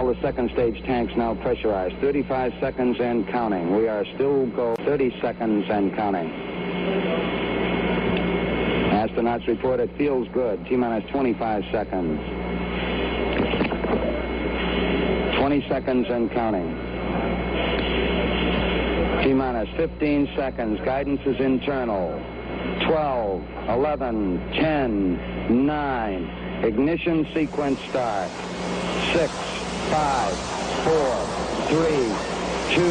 All the second stage tanks now pressurized. 35 seconds and counting. We are still go 30 seconds and counting. Astronauts report it feels good. T-minus 25 seconds. 20 seconds and counting. T-minus 15 seconds. Guidance is internal. 12, 11, 10, 9. Ignition sequence start. 6, 5, 4, 3, 2,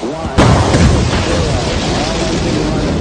1, 0. All engine running.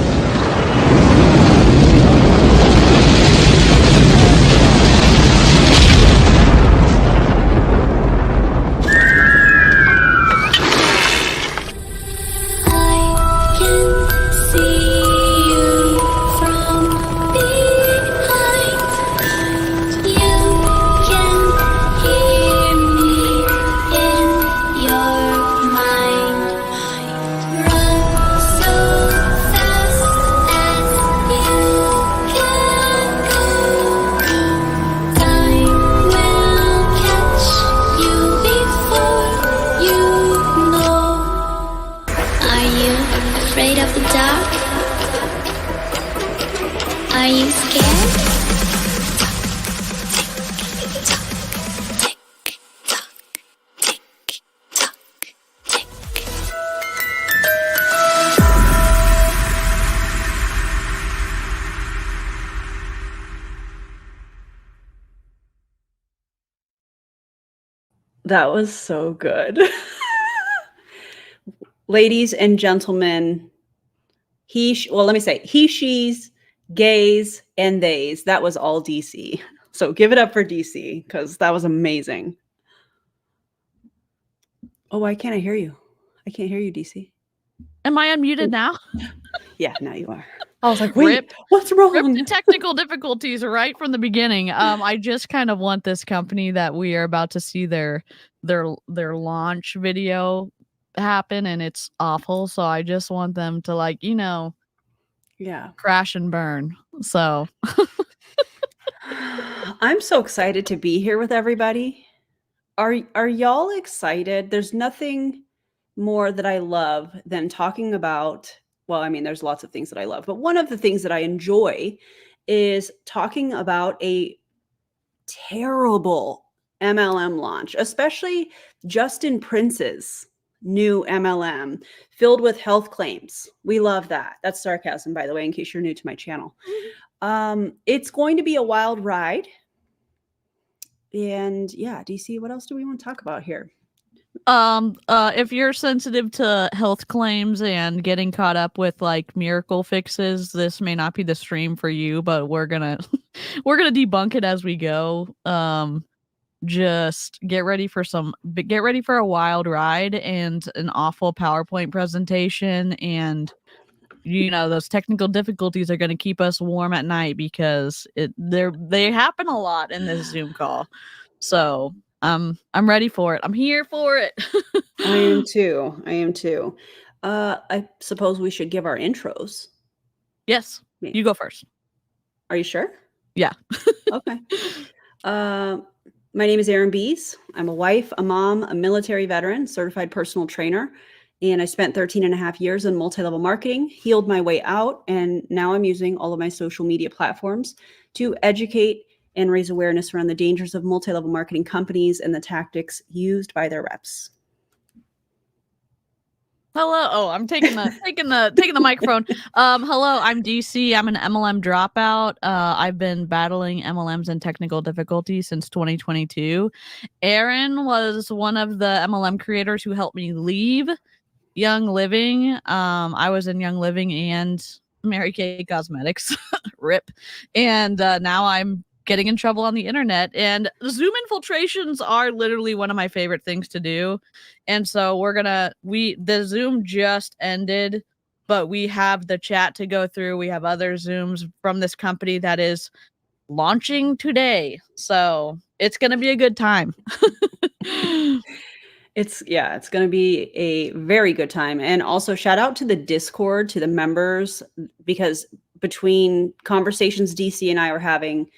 Are you scared? That was so good. Ladies and gentlemen, let me say he, she's, gays, and theys. That was all DC. So give it up for DC because that was amazing. Oh, why can't I hear you? I can't hear you, DC. Am I unmuted now? Yeah, now you are. I was like, wait, what's wrong? Rip the technical difficulties right from the beginning. I just kind of want this company that we are about to see their launch video happen, and it's awful. So I just want them to crash and burn. So I'm so excited to be here with everybody. Are y'all excited? There's nothing more that I love than talking about, well, I mean, there's lots of things that I love, but one of the things that I enjoy is talking about a terrible MLM launch, especially Justin Prince's new MLM filled with health claims. We love that. That's sarcasm, by the way, in case you're new to my channel. It's going to be a wild ride. And yeah, DC, what else do we want to talk about here? If you're sensitive to health claims and getting caught up with like miracle fixes, this may not be the stream for you, but we're gonna debunk it as we go. Just get ready for a wild ride and an awful PowerPoint presentation, and those technical difficulties are going to keep us warm at night because they happen a lot in this Zoom call. So I'm ready for it. I'm here for it. I am too. I suppose we should give our intros. Yes, you go first. Are you sure? Yeah. Okay. My name is Erin Bees. I'm a wife, a mom, a military veteran, certified personal trainer, and I spent 13 and a half years in multi-level marketing, healed my way out, and now I'm using all of my social media platforms to educate and raise awareness around the dangers of multi-level marketing companies and the tactics used by their reps. Hello. Oh, I'm taking the microphone. Hello, I'm DC. I'm an MLM dropout. I've been battling MLMs and technical difficulties since 2022. Erin was one of the MLM creators who helped me leave Young Living. I was in Young Living and Mary Kay Cosmetics, RIP. And now I'm getting in trouble on the internet, and Zoom infiltrations are literally one of my favorite things to do. And so the Zoom just ended, but we have the chat to go through. We have other Zooms from this company that is launching today. So it's going to be a good time. It's going to be a very good time. And also shout out to the Discord, to the members, because between conversations DC and I were having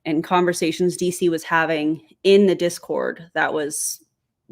and conversations DC was having in the Discord, that was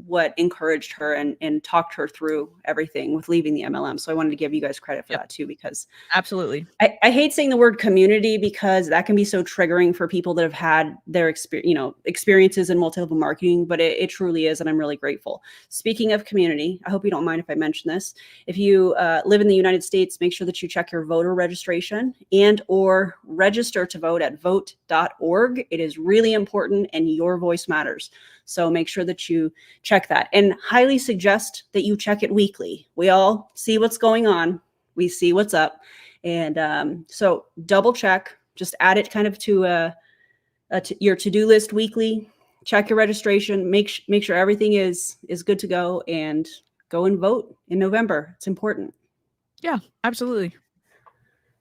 what encouraged her and talked her through everything with leaving the MLM. So I wanted to give you guys credit for that too, because absolutely. I hate saying the word community because that can be so triggering for people that have had their experiences in multi-level marketing, but it truly is. And I'm really grateful. Speaking of community, I hope you don't mind if I mention this. If you live in the United States, make sure that you check your voter registration and or register to vote at vote.org. It is really important and your voice matters. So make sure that you check that, and highly suggest that you check it weekly. We all see what's going on. We see what's up. And so double check, just add it kind of to your to-do list weekly, check your registration, make sure everything is good to go, and go and vote in November. It's important. Yeah, absolutely.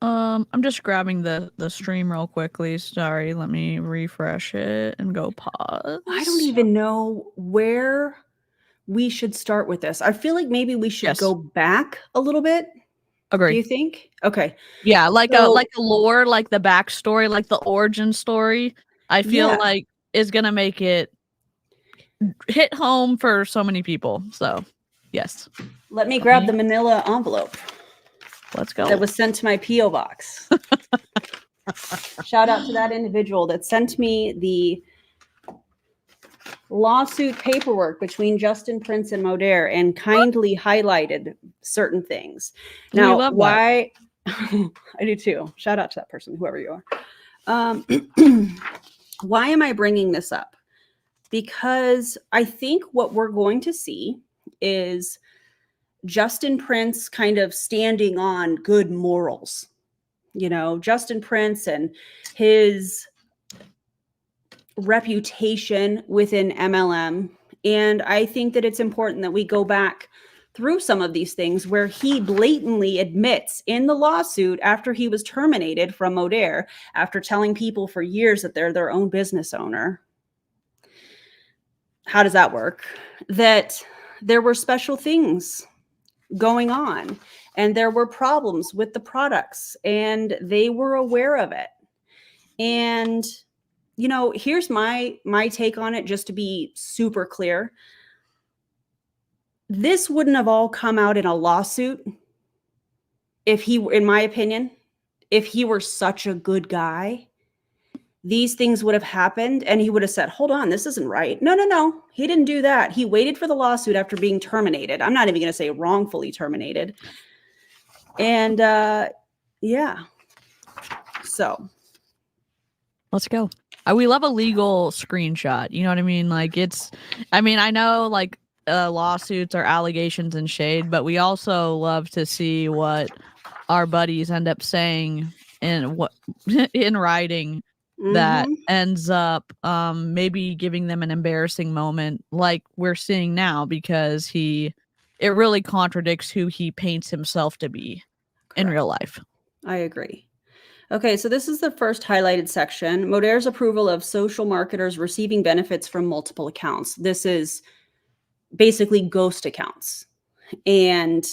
I'm just grabbing the stream real quickly. Sorry, let me refresh it and go pause. I don't even know where we should start with this. I feel like maybe we should go back a little bit. Agree. Do you think? Okay. Yeah, like a lore, like the backstory, like the origin story. I feel like is gonna make it hit home for so many people. So, yes. Let me grab the manila envelope. Let's go. That was sent to my P.O. box. Shout out to that individual that sent me the lawsuit paperwork between Justin Prince and Modair and kindly highlighted certain things. Now, why? I do too. Shout out to that person, whoever you are. Why am I bringing this up? Because I think what we're going to see is Justin Prince kind of standing on good morals. You know, Justin Prince and his reputation within MLM. And I think that it's important that we go back through some of these things where he blatantly admits in the lawsuit after he was terminated from Modair, after telling people for years that they're their own business owner. How does that work? That there were special things going on and there were problems with the products and they were aware of it. And you know, here's my take on it, just to be super clear. This wouldn't have all come out in a lawsuit if he, in my opinion, if he were such a good guy. These things would have happened and he would have said, hold on, this isn't right. No. He didn't do that. He waited for the lawsuit after being terminated. I'm not even going to say wrongfully terminated. And yeah. So let's go. We love a legal screenshot. You know what I mean? Like I know like lawsuits are allegations and shade, but we also love to see what our buddies end up saying in writing that ends up maybe giving them an embarrassing moment like we're seeing now, because it really contradicts who he paints himself to be in real life. I agree. Okay, so this is the first highlighted section. Modair's approval of social marketers receiving benefits from multiple accounts. This is basically ghost accounts. And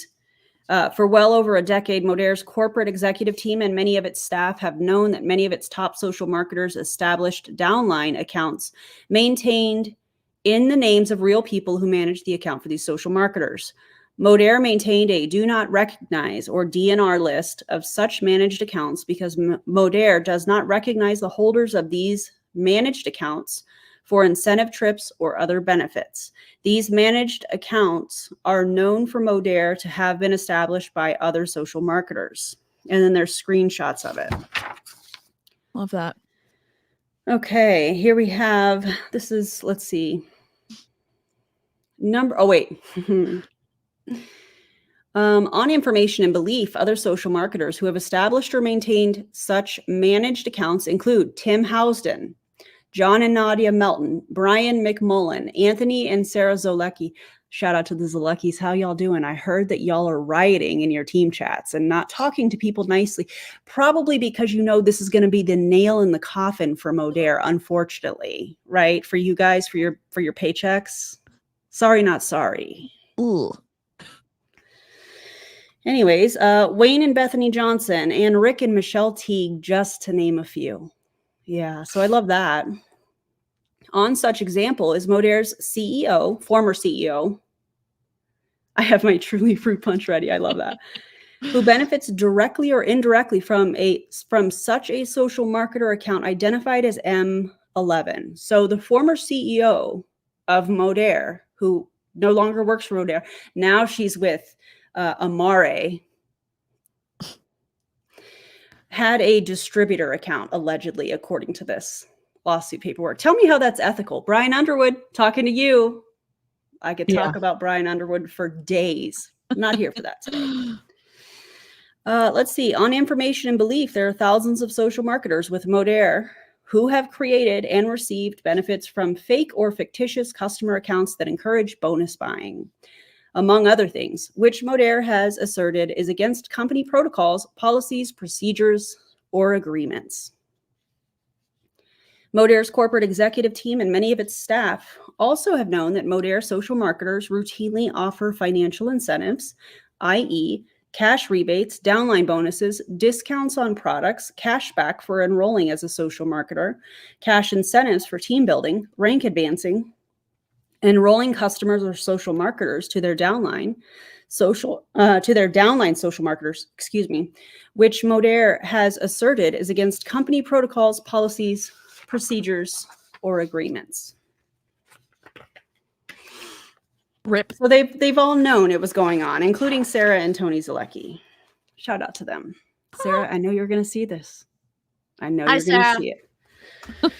for well over a decade, Modair's corporate executive team and many of its staff have known that many of its top social marketers established downline accounts maintained in the names of real people who manage the account for these social marketers. Modair maintained a do not recognize or DNR list of such managed accounts because Modair does not recognize the holders of these managed accounts for incentive trips or other benefits. These managed accounts are known for Modair to have been established by other social marketers. And then there's screenshots of it. Love that. Okay, here we have, this is, let's see. On information and belief, other social marketers who have established or maintained such managed accounts include Tim Housden, John and Nadia Melton, Brian McMullen, Anthony and Sarah Zolecki. Shout out to the Zoleckis. How y'all doing? I heard that y'all are rioting in your team chats and not talking to people nicely, probably because you know this is going to be the nail in the coffin for Modair, unfortunately, right? For you guys, for your paychecks. Sorry, not sorry. Ooh. Anyways, Wayne and Bethany Johnson and Rick and Michelle Teague, just to name a few. Yeah, so I love that. On such example is Modaire's CEO, former CEO. I have my Truly fruit punch ready. I love that. Who benefits directly or indirectly from such a social marketer account identified as M11. So the former CEO of Modaire, who no longer works for Modaire, now she's with Amare, had a distributor account, allegedly, according to this lawsuit paperwork. Tell me how that's ethical. Brian Underwood, talking to you. I could talk about Brian Underwood for days. I'm not here for that today. Let's see. On information and belief, there are thousands of social marketers with Modaire who have created and received benefits from fake or fictitious customer accounts that encourage bonus buying, among other things, which Modaire has asserted is against company protocols, policies, procedures, or agreements. Modaire's corporate executive team and many of its staff also have known that Modaire social marketers routinely offer financial incentives, i.e., cash rebates, downline bonuses, discounts on products, cash back for enrolling as a social marketer, cash incentives for team building, rank advancing, enrolling customers or social marketers to their downline social marketers, which Modaire has asserted is against company protocols, policies, procedures, or agreements. Rip. So they've all known it was going on, including Sarah and Tony Zalecki. Shout out to them. Sarah, I know you're going to see this. I know you're going to see it.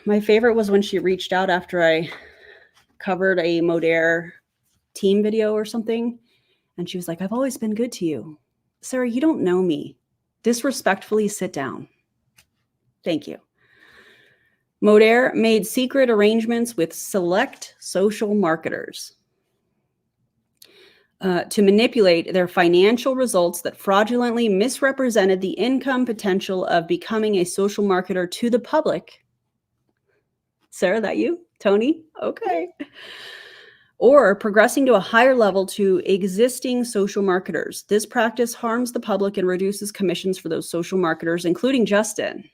My favorite was when she reached out after I covered a Modaire team video or something. And she was like, I've always been good to you. Sarah, you don't know me. Disrespectfully sit down. Thank you. Modaire made secret arrangements with select social marketers to manipulate their financial results that fraudulently misrepresented the income potential of becoming a social marketer to the public. Sarah, that you? Tony? Okay. Or progressing to a higher level to existing social marketers. This practice harms the public and reduces commissions for those social marketers, including Justin,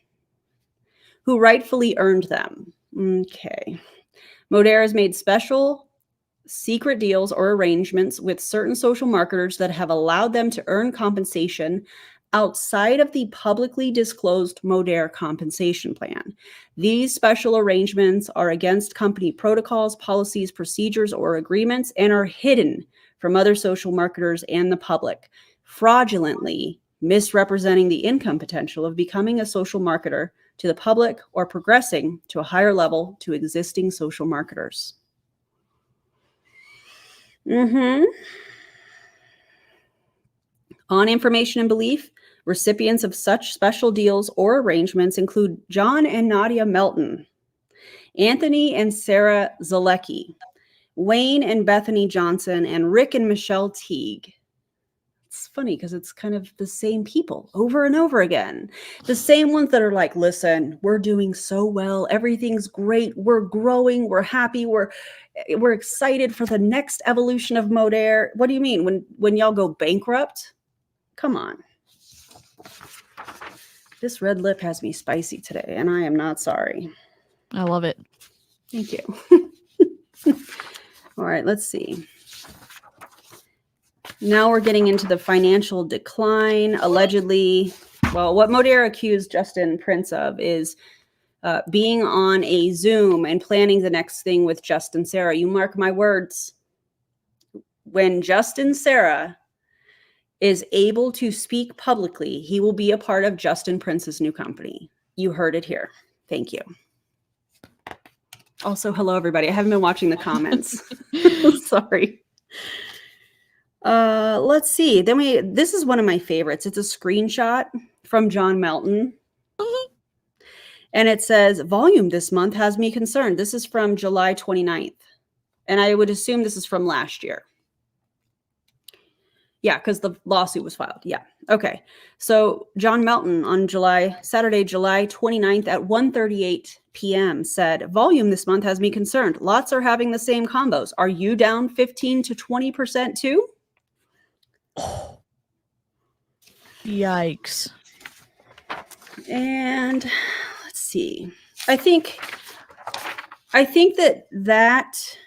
who rightfully earned them. Okay. Modaire has made special secret deals or arrangements with certain social marketers that have allowed them to earn compensation outside of the publicly disclosed Modaire compensation plan. These special arrangements are against company protocols, policies, procedures, or agreements and are hidden from other social marketers and the public, fraudulently misrepresenting the income potential of becoming a social marketer to the public or progressing to a higher level to existing social marketers. On information and belief, recipients of such special deals or arrangements include John and Nadia Melton, Anthony and Sarah Zalecki, Wayne and Bethany Johnson, and Rick and Michelle Teague. It's funny because it's kind of the same people over and over again. The same ones that are like, listen, we're doing so well. Everything's great. We're growing. We're happy. We're excited for the next evolution of Modaire. What do you mean? When y'all go bankrupt? Come on. This red lip has me spicy today, and I am not sorry. I love it. Thank you. All right, let's see. Now we're getting into the financial decline, allegedly. Well, what Modaire accused Justin Prince of is being on a Zoom and planning the next thing with Justin Sarah. You mark my words. When Justin Sarah is able to speak publicly, he will be a part of Justin Prince's new company. You heard it here. Thank you. Also, hello, everybody. I haven't been watching the comments. Sorry. Let's see. This is one of my favorites. It's a screenshot from John Melton. And it says, volume this month has me concerned. This is from July 29th. And I would assume this is from last year. Yeah, because the lawsuit was filed. Yeah. Okay. So John Melton on Saturday, July 29th at 1:38 p.m. said, volume this month has me concerned. Lots are having the same combos. Are you down 15 to 20% too? Yikes. And let's see. I think that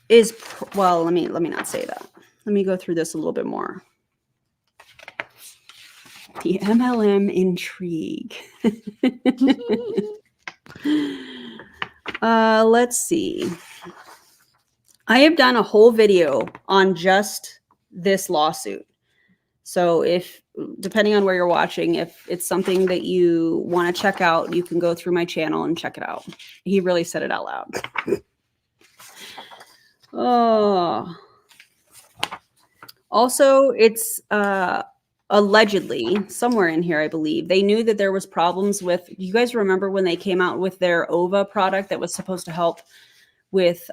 is well. Let me not say that. Let me go through this a little bit more. The MLM intrigue. Let's see. I have done a whole video on just this lawsuit. So if, depending on where you're watching, if it's something that you want to check out, you can go through my channel and check it out. He really said it out loud. Oh. Also, it's allegedly somewhere in here, I believe, they knew that there was problems with, you guys remember when they came out with their OVA product that was supposed to help with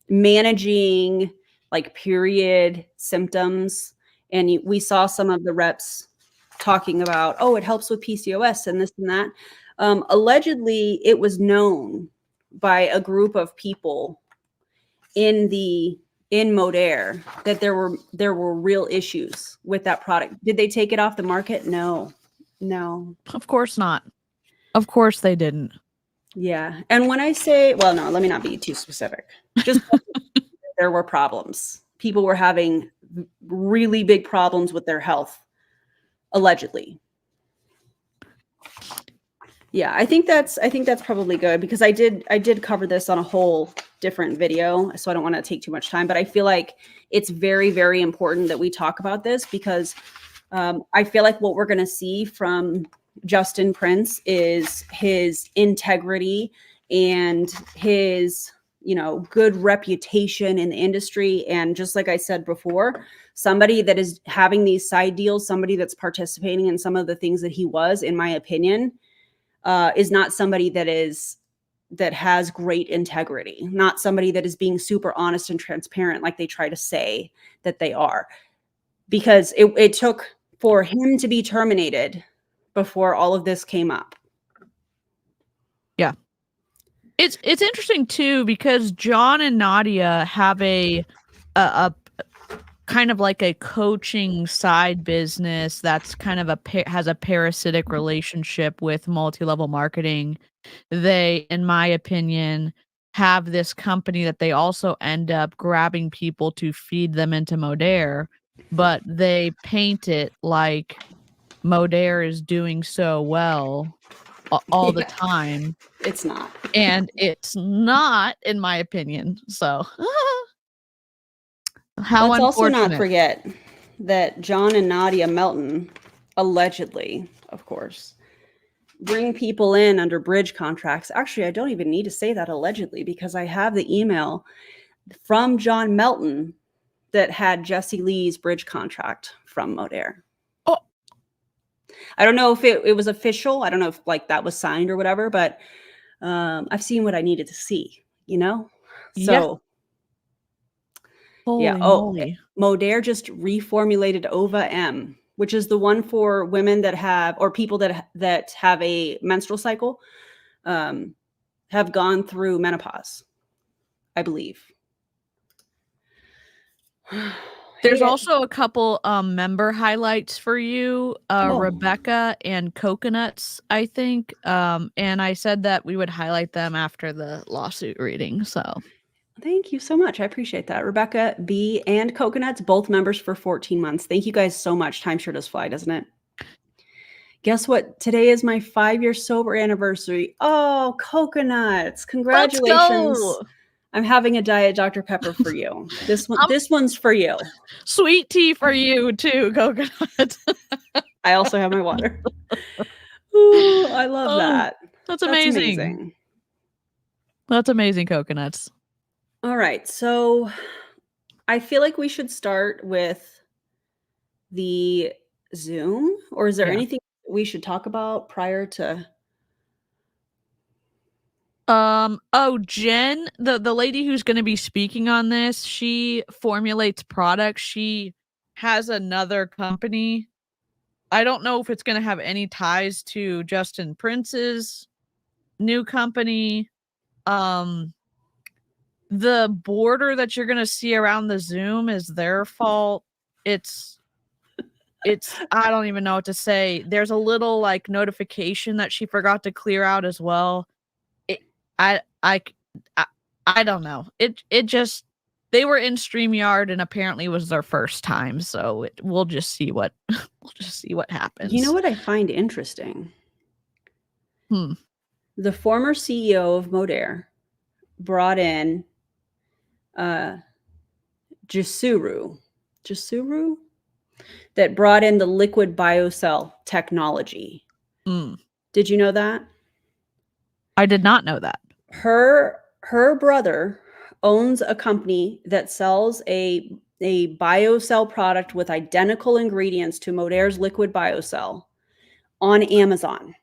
managing like period symptoms, and we saw some of the reps talking about, oh, it helps with PCOS and this and that. Allegedly, it was known by a group of people in Modere that there were real issues with that product. Did they take it off the market? No. Of course not. Of course they didn't. Yeah. And when I say, well, no, let me not be too specific. Just there were problems. People were having really big problems with their health, allegedly. Yeah, I think that's probably good, because I did cover this on a whole different video, so I don't want to take too much time, but I feel like it's very, very important that we talk about this, because I feel like what we're going to see from Justin Prince is his integrity and his, good reputation in the industry. And just like I said before, somebody that is having these side deals, somebody that's participating in some of the things that he was, in my opinion, is not somebody that has great integrity, not somebody that is being super honest and transparent like they try to say that they are. Because it took for him to be terminated before all of this came up. Yeah. It's interesting too, because John and Nadia have a kind of like a coaching side business that's kind of has a parasitic relationship with multi-level marketing. They, in my opinion, have this company that they also end up grabbing people to feed them into Modere, but they paint it like Modere is doing so well all the time. It's not. And it's not, in my opinion. So how Let's also unfortunate. not forget that John and Nadia Melton, allegedly, of course, bring people in under bridge contracts. Actually, I don't even need to say that allegedly, because I have the email from John Melton that had Jesse Lee's bridge contract from Modere. Oh. I don't know if it was official. I don't know if like that was signed or whatever, but I've seen what I needed to see, So Yeah. Holy moly. Modere just reformulated Ova M, which is the one for women that have, or people that have a menstrual cycle, have gone through menopause, I believe. There's also a couple member highlights for you, Rebecca and Coconuts, I think. And I said that we would highlight them after the lawsuit reading. So thank you so much. I appreciate that. Rebecca B and Coconuts, both members for 14 months. Thank you guys so much. Time sure does fly, doesn't it? Guess what? Today is my 5-year sober anniversary. Oh, Coconuts. Congratulations. Let's go. I'm having a Diet Dr. Pepper for you. This one's for you. Sweet tea for you too, Coconut. I also have my water. Ooh, I love that. That's amazing. That's amazing, Coconuts. All right. So I feel like we should start with the Zoom, or is there anything we should talk about prior to? Jen, the lady who's going to be speaking on this, she formulates products. She has another company. I don't know if it's going to have any ties to Justin Prince's new company. The border that you're going to see around the Zoom is their fault. It's I don't even know what to say. There's a little like notification that she forgot to clear out as well. I don't know. It just, they were in StreamYard and apparently it was their first time. So we'll just see what happens. You know what I find interesting? Hmm. The former CEO of Modere brought in Jusuru, that brought in the liquid biocell technology. Did you know that? I did not know that. Her brother owns a company that sells a biocell product with identical ingredients to Modere's liquid biocell on Amazon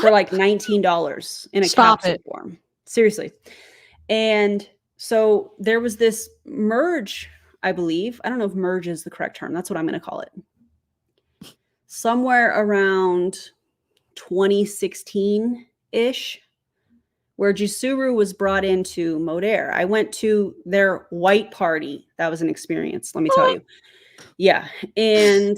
for like $19 in a capsule form. Seriously. And so there was this merge, I believe. I don't know if merge is the correct term. That's what I'm going to call it. Somewhere around 2016-ish, where Jusuru was brought into Modere. I went to their white party. That was an experience, let me tell you. Yeah. And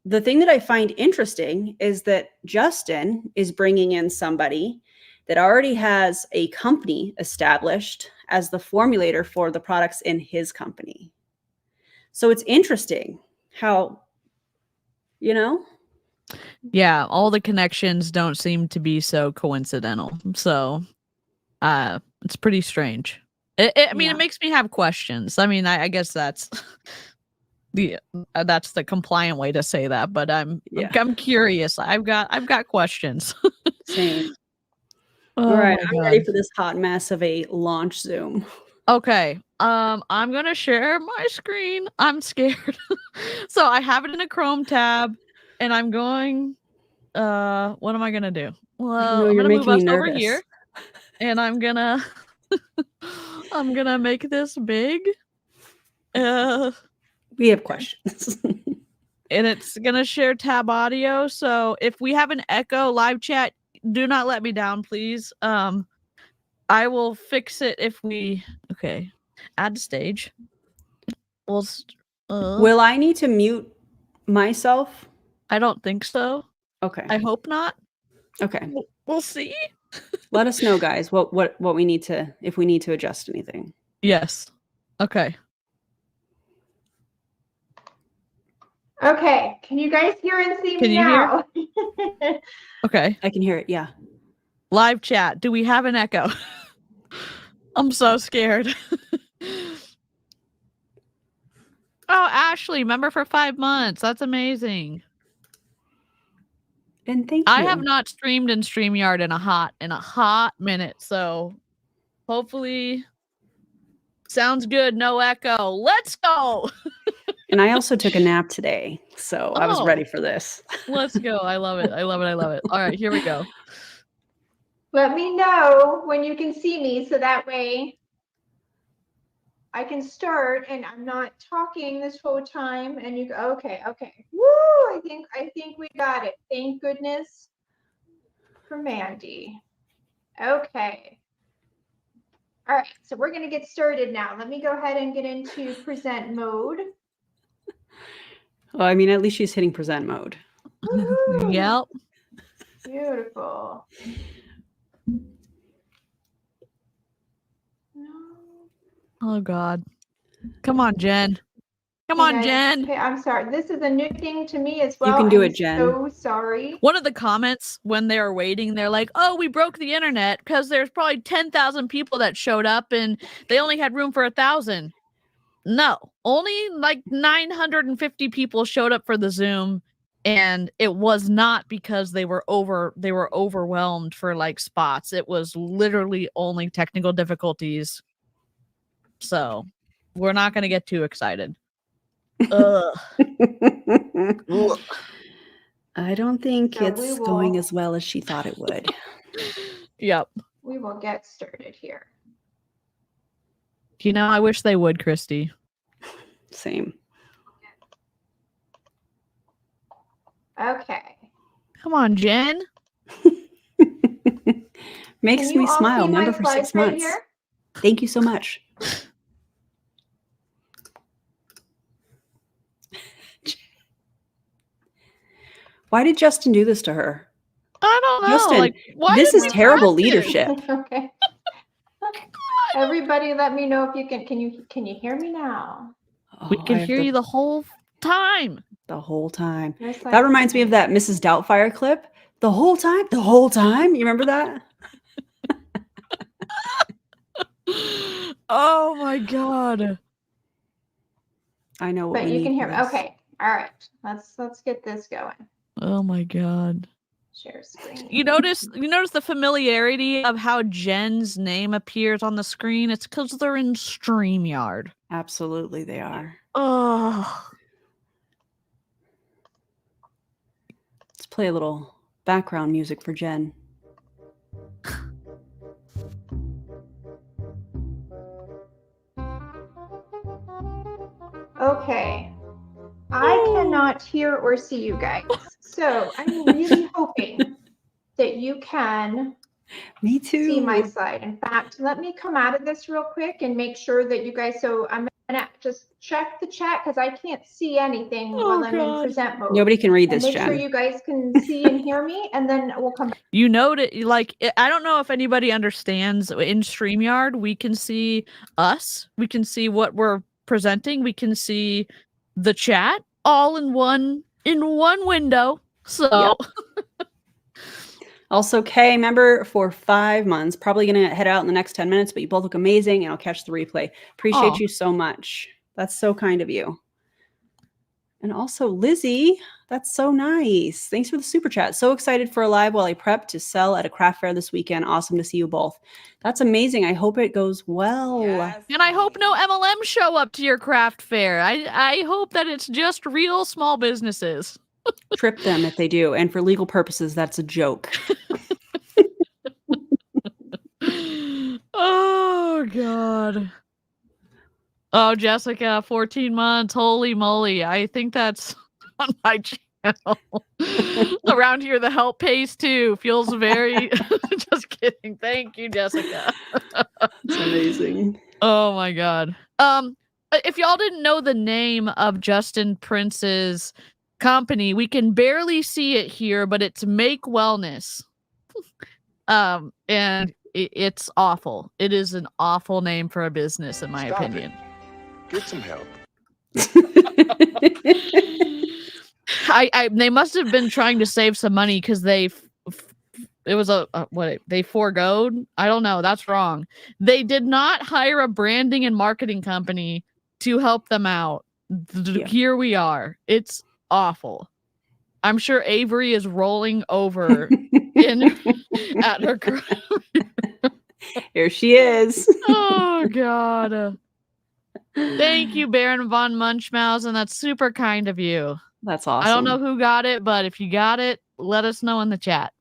the thing that I find interesting is that Justin is bringing in somebody that already has a company established as the formulator for the products in his company. So it's interesting how, you know? Yeah, all the connections don't seem to be so coincidental. So it's pretty strange. I mean, it makes me have questions. I mean, I guess that's that's the compliant way to say that, but I'm curious. I've got questions. Same. Oh, all right, I'm ready for this hot mess of a launch Zoom. Okay. I'm gonna share my screen. I'm scared. So I have it in a Chrome tab, and I'm going. What am I gonna do? Well, I'm gonna move us over here, and I'm gonna I'm gonna make this big. We have questions. And it's gonna share tab audio. So if we have an echo live chat, do not let me down, please. I will fix it if we add to stage. Will I need to mute myself? I don't think so. Okay. I hope not. Okay. We'll see. Let us know, guys, what we need to, if we need to adjust anything. Yes. Okay. Okay. Can you guys hear and see me now? Hear? Okay. I can hear it. Yeah. Live chat. Do we have an echo? I'm so scared. Oh, Ashley, member for 5 months. That's amazing. And thank you. I have not streamed in StreamYard in a hot minute, so hopefully sounds good. No echo. Let's go. And I also took a nap today, so I was ready for this. Let's go. I love it. I love it. I love it. All right, here we go. Let me know when you can see me so that way I can start and I'm not talking this whole time and you go, okay. Woo! I think we got it. Thank goodness for Mandy. Okay. All right, so we're going to get started now. Let me go ahead and get into present mode. Well, I mean, at least she's hitting present mode. Woo-hoo. Yep. Beautiful. No. Oh God. Come on, Jen. Come on, Jen. Okay, I'm sorry. This is a new thing to me as well. You can do it, Jen. So sorry. One of the comments when they were waiting, they're like, "Oh, we broke the internet because there's probably 10,000 people that showed up and they only had room for 1,000." No, only like 950 people showed up for the Zoom, and it was not because they were overwhelmed for like spots. It was literally only technical difficulties. So we're not going to get too excited. Ugh. I don't think So it's going as well as she thought it would. Yep. We will get started here. You know, I wish they would, Christy. Same. Okay. Come on, Jen. Makes me smile. Member for 6 months. Right, thank you so much. Why did Justin do this to her? I don't know. Justin, Like, why this did is we terrible press him? leadership. Okay. Everybody, let me know if you can. Can you hear me now? We Oh, I can have hear to- you the whole time. the whole time. Yes, That reminds me of that Mrs. Doubtfire clip. The whole time? The whole time? You remember that? Oh my god. I know what But we you need can for hear me. this. Okay. All right. Let's get this going. Oh my god. Share screen. You notice the familiarity of how Jen's name appears on the screen? It's because they're in StreamYard. Absolutely, they are. Oh. Let's play a little background music for Jen. Okay. I cannot hear or see you guys. So I'm really hoping that you can Me too. see my slide. In fact, let me come out of this real quick and make sure that you guys, so I'm gonna just check the chat because I can't see anything while I'm in present mode. Nobody can read And this, make Jen. sure you guys can see and hear me, and then we'll come back. You notice, like, I don't know if anybody understands. In StreamYard, we can see us. We can see what we're presenting. We can see the chat all in one window. So Also, Kay, member for 5 months. Probably going to head out in the next 10 minutes, but you both look amazing, and I'll catch the replay. Appreciate Aw. you so much. That's so kind of you. And also, Lizzie, that's so nice. Thanks for the super chat. So excited for a live while I prep to sell at a craft fair this weekend. Awesome to see you both. That's amazing. I hope it goes well. Yes. and I hope no MLM show up to your craft fair. I hope that it's just real small businesses. Trip them if they do. And for legal purposes, that's a joke. Oh god. Oh, Jessica, 14 months. Holy moly. I think that's on my channel. Around here, the help pays too. Feels very just kidding. Thank you, Jessica. It's amazing. Oh my god. If y'all didn't know the name of Justin Prince's company, we can barely see it here, but it's Make Wellness. And it's awful. It is an awful name for a business, in my Stop it. opinion. Get some help. They must have been trying to save some money because they foregoed. I don't know. That's wrong. They did not hire a branding and marketing company to help them out. Yeah. Here we are. It's awful. I'm sure Avery is rolling over at her. Here she is. Oh god. Thank you, Baron von Munchausen. That's super kind of you. That's awesome. I don't know who got it, but if you got it, let us know in the chat.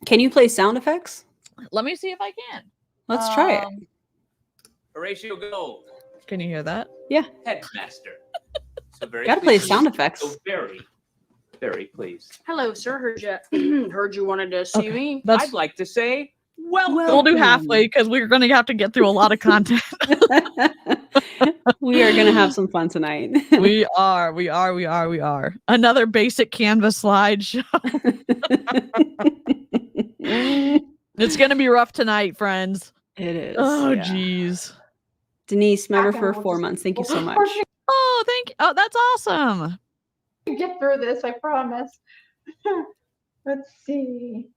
Can you play sound effects? Let me see if I can. Let's try it. Horatio Gold, Can you hear that? headmaster. So very Gotta play pleased. sound effects. So very, very pleased. Hello, sir. Heard you wanted to see Okay, me. that's I'd like to say welcome. we'll do halfway because we're going to have to get through a lot of content. We are going to have some fun tonight. we are. Another basic Canvas slideshow. It's going to be rough tonight, friends. It is. Oh, yeah. geez. Denise, member Back for and we'll 4 just- months. Thank you so we'll much. work Oh, thank you. Oh, that's awesome. Get through this, I promise. Let's see.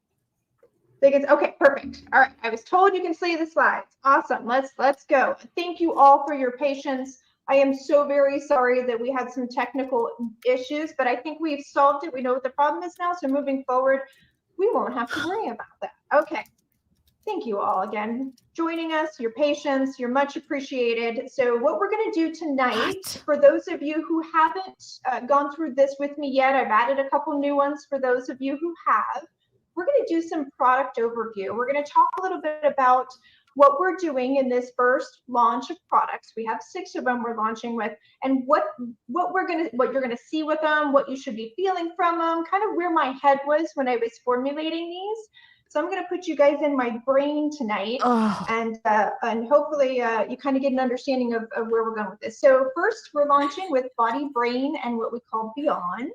Okay, perfect. All right, I was told you can see the slides. Awesome. Let's go. Thank you all for your patience. I am so very sorry that we had some technical issues, but I think we've solved it. We know what the problem is now, so moving forward, we won't have to worry about that. Okay. Thank you all again joining us, your patience, you're much appreciated. So what we're going to do tonight, for those of you who haven't gone through this with me yet, I've added a couple new ones for those of you who have. We're going to do some product overview. We're going to talk a little bit about what we're doing in this first launch of products. We have 6 of them we're launching with, and what you're going to see with them, what you should be feeling from them, kind of where my head was when I was formulating these. So I'm going to put you guys in my brain tonight, and hopefully you kind of get an understanding of where we're going with this. So first, we're launching with Body, Brain, and what we call Beyond.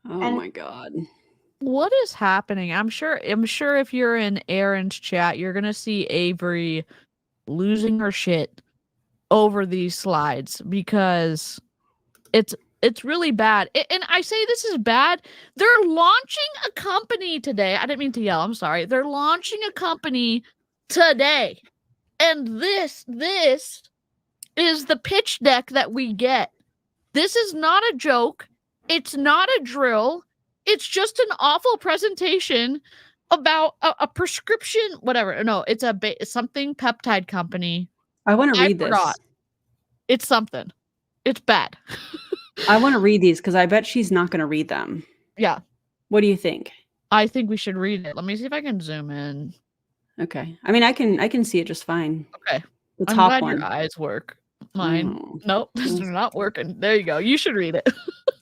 Oh And- my God. What is happening? I'm sure if you're in Aaron's chat, you're gonna see Avery losing her shit over these slides because it's really bad. And I say this is bad. They're launching a company today. I didn't mean to yell. I'm sorry. They're launching a company today. And this is the pitch deck that we get. This is not a joke. It's not a drill. It's just an awful presentation about a prescription, whatever. No, it's something peptide company. I want to read forgot. this. It's something. It's bad. I want to read these because I bet she's not going to read them. Yeah. What do you think? I think we should read it. Let me see if I can zoom in. Okay. I mean, I can see it just fine. Okay. The I'm top glad one. your eyes work. Mine. Oh. Nope. This is not working. There you go. You should read it.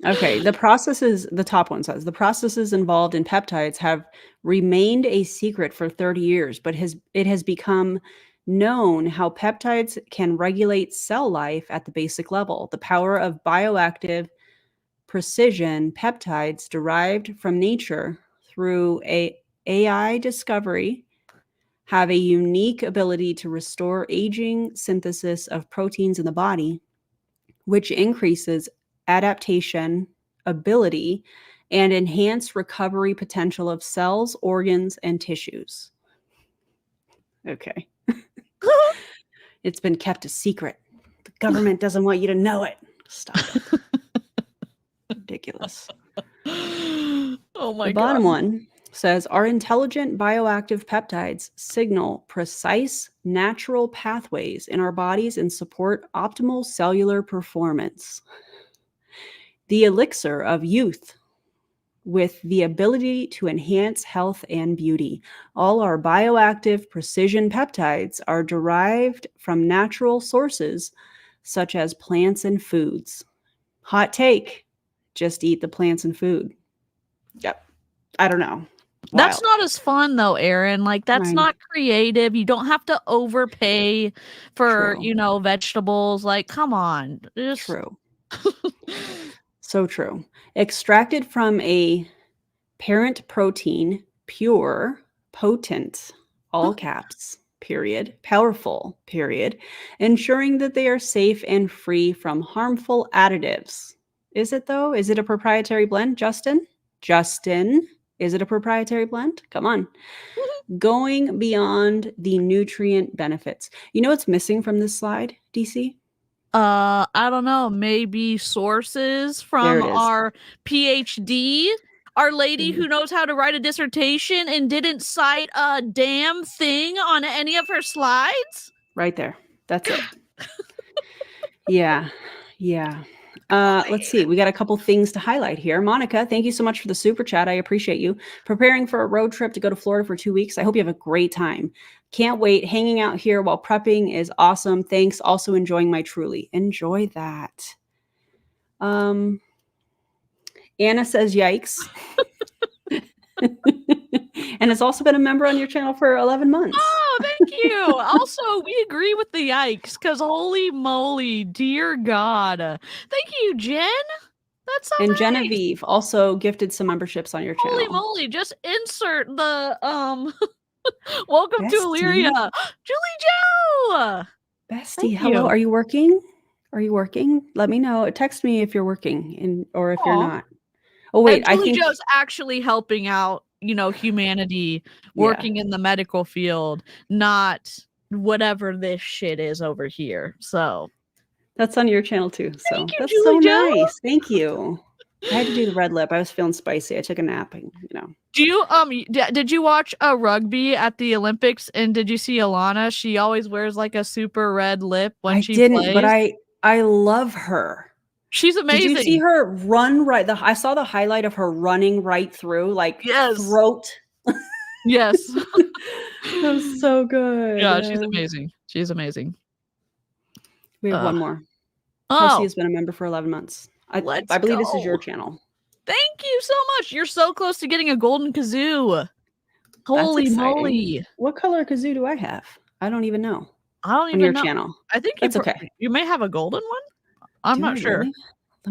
Okay. The top one says, the processes involved in peptides have remained a secret for 30 years, but it has become known how peptides can regulate cell life at the basic level. The power of bioactive precision peptides derived from nature through AI discovery have a unique ability to restore aging synthesis of proteins in the body, which increases adaptation ability and enhance recovery potential of cells, organs, and tissues. Okay. It's been kept a secret. The government doesn't want you to know it. Stop it. Ridiculous. Oh my God. The bottom one says, our intelligent bioactive peptides signal precise natural pathways in our bodies and support optimal cellular performance. The elixir of youth with the ability to enhance health and beauty. All our bioactive precision peptides are derived from natural sources such as plants and foods. Hot take, just eat the plants and food. Yep. I don't know. That's Wild. not as fun though, Aaron. Like that's Right. not creative. You don't have to overpay for, True. vegetables. Like, come on. Just... True. So true. Extracted from a parent protein, pure, potent, all caps, period, powerful, period, ensuring that they are safe and free from harmful additives. Is it though? Is it a proprietary blend, Justin? Justin, is it a proprietary blend? Come on. Going beyond the nutrient benefits. You know what's missing from this slide, DC? I don't know, maybe sources from There it is. our PhD, our lady who knows how to write a dissertation and didn't cite a damn thing on any of her slides. Right there. That's it. Yeah. Let's see. We got a couple things to highlight here. Monica, thank you so much for the super chat. I appreciate you. Preparing for a road trip to go to Florida for 2 weeks. I hope you have a great time. Can't wait. Hanging out here while prepping is awesome. Thanks. Also enjoying my Truly. Enjoy that. Anna says, yikes. And has also been a member on your channel for 11 months. Oh, thank you. Also, we agree with the yikes because holy moly, dear God. Thank you, Jen. That's so And nice. Genevieve also gifted some memberships on your channel. Holy moly, just insert the welcome to Bestie. Illyria. Julie Joe. Bestie, Thank hello. you. Are you working? Let me know. Text me if you're working or if you're Aw. not. Oh, wait. And I Julie think Joe's actually helping out, humanity, working in the medical field, not whatever this shit is over here. So that's on your channel too. So Thank you, that's Julie so Joe. nice. Thank you. I had to do the red lip. I was feeling spicy. I took a nap. Do you did you watch a rugby at the Olympics and did you see Alana? She always wears like a super red lip when she plays. But I love her. She's amazing. Did you see her run right? I saw the highlight of her running right through, like throat. Yes. That was so good. Yeah, she's amazing. She's amazing. We have one more. Oh, Kelsey has been a member for 11 months. I believe this is your channel. Thank you so much. You're so close to getting a golden kazoo. Holy moly. What color kazoo do I have? I don't even know. I don't even know. On your know. channel. I think that's okay. You may have a golden one. I'm not sure. Really?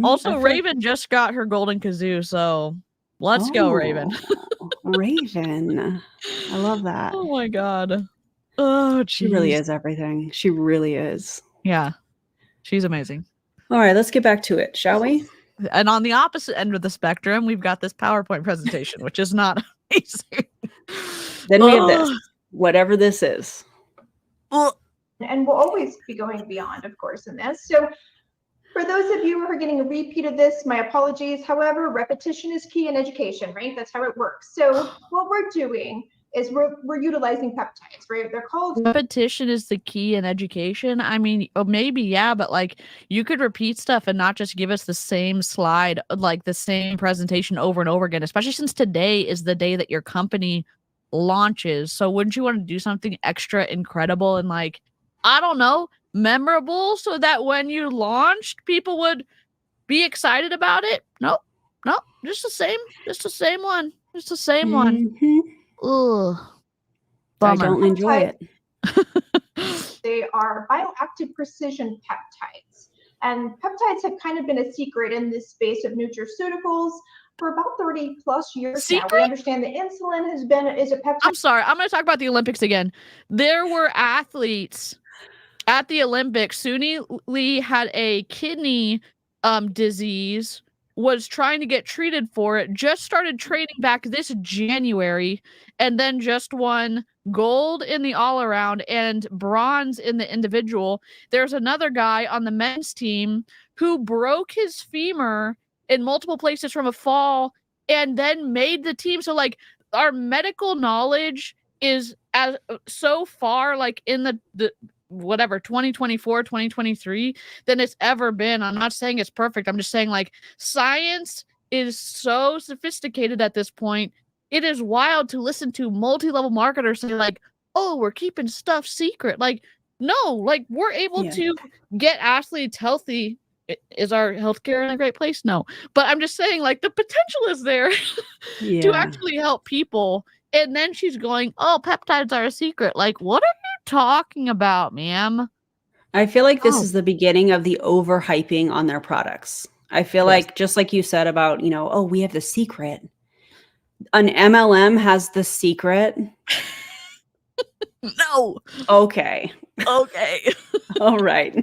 Also, Raven just got her golden kazoo, so Let's go, Raven. Oh, Raven. I love that. Oh my god. Oh, She really jeez. is everything. She really is. Yeah, she's amazing. All right, let's get back to it, shall we? And on the opposite end of the spectrum, we've got this PowerPoint presentation, which is not amazing. Then we have this, whatever this is. And we'll always be going beyond, of course, in this. So for those of you who are getting a repeat of this, my apologies. However, repetition is key in education, right? That's how it works. So what we're doing is we're utilizing peptides, right? They're called Repetition is the key in education. I mean, maybe, yeah, but like you could repeat stuff and not just give us the same slide, like the same presentation over and over again, especially since today is the day that your company launches. So wouldn't you want to do something extra incredible and like, I don't know, memorable so that when you launched, people would be excited about it? Nope. Just the same one. Just the same one. Mhm. Ugh. I Bummer. don't enjoy it. They are bioactive precision peptides. And peptides have kind of been a secret in this space of nutraceuticals for about 30 plus years now. We Secret? understand that insulin is a peptide. I'm sorry. I'm going to talk about the Olympics again. There were athletes at the Olympics. Suni Lee had a kidney disease, was trying to get treated for it, just started training back this January, and then just won gold in the all around and bronze in the individual. There's another guy on the men's team who broke his femur in multiple places from a fall and then made the team. So like our medical knowledge is as so far like in the whatever 2024 2023 than it's ever been. I'm not saying it's perfect. I'm just saying like science is so sophisticated at this point. It is wild to listen to multi-level marketers say like, oh, we're keeping stuff secret. Like, no, like we're able to get athletes healthy. Is our healthcare in a great place? No, but I'm just saying like the potential is there to actually help people. And then she's going, oh, peptides are a secret. Like, what are you talking about, ma'am? I feel like this is the beginning of the overhyping on their products. I feel like, just like you said about, oh, we have the secret. An MLM has the secret. No. Okay. Okay. All right.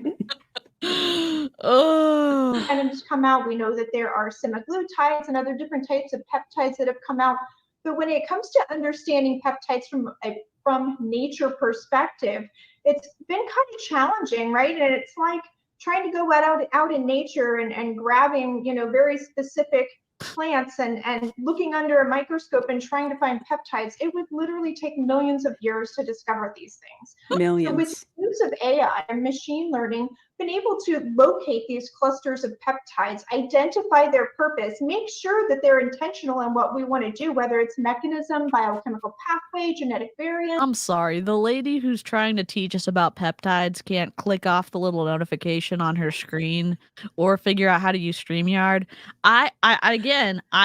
Oh. And just come out. We know that there are semaglutides and other different types of peptides that have come out. But when it comes to understanding peptides from nature perspective, it's been kind of challenging, right? And it's like trying to go out in nature and grabbing, very specific plants and looking under a microscope and trying to find peptides. It would literally take millions of years to discover these things. Millions. So with the use of AI and machine learning, been able to locate these clusters of peptides, identify their purpose, make sure that they're intentional in what we want to do, whether it's mechanism, biochemical pathway, genetic variant. I'm sorry, the lady who's trying to teach us about peptides can't click off the little notification on her screen or figure out how to use StreamYard. I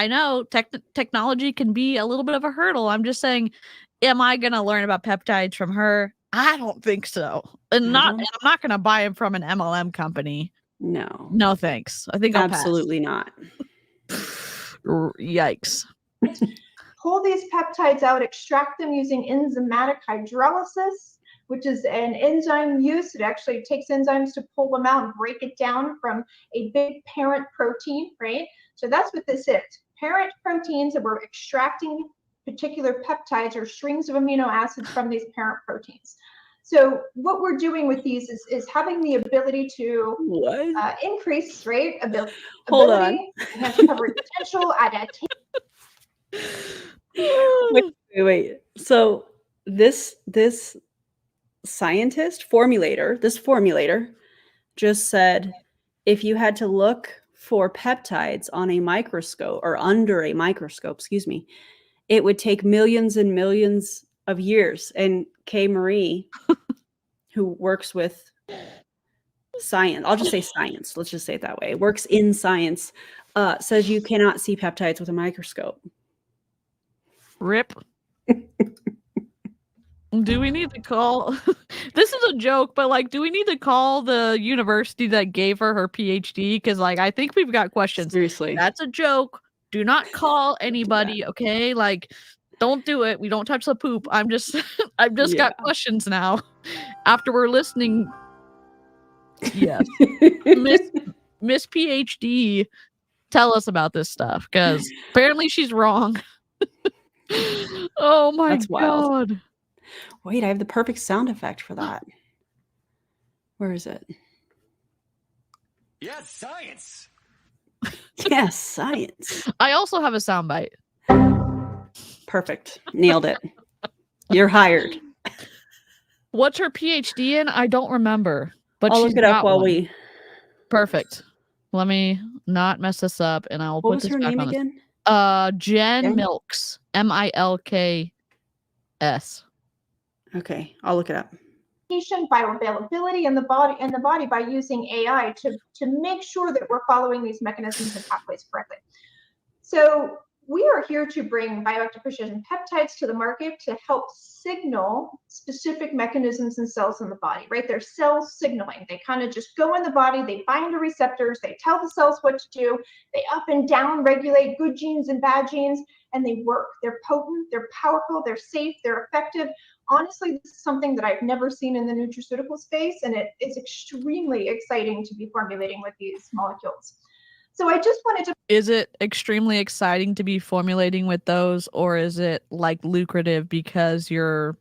know technology can be a little bit of a hurdle. I'm just saying, am I going to learn about peptides from her? I don't think so. And I'm not going to buy them from an MLM company. No thanks. I think I'll absolutely not. Yikes. Pull these peptides out, extract them using enzymatic hydrolysis, which is an enzyme use. It actually takes enzymes to pull them out and break it down from a big parent protein, right? So that's what this is. Parent proteins, that we're extracting particular peptides or strings of amino acids from these parent proteins. So what we're doing with these is having the ability to increase, right? Ability, enhance recovery potential, adaptation. Wait. So this formulator just said, if you had to look for peptides on a microscope or under a microscope, it would take millions and millions of years. And Kay Marie, who works with science, I'll just say science, let's just say it that way, works in science, says you cannot see peptides with a microscope. Rip. Do we need to call this is a joke, but like, do we need to call the university that gave her PhD? Because like, I think we've got questions. Seriously. That's a joke. Do not call anybody, okay? Like, don't do it. We don't touch the poop. I've just got questions now. After we're listening. Yes. Miss PhD, tell us about this stuff, because apparently she's wrong. Oh my That's wild. God. Wait, I have the perfect sound effect for that. Where is it? Yes, science. Yes, science. I also have a soundbite. Perfect. Nailed it. You're hired. What's her PhD in? I don't remember. But I'll she's look it up got while one. we. Perfect. Let me not mess this up, and I will What put was this her back name on this. again? Jen Jen? Milks. Milks. Okay, I'll look it up. Bioavailability in the body by using AI to make sure that we're following these mechanisms and pathways correctly. So we are here to bring bioactive precision peptides to the market to help signal specific mechanisms in cells in the body, right? They're cell signaling. They kind of just go in the body, they bind to receptors, they tell the cells what to do, they up and down regulate good genes and bad genes, and they work. They're potent, they're powerful, they're safe, they're effective. Honestly, this is something that I've never seen in the nutraceutical space, and it is extremely exciting to be formulating with these molecules. So I just wanted to. Is it extremely exciting to be formulating with those, or is it like lucrative because you're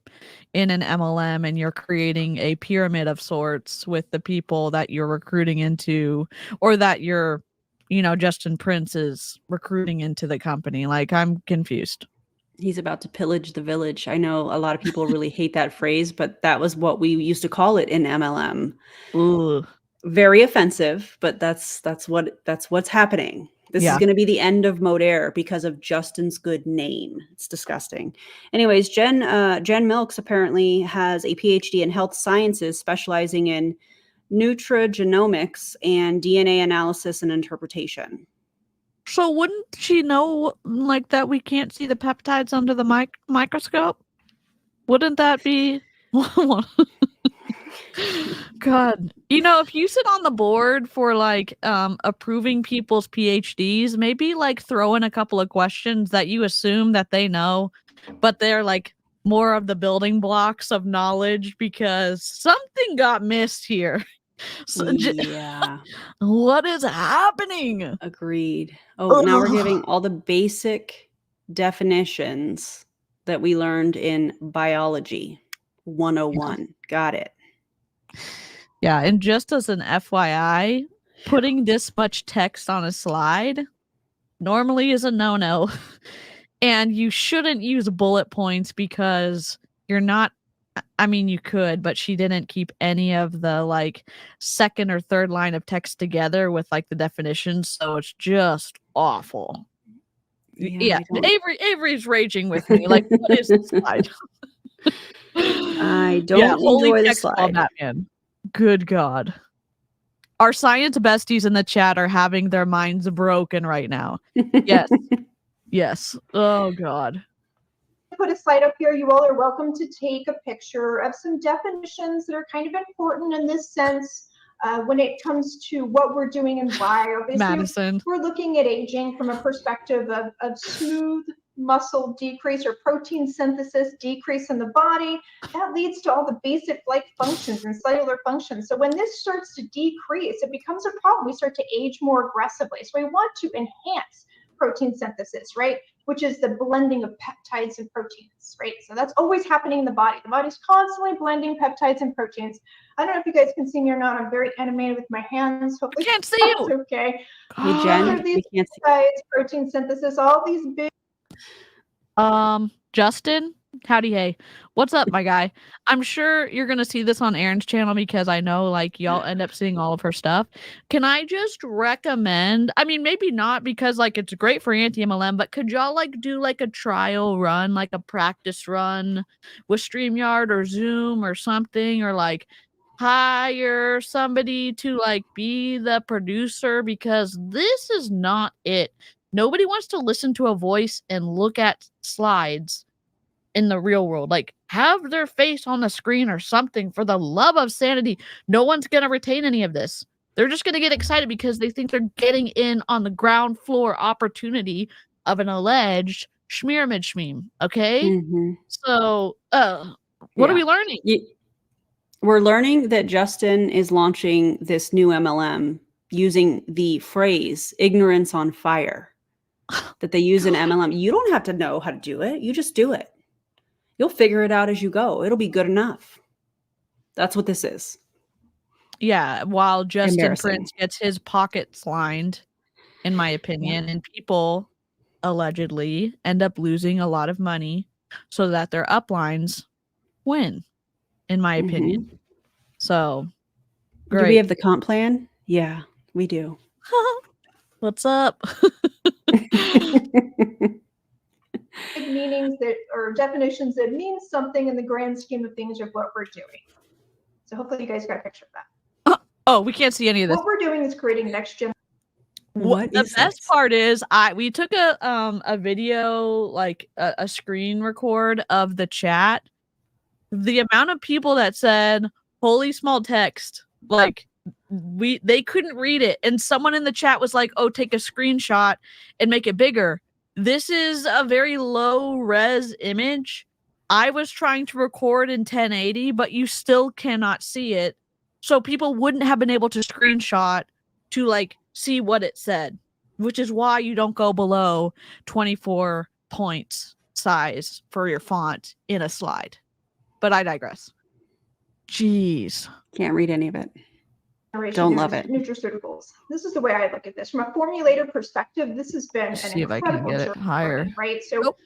in an MLM and you're creating a pyramid of sorts with the people that you're recruiting into, or that you're, Justin Prince is recruiting into the company? Like, I'm confused. He's about to pillage the village. I know a lot of people really hate that phrase, but that was what we used to call it in MLM. Ooh. Very offensive, but that's what's happening. This is going to be the end of Modair because of Justin's good name. It's disgusting. Anyways, Jen Milks apparently has a PhD in health sciences, specializing in nutrigenomics and DNA analysis and interpretation. So wouldn't she know, like, that we can't see the peptides under the microscope? Wouldn't that be... God, if you sit on the board for like approving people's PhDs, maybe like throw in a couple of questions that you assume that they know, but they're like more of the building blocks of knowledge, because something got missed here. So, yeah. What is happening? Agreed. Oh, now we're giving all the basic definitions that we learned in biology 101. Got it. Yeah, and just as an FYI, putting this much text on a slide normally is a no-no. And you shouldn't use bullet points, because you're not, I mean, you could, but she didn't keep any of the like second or third line of text together with like the definitions, so it's just awful. Yeah. Avery's raging with me. Like, what is this slide? I don't enjoy the slide. Batman. Good God. Our science besties in the chat are having their minds broken right now. Yes. Yes. Oh, God. Put a slide up here. You all are welcome to take a picture of some definitions that are kind of important in this sense when it comes to what we're doing and why. Obviously, Madison. We're looking at aging from a perspective of smooth muscle decrease or protein synthesis decrease in the body. That leads to all the basic life functions and cellular functions. So when this starts to decrease, it becomes a problem. We start to age more aggressively. So we want to enhance protein synthesis, right? Which is the blending of peptides and proteins, right? So that's always happening in the body. The body's constantly blending peptides and proteins. I don't know if you guys can see me or not. I'm very animated with my hands. Hopefully, I can't see you. Okay. Hey, Jen, These we can't see. peptides, protein synthesis, all these big. Justin, howdy, hey. What's up, my guy? I'm sure you're going to see this on Erin's channel, because I know like y'all end up seeing all of her stuff. Can I just recommend, I mean, maybe not because like it's great for anti-MLM, but could y'all like do like a trial run, like a practice run with StreamYard or Zoom or something, or like hire somebody to like be the producer, because this is not it. Nobody wants to listen to a voice and look at slides in the real world. Like, have their face on the screen or something, for the love of sanity. No one's going to retain any of this. They're just going to get excited because they think they're getting in on the ground floor opportunity of an alleged schmear. Okay? Mhm. So, what are Yeah. we learning? We're learning that Justin is launching this new MLM using the phrase ignorance on fire that they use in MLM. You don't have to know how to do it. You just do it. You'll figure it out as you go. It'll be good enough. That's what this is. Yeah, while Justin Embarrassing. Prince gets his pockets lined, in my opinion, and people allegedly end up losing a lot of money so that their uplines win, in my opinion. Mhm. So, Do we great. have the comp plan? Yeah, we do. What's up? Meanings that or definitions that mean something in the grand scheme of things of what we're doing. So hopefully you guys got a picture of that. Oh, we can't see any of this. What we're doing is creating next gen. What The is best this? part is we took a video, like a screen record of the chat. The amount of people that said holy small text, like they couldn't read it, and someone in the chat was like, oh, take a screenshot and make it bigger. This is a very low res image. I was trying to record in 1080, but you still cannot see it, so people wouldn't have been able to screenshot to like see what it said, which is why you don't go below 24 points size for your font in a slide. But I digress. Jeez. Can't read any of it. Generation Don't love it. Nutraceuticals. This is the way I look at this. From a formulator perspective, this has been Let's an see if I can incredible get it journey, higher. right? So Nope.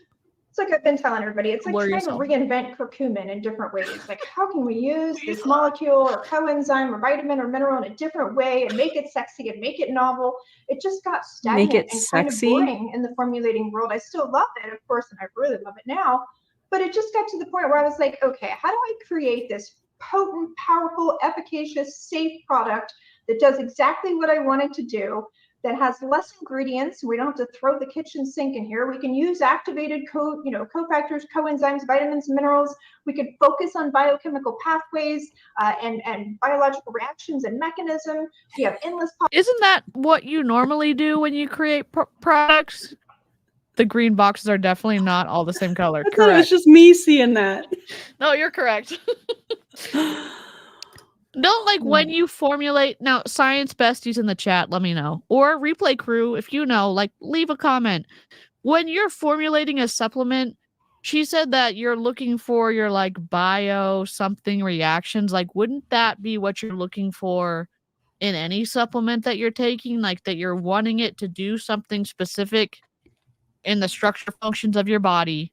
it's like I've been telling everybody, it's like Blur trying yourself. to reinvent curcumin in different ways. Like, how can we use this molecule or coenzyme or vitamin or mineral in a different way and make it sexy and make it novel? It just got stagnant Make it and kind of sexy? boring in the formulating world. I still love it, of course, and I really love it now. But it just got to the point where I was like, okay, how do I create this potent, powerful, efficacious, safe product that does exactly what I want it to do, that has less ingredients? We don't have to throw the kitchen sink in here. We can use activated cofactors, coenzymes, vitamins, minerals. We could focus on biochemical pathways and biological reactions and mechanism. We have endless. Isn't that what you normally do when you create products? The green boxes are definitely not all the same color. I thought it was Correct. just me seeing that. No, you're correct. Don't like when you formulate. Now, science besties in the chat, let me know. Or replay crew, if you know, like leave a comment. When you're formulating a supplement, she said that you're looking for your like bio something reactions. Like, wouldn't that be what you're looking for in any supplement that you're taking? Like that you're wanting it to do something specific in the structure functions of your body,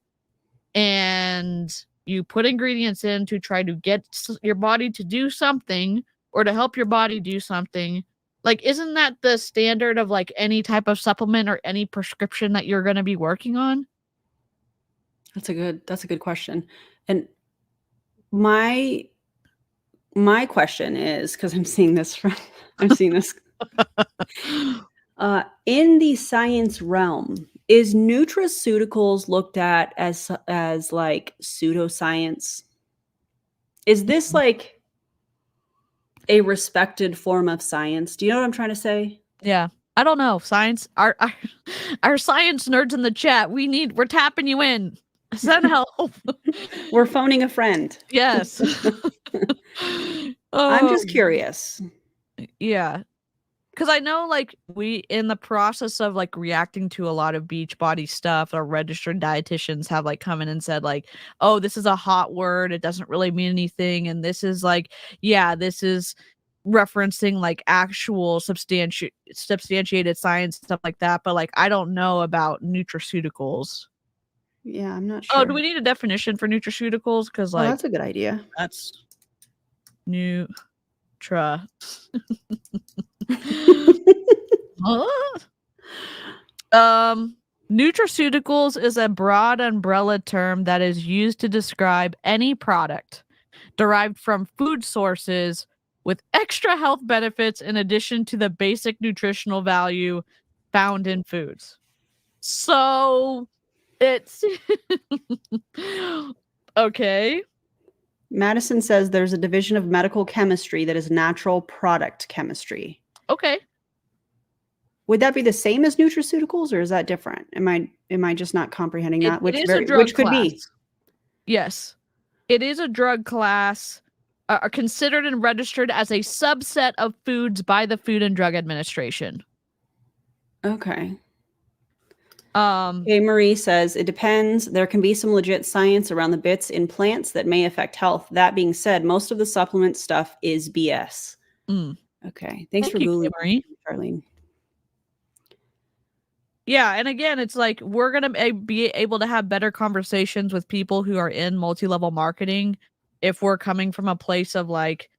and you put ingredients in to try to get your body to do something or to help your body do something. Like, isn't that the standard of like any type of supplement or any prescription that you're going to be working on? That's a good question. And my question is, because I'm seeing this in the science realm, is nutraceuticals looked at as like pseudoscience? Is this like a respected form of science? Do you know what I'm trying to say? Yeah. I don't know. Science, our science nerds in the chat, we're tapping you in. Send help. We're phoning a friend. Yes. I'm just curious. Yeah. Because I know, like, we, in the process of, like, reacting to a lot of Beachbody stuff, our registered dietitians have, like, come in and said, like, oh, this is a hot word. It doesn't really mean anything. And this is, like, yeah, this is referencing, like, actual substantiated science, stuff like that. But, like, I don't know about nutraceuticals. Yeah, I'm not sure. Oh, do we need a definition for nutraceuticals? Because, like, that's a good idea. That's nutra. Nutraceuticals is a broad umbrella term that is used to describe any product derived from food sources with extra health benefits in addition to the basic nutritional value found in foods. So it's okay. Madison says there's a division of medical chemistry that is natural product chemistry. Okay. Would that be the same as nutraceuticals, or is that different? Am I just not comprehending that? It is a drug Which could class. be? Yes, it is a drug class, are considered and registered as a subset of foods by the Food and Drug Administration. Okay. Um, Okay, Marie says it depends. There can be some legit science around the bits in plants that may affect health. That being said, most of the supplement stuff is BS. mm. Okay, thanks Thank for you, Googling, Marie. Charlene. Yeah, and again, it's like we're going to be able to have better conversations with people who are in multi-level marketing if we're coming from a place of like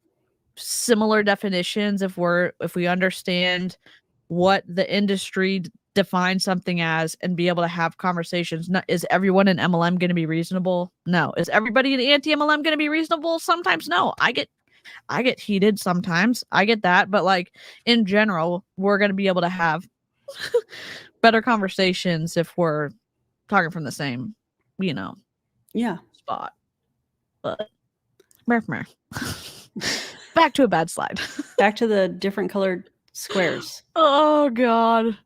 similar definitions, if we understand what the industry defines something as and be able to have conversations. Is everyone in MLM going to be reasonable? No. Is everybody in anti-MLM going to be reasonable? Sometimes no. I get heated sometimes. I get that, but like in general, we're going to be able to have better conversations if we're talking from the same, Yeah. spot. But back to a bad slide. Back to the different colored squares. Oh God.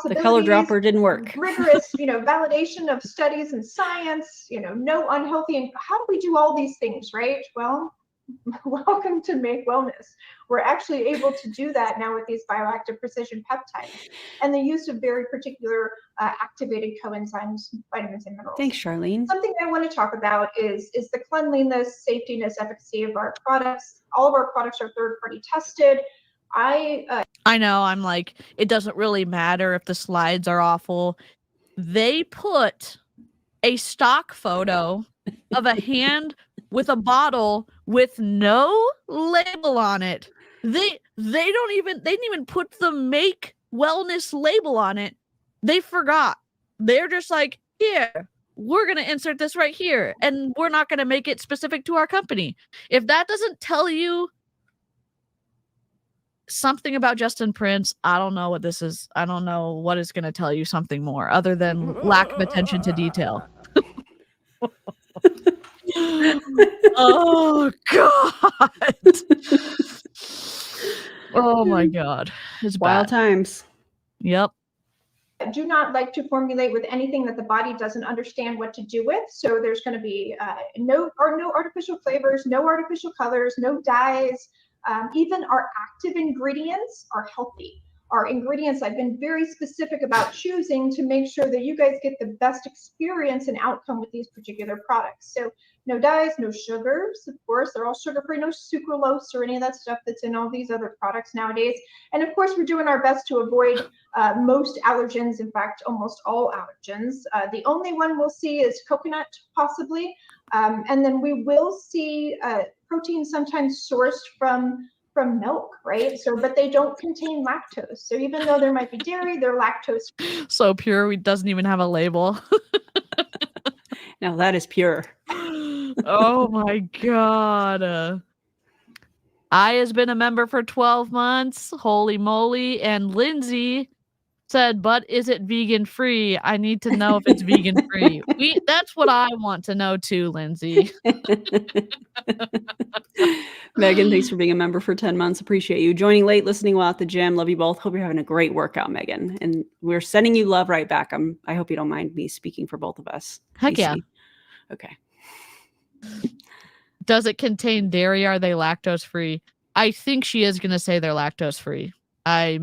The color dropper didn't work. Rigorous, validation of studies and science, no unhealthy. And how do we do all these things, right? Well, welcome to Make Wellness. We're actually able to do that now with these bioactive precision peptides and the use of very particular activated coenzymes, vitamins, and minerals. Thanks, Charlene. Something I want to talk about is the cleanliness, safetiness, efficacy of our products. All of our products are third-party tested. I know, I'm like, it doesn't really matter if the slides are awful. They put a stock photo of a hand with a bottle with no label on it. They didn't even put the Make Wellness label on it. They forgot. They're just like, here, we're going to insert this right here, and we're not going to make it specific to our company. If that doesn't tell you something about Justin Prince, I don't know what this is. I don't know what is going to tell you something more other than lack of attention to detail. Oh God. Oh my God. It's Wild bad. times. Yep. do not like to formulate with anything that the body doesn't understand what to do with. So there's going to be no artificial flavors, no artificial colors, no dyes. Even our active ingredients are healthy. Our ingredients, I've been very specific about choosing to make sure that you guys get the best experience and outcome with these particular products. So no dyes, no sugars, of course, they're all sugar-free, no sucralose or any of that stuff that's in all these other products nowadays. And of course, we're doing our best to avoid most allergens, in fact, almost all allergens. The only one we'll see is coconut, possibly. And then we will see protein sometimes sourced from milk, right? So, but they don't contain lactose. So even though there might be dairy, they're lactose. So pure, it doesn't even have a label. Now that is pure. Oh my God. I has been a member for 12 months. Holy moly. And Lindsay said, but is it vegan free? I need to know if it's vegan free. That's what I want to know too, Lindsay. Megan, thanks for being a member for 10 months. Appreciate you. Joining late, listening while at the gym. Love you both. Hope you're having a great workout, Megan. And we're sending you love right back. I hope you don't mind me speaking for both of us. Heck DC. yeah. Okay. Does it contain dairy? Are they lactose free? I think she is going to say they're lactose free. I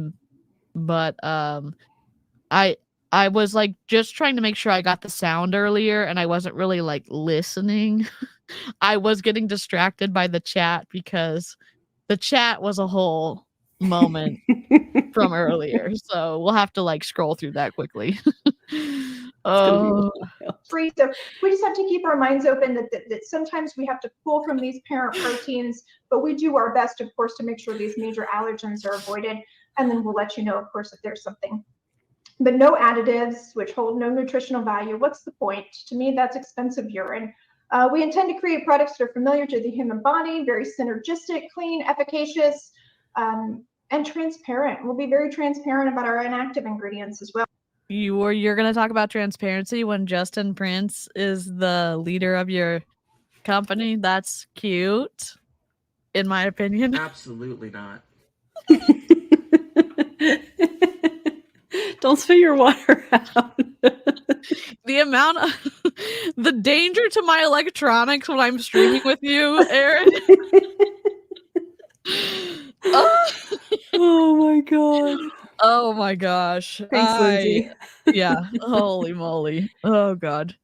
was like just trying to make sure I got the sound earlier, and I wasn't really like listening. I was getting distracted by the chat because the chat was a whole moment from earlier. So we'll have to like scroll through that quickly. Free. So we just have to keep our minds open that sometimes we have to pull from these parent proteins, but we do our best, of course, to make sure these major allergens are avoided. And then we'll let you know, of course, if there's something. But no additives, which hold no nutritional value. What's the point? To me, that's expensive urine. We intend to create products that are familiar to the human body, very synergistic, clean, efficacious, and transparent. We'll be very transparent about our inactive ingredients as well. You're going to talk about transparency when Justin Prince is the leader of your company? That's cute, in my opinion. Absolutely not. Don't spill your water out. The amount of the danger to my electronics when I'm streaming with you, Aaron. Oh my god. Oh my gosh. Thanks, Lindsay. Yeah. Holy moly. Oh god.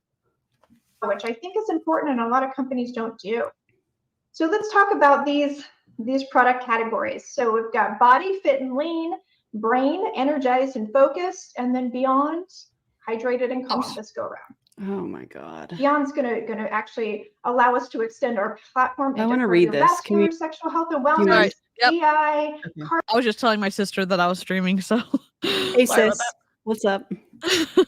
which I think is important and a lot of companies don't do. So let's talk about these product categories. So we've got body, fit, and lean, brain, energized and focused, and then beyond, hydrated and calm this go around. Oh my god. Beyond's gonna actually allow us to extend our platform I into want to read this. Can cardiovascular, we? sexual health and you wellness, mind? Yep. GI, Okay. I was just telling my sister that I was streaming, so Hey sorry about sis, what's up? that.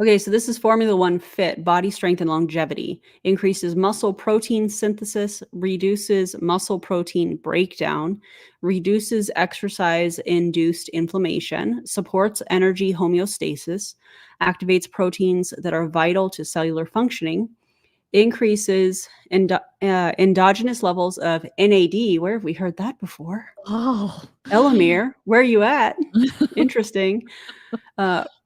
Okay, so this is Formula One Fit, body strength and longevity. Increases muscle protein synthesis, reduces muscle protein breakdown, reduces exercise-induced inflammation, supports energy homeostasis, activates proteins that are vital to cellular functioning, increases endogenous levels of NAD. Where have we heard that before? Oh. Elamir, where are you at? Interesting.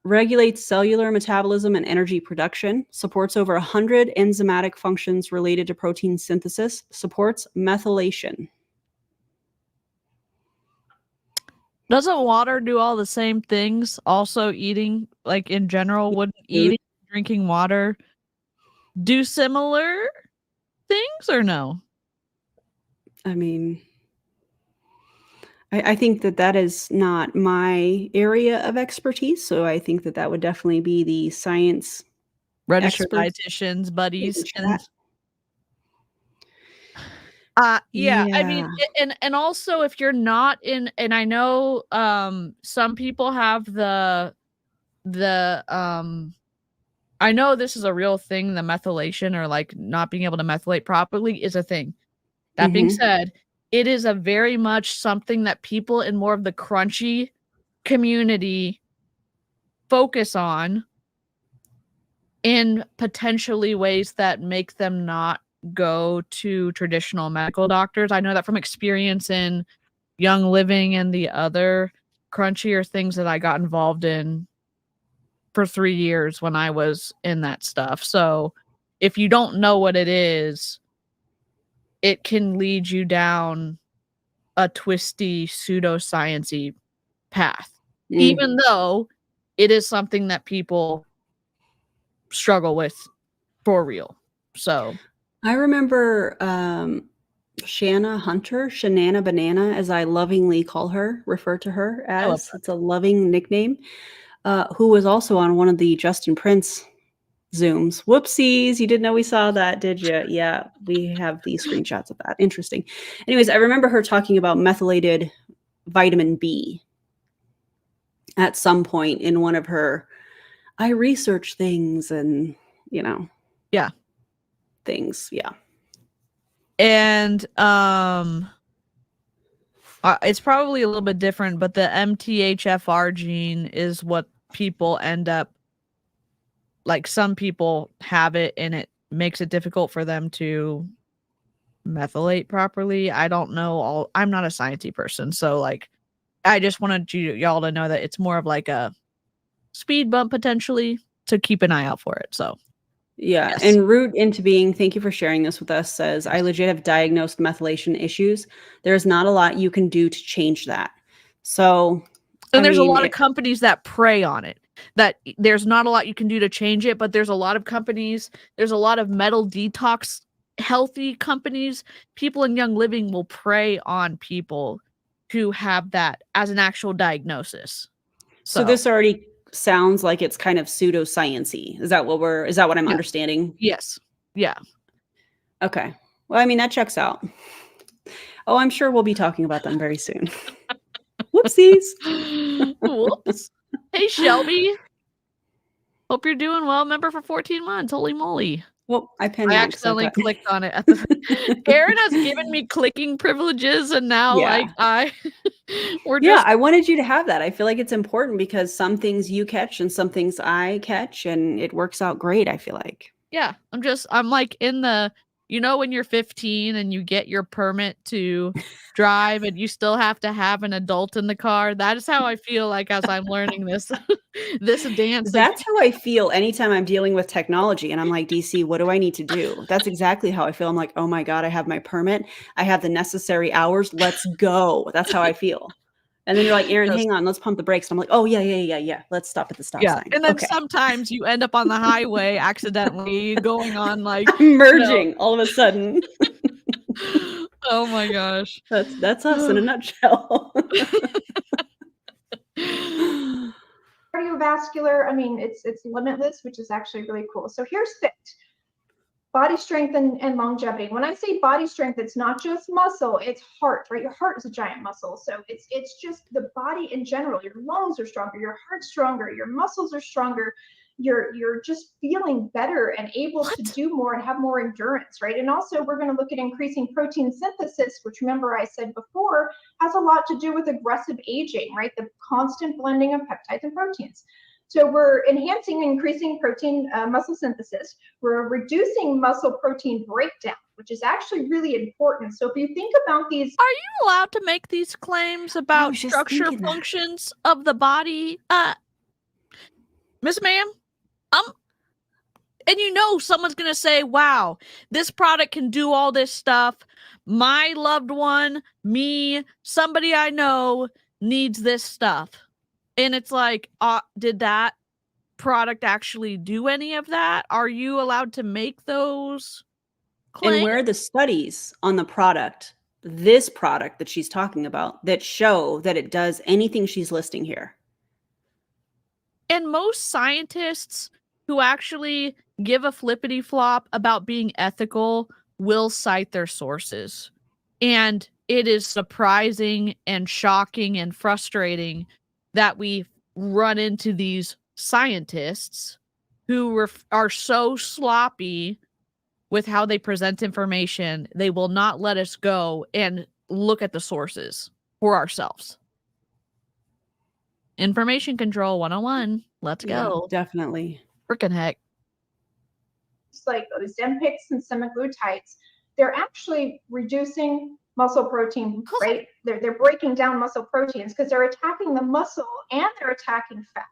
Regulates cellular metabolism and energy production, supports over 100 enzymatic functions related to protein synthesis, supports methylation. Doesn't water do all the same things? Also eating, like in general, wouldn't eating, drinking water do similar things or no? I mean, I think that is not my area of expertise, so I think that would definitely be the science Registered experts. dietitians, buddies, Chat. yeah, I mean, and also if you're not in, and I know some people have the I know this is a real thing, the methylation or like not being able to methylate properly is a thing. That being said, it is a very much something that people in more of the crunchy community focus on in potentially ways that make them not go to traditional medical doctors. I know that from experience in Young Living and the other crunchier things that I got involved in for 3 years when I was in that stuff. So if you don't know what it is, it can lead you down a twisty pseudoscience-y path, even though it is something that people struggle with for real. So I remember Shanna Hunter, Shanana Banana, as I lovingly refer to her as. It's a loving nickname, who was also on one of the Justin Prince Zooms. Whoopsies, you didn't know we saw that, did you? Yeah, we have the screenshots of that. Interesting. Anyways, I remember her talking about methylated vitamin B at some point in one of her, I research things and, yeah. Things, yeah. And it's probably a little bit different, but the MTHFR gene is what people end up, like some people have it and it makes it difficult for them to methylate properly. I don't know I'm not a sciencey person, so like I just wanted y'all to know that it's more of like a speed bump potentially to keep an eye out for it. So yeah. Yes. And Root Into Being, thank you for sharing this with us, says, I legit have diagnosed methylation issues. There's not a lot you can do to change that. So, and there's a lot of companies that prey on it, that there's not a lot you can do to change it, but there's a lot of companies, there's a lot of metal detox healthy companies. People in Young Living will prey on people who have that as an actual diagnosis. So this already sounds like it's kind of pseudoscience-y. Is that what I'm understanding? Yes. Yeah. Okay. Well, I mean, that checks out. Oh, I'm sure we'll be talking about them very soon. Whoopsies. Whoops. Hey, Shelby. Hope you're doing well. Member for 14 months. Holy moly. Well, I accidentally clicked on it. Aaron has given me clicking privileges, and now I wanted you to have that. I feel like it's important because some things you catch and some things I catch, and it works out great. I feel like. Yeah, I'm like in the You know, when you're 15 and you get your permit to drive and you still have to have an adult in the car? That is how I feel like as I'm learning this this dance. Like, That's how I feel anytime I'm dealing with technology and I'm like, DC, what do I need to do? That's exactly how I feel. I'm like, oh my God, I have my permit. I have the necessary hours. Let's go. That's how I feel. And then you're like, Erin, Yes. hang on, let's pump the brakes. And I'm like, oh yeah. Let's stop at the stop yeah. sign. And then Okay. sometimes you end up on the highway accidentally going on like I'm merging all of a sudden. oh my gosh. That's us in a nutshell. Cardiovascular, I mean, it's limitless, which is actually really cool. So here's FIT, body strength and longevity. When I say body strength, it's not just muscle, it's heart, right? Your heart is a giant muscle. So it's just the body in general. Your lungs are stronger, your heart's stronger, your muscles are stronger. You're just feeling better and able to do more and have more endurance, right? And also we're going to look at increasing protein synthesis, which remember I said before has a lot to do with aggressive aging, right? The constant blending of peptides and proteins. So we're enhancing and increasing protein muscle synthesis. We're reducing muscle protein breakdown, which is actually really important. So if you think about these, Are you allowed to make these claims about was just structure thinking that. functions of the body? Miss Ma'am? And you know someone's going to say, wow, this product can do all this stuff. My loved one, me, somebody I know needs this stuff. And it's like, did that product actually do any of that? Are you allowed to make those claims? And where are the studies on the product, this product that she's talking about, that show that it does anything she's listing here? And most scientists who actually give a flippity flop about being ethical will cite their sources. And it is surprising and shocking and frustrating that we run into these scientists who are so sloppy with how they present information. They will not let us go and look at the sources for ourselves. Information control 101. Let's go. Definitely. Frickin' heck. it's like Ozempics and semaglutides, they're actually reducing muscle protein, right? They're breaking down muscle proteins because they're attacking the muscle and they're attacking fat.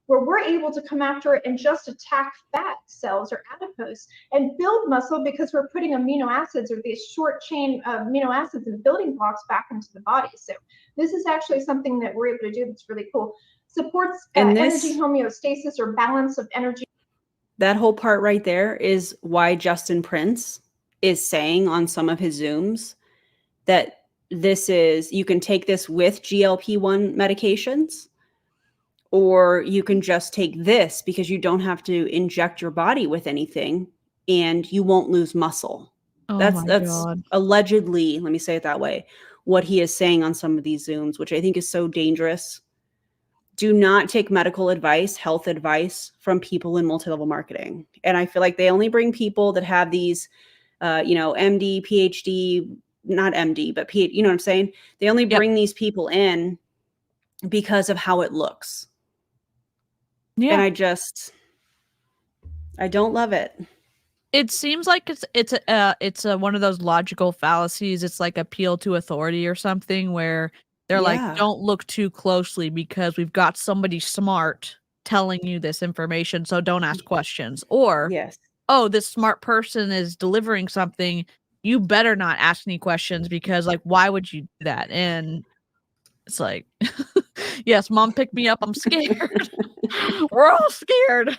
Where we're able to come after it and just attack fat cells or adipose and build muscle because we're putting amino acids or these short chain amino acids and building blocks back into the body. So this is actually something that we're able to do that's really cool. Supports energy homeostasis or balance of energy. That whole part right there is why Justin Prince is saying on some of his Zooms that this is, you can take this with GLP-1 medications, or you can just take this because you don't have to inject your body with anything and you won't lose muscle. Oh That's God. allegedly, let me say it that way, what he is saying on some of these Zooms, which I think is so dangerous. Do not take medical advice, health advice from people in multi-level marketing. And I feel like they only bring people that have these, MD, PhD, not MD, but PhD, you know what I'm saying? They only bring these people in because of how it looks. Yeah. And I don't love it. It seems like it's one of those logical fallacies. It's like appeal to authority or something where they're like, don't look too closely because we've got somebody smart telling you this information, so don't ask questions. Or, oh, this smart person is delivering something, you better not ask any questions because, like, why would you do that? And it's like, yes, mom picked me up. I'm scared. We're all scared.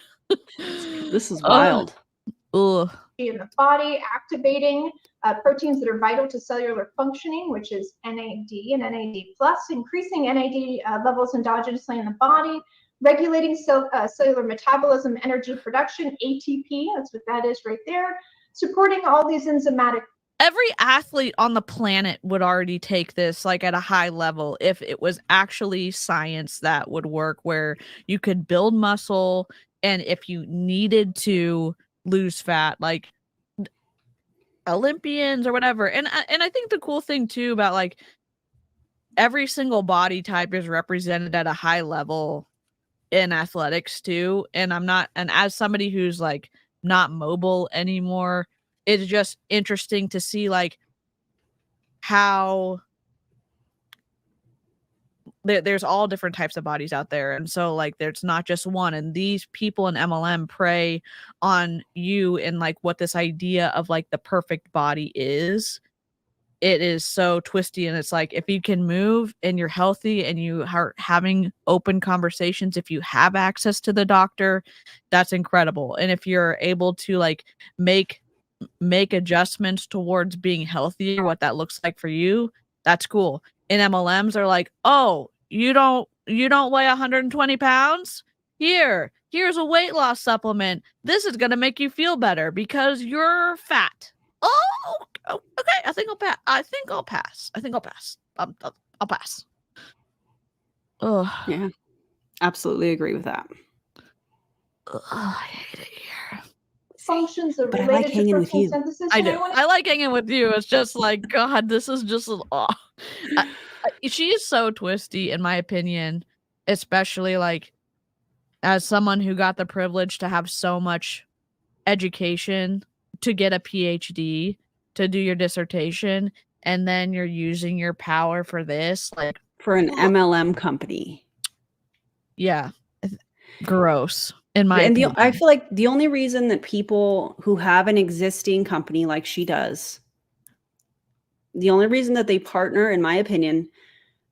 This is wild. Ugh. In the body, activating proteins that are vital to cellular functioning, which is NAD and NAD+, increasing NAD levels endogenously in the body, regulating cellular metabolism, energy production, ATP, that's what that is right there, supporting all these enzymatic. Every athlete on the planet would already take this like at a high level if it was actually science that would work, where you could build muscle and if you needed to lose fat, like Olympians or whatever. And I think the cool thing too about like every single body type is represented at a high level in athletics too. And as somebody who's like not mobile anymore, it's just interesting to see like how there's all different types of bodies out there, and so like there's not just one, and these people in MLM prey on you and like what this idea of like the perfect body is. It is so twisty, and it's like if you can move and you're healthy and you are having open conversations, if you have access to the doctor, that's incredible. And if you're able to like make adjustments towards being healthier, what that looks like for you, that's cool. And MLMs are like, oh, you don't weigh 120 pounds? Here's a weight loss supplement. This is gonna make you feel better because you're fat. Oh, okay. I think I'll pass. I'll pass. Oh, Yeah, absolutely agree with that. I hate it here. Functions are But I related like hanging to with protein you. synthesis. I do. Anyone- I like hanging with you. It's just like, God, this is just. She is so twisty, in my opinion, especially like as someone who got the privilege to have so much education, to get a PhD, to do your dissertation, and then you're using your power for this. Like, For an MLM company. yeah, gross. In my And opinion. I feel like the only reason that people who have an existing company like she does, the only reason that they partner, in my opinion,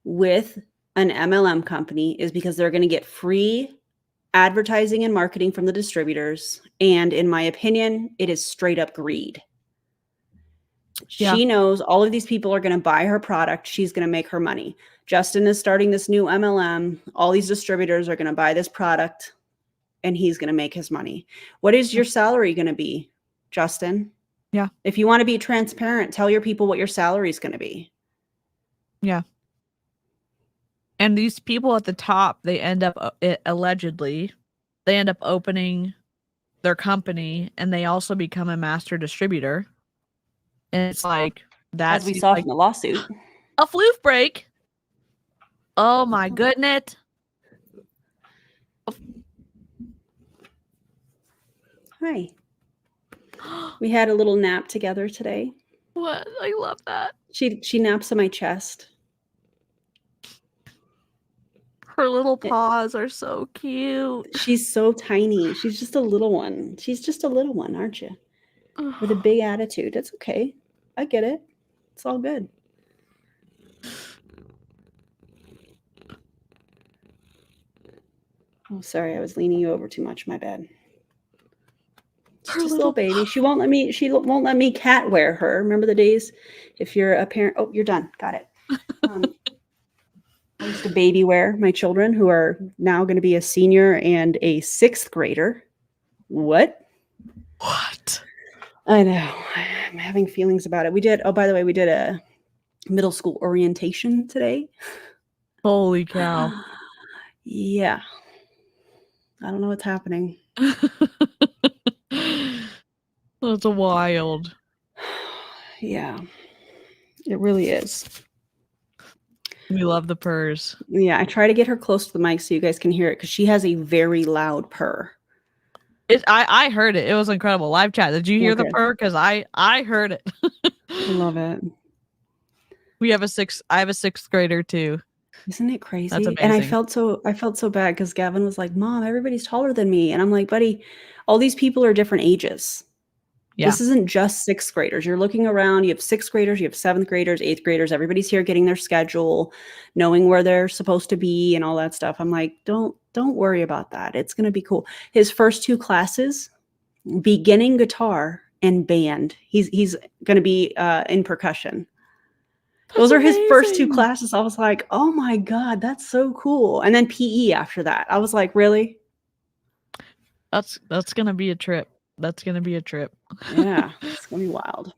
with an MLM company is because they're going to get free advertising and marketing from the distributors. And in my opinion, it is straight up greed. Yeah. She knows all of these people are going to buy her product. She's going to make her money. Justin is starting this new MLM. All these distributors are going to buy this product and he's going to make his money. What is your salary going to be, Justin? Yeah. If you want to be transparent, tell your people what your salary is going to be. Yeah. And these people at the top, they end up allegedly, they end up opening their company, and they also become a master distributor. And it's like that. As we saw like from the lawsuit. a floof break. Oh my goodness. Hi. We had a little nap together today. What? I love that. She naps on my chest. Her little paws are so cute. She's so tiny. She's just a little one. She's just a little one, aren't you? With a big attitude. It's okay. I get it. It's all good. Oh, sorry. I was leaning you over too much. My bad. She's just a little baby. She won't let me cat wear her. Remember the days if you're a parent? Oh, you're done. Got it. I used to baby wear my children who are now going to be a senior and a 6th grader. What? I know. I'm having feelings about it. By the way, we did a middle school orientation today. Holy cow. Yeah. I don't know what's happening. That's wild. Yeah. It really is. We love the purrs. Yeah, I try to get her close to the mic so you guys can hear it because she has a very loud purr. I heard it. It was incredible. Live chat. Did you hear the Okay. purr? Because I heard it. I love it. I have a 6th grader too. Isn't it crazy? That's And I amazing. felt so bad because Gavin was like, Mom, everybody's taller than me. And I'm like, buddy, all these people are different ages. Yeah. This isn't just 6th graders. You're looking around, you have 6th graders, you have 7th graders, 8th graders. Everybody's here getting their schedule, knowing where they're supposed to be and all that stuff. I'm like, don't worry about that. It's going to be cool. His first 2 classes, beginning guitar and band. He's going to be in percussion. Those are his first 2 classes. I was like, oh my God, that's so cool. And then PE after that. I was like, really? That's gonna be a trip. That's gonna be a trip. Yeah, it's gonna be wild.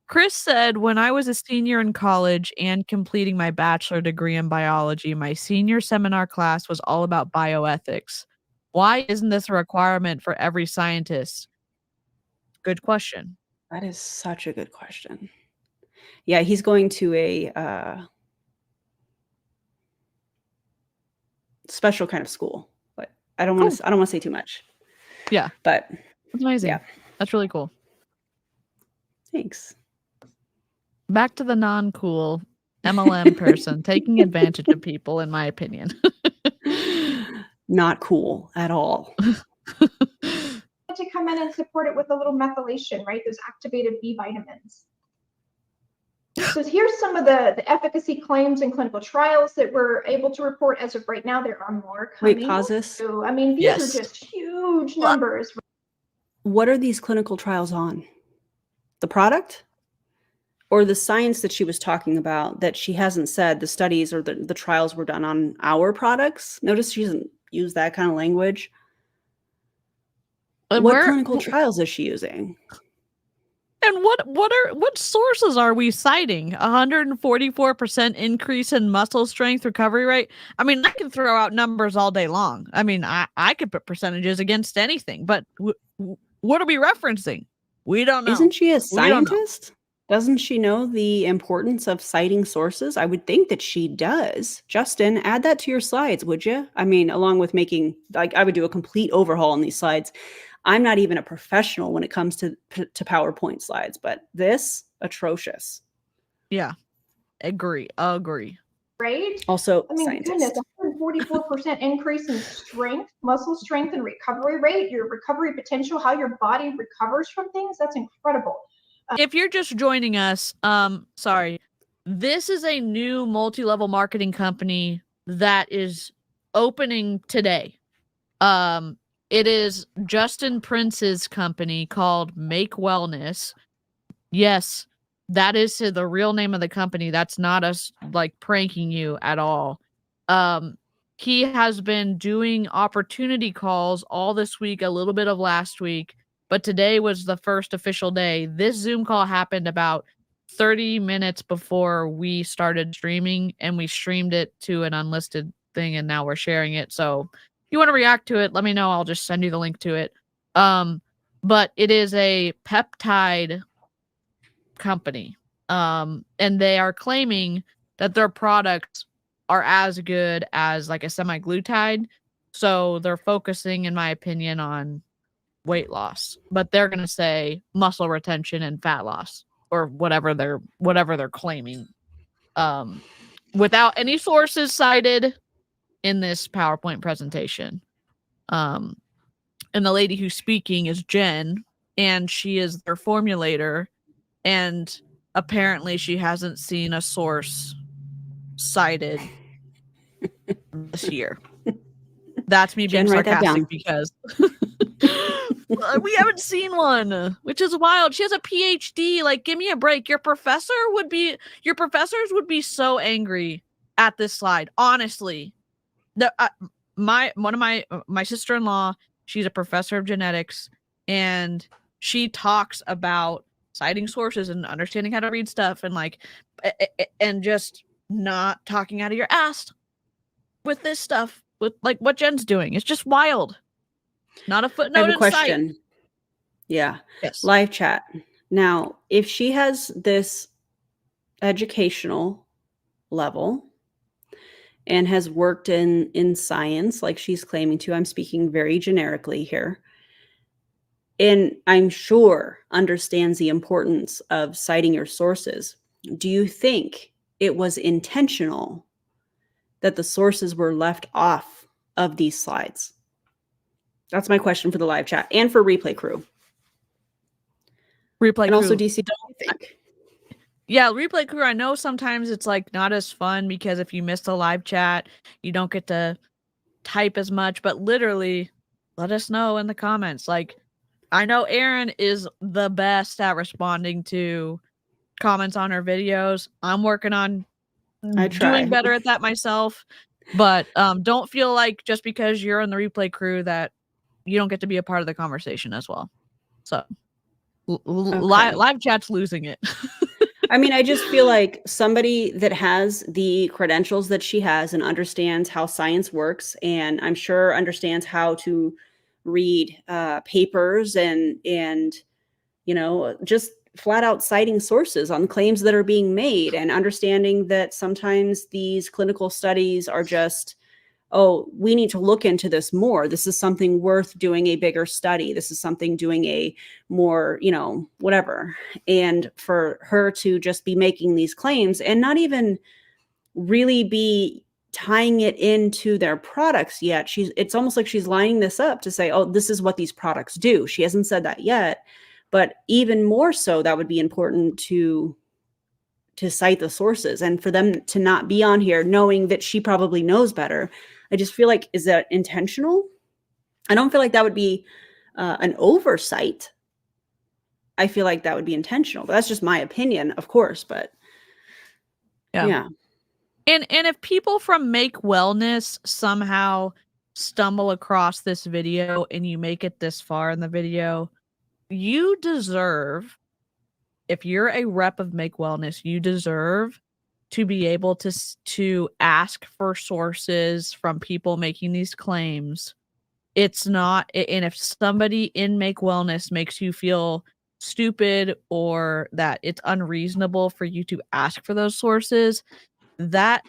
Chris said, when I was a senior in college and completing my bachelor degree in biology, my senior seminar class was all about bioethics. Why isn't this a requirement for every scientist? Good question. That is such a good question. Yeah, he's going to a special kind of school, but I don't want to say too much. Yeah. But That's amazing. Yeah. That's really cool. Thanks. Back to the non-cool MLM person taking advantage of people, in my opinion. Not cool at all. To come in and support it with a little methylation, right? Those activated B vitamins. So here's some of the efficacy claims and clinical trials that we're able to report as of right now. There are more coming. Wait, pause this. So, I mean, these Yes. are just huge numbers. What are these clinical trials on? The product? Or the science that she was talking about that she hasn't said the studies or the trials were done on our products? Notice she doesn't use that kind of language. And What clinical trials is she using? And what sources are we citing? 144% increase in muscle strength recovery rate. I mean, I can throw out numbers all day long. I mean, I could put percentages against anything, but what are we referencing? We don't know. Isn't she a scientist? Doesn't she know the importance of citing sources? I would think that she does. Justin, add that to your slides, would you? I mean, along with making, like, I would do a complete overhaul on these slides. I'm not even a professional when it comes to PowerPoint slides, but this, atrocious. Yeah, agree. Right? Also, I mean, scientist. goodness, 144% increase in strength, muscle strength and recovery rate, your recovery potential, how your body recovers from things. That's incredible. If you're just joining us, sorry. This is a new multi-level marketing company that is opening today. It is Justin Prince's company called Make Wellness. Yes, that is the real name of the company. That's not us like pranking you at all. He has been doing opportunity calls all this week, a little bit of last week, but today was the first official day. This Zoom call happened about 30 minutes before we started streaming, and we streamed it to an unlisted thing, and now we're sharing it. So if you want to react to it, let me know. I'll just send you the link to it. But it is a peptide company. And they are claiming that their products are as good as like a semaglutide. So they're focusing, in my opinion, on weight loss, but they're going to say muscle retention and fat loss or whatever they're claiming. Without any sources cited in this PowerPoint presentation. And the lady who's speaking is Jen, and she is their formulator, and apparently she hasn't seen a source cited this year. That's me being Jen, write that sarcastic down. because we haven't seen one, which is wild. She has a PhD. Like, give me a break. Your professors would be so angry at this slide. Honestly, my sister-in-law, she's a professor of genetics, and she talks about citing sources and understanding how to read stuff, and like, and just not talking out of your ass with this stuff, with like what Jen's doing. It's just wild. Not a footnote. I have a in question. sight. Yeah. Yes. Live chat. Now, if she has this educational level and has worked in science like she's claiming to, I'm speaking very generically here, and I'm sure understands the importance of citing your sources, do you think it was intentional that the sources were left off of these slides? That's my question for the live chat and for replay crew. Replay and crew. Also, DC, don't you think? Yeah, replay crew. I know sometimes it's like not as fun because if you miss the live chat, you don't get to type as much, but literally let us know in the comments. Like, I know Erin is the best at responding to comments on her videos. I'm working on doing better at that myself, but don't feel like just because you're in the replay crew that you don't get to be a part of the conversation as well. So live chat's losing it. I mean, I just feel like somebody that has the credentials that she has and understands how science works, and I'm sure understands how to read papers and you know, just flat out citing sources on claims that are being made, and understanding that sometimes these clinical studies are just oh, we need to look into this more. This is something worth doing a bigger study. This is something doing a more, you know, whatever. And for her to just be making these claims and not even really be tying it into their products yet. It's almost like she's lining this up to say, oh, this is what these products do. She hasn't said that yet, but even more so, that would be important to cite the sources and for them to not be on here knowing that she probably knows better. I just feel like, is that intentional? I don't feel like that would be an oversight. I feel like that would be intentional, but that's just my opinion, of course. But yeah. And if people from Make Wellness somehow stumble across this video and you make it this far in the video, you deserve, if you're a rep of Make Wellness, you deserve to be able to ask for sources from people making these claims. It's not, and if somebody in Make Wellness makes you feel stupid or that it's unreasonable for you to ask for those sources, that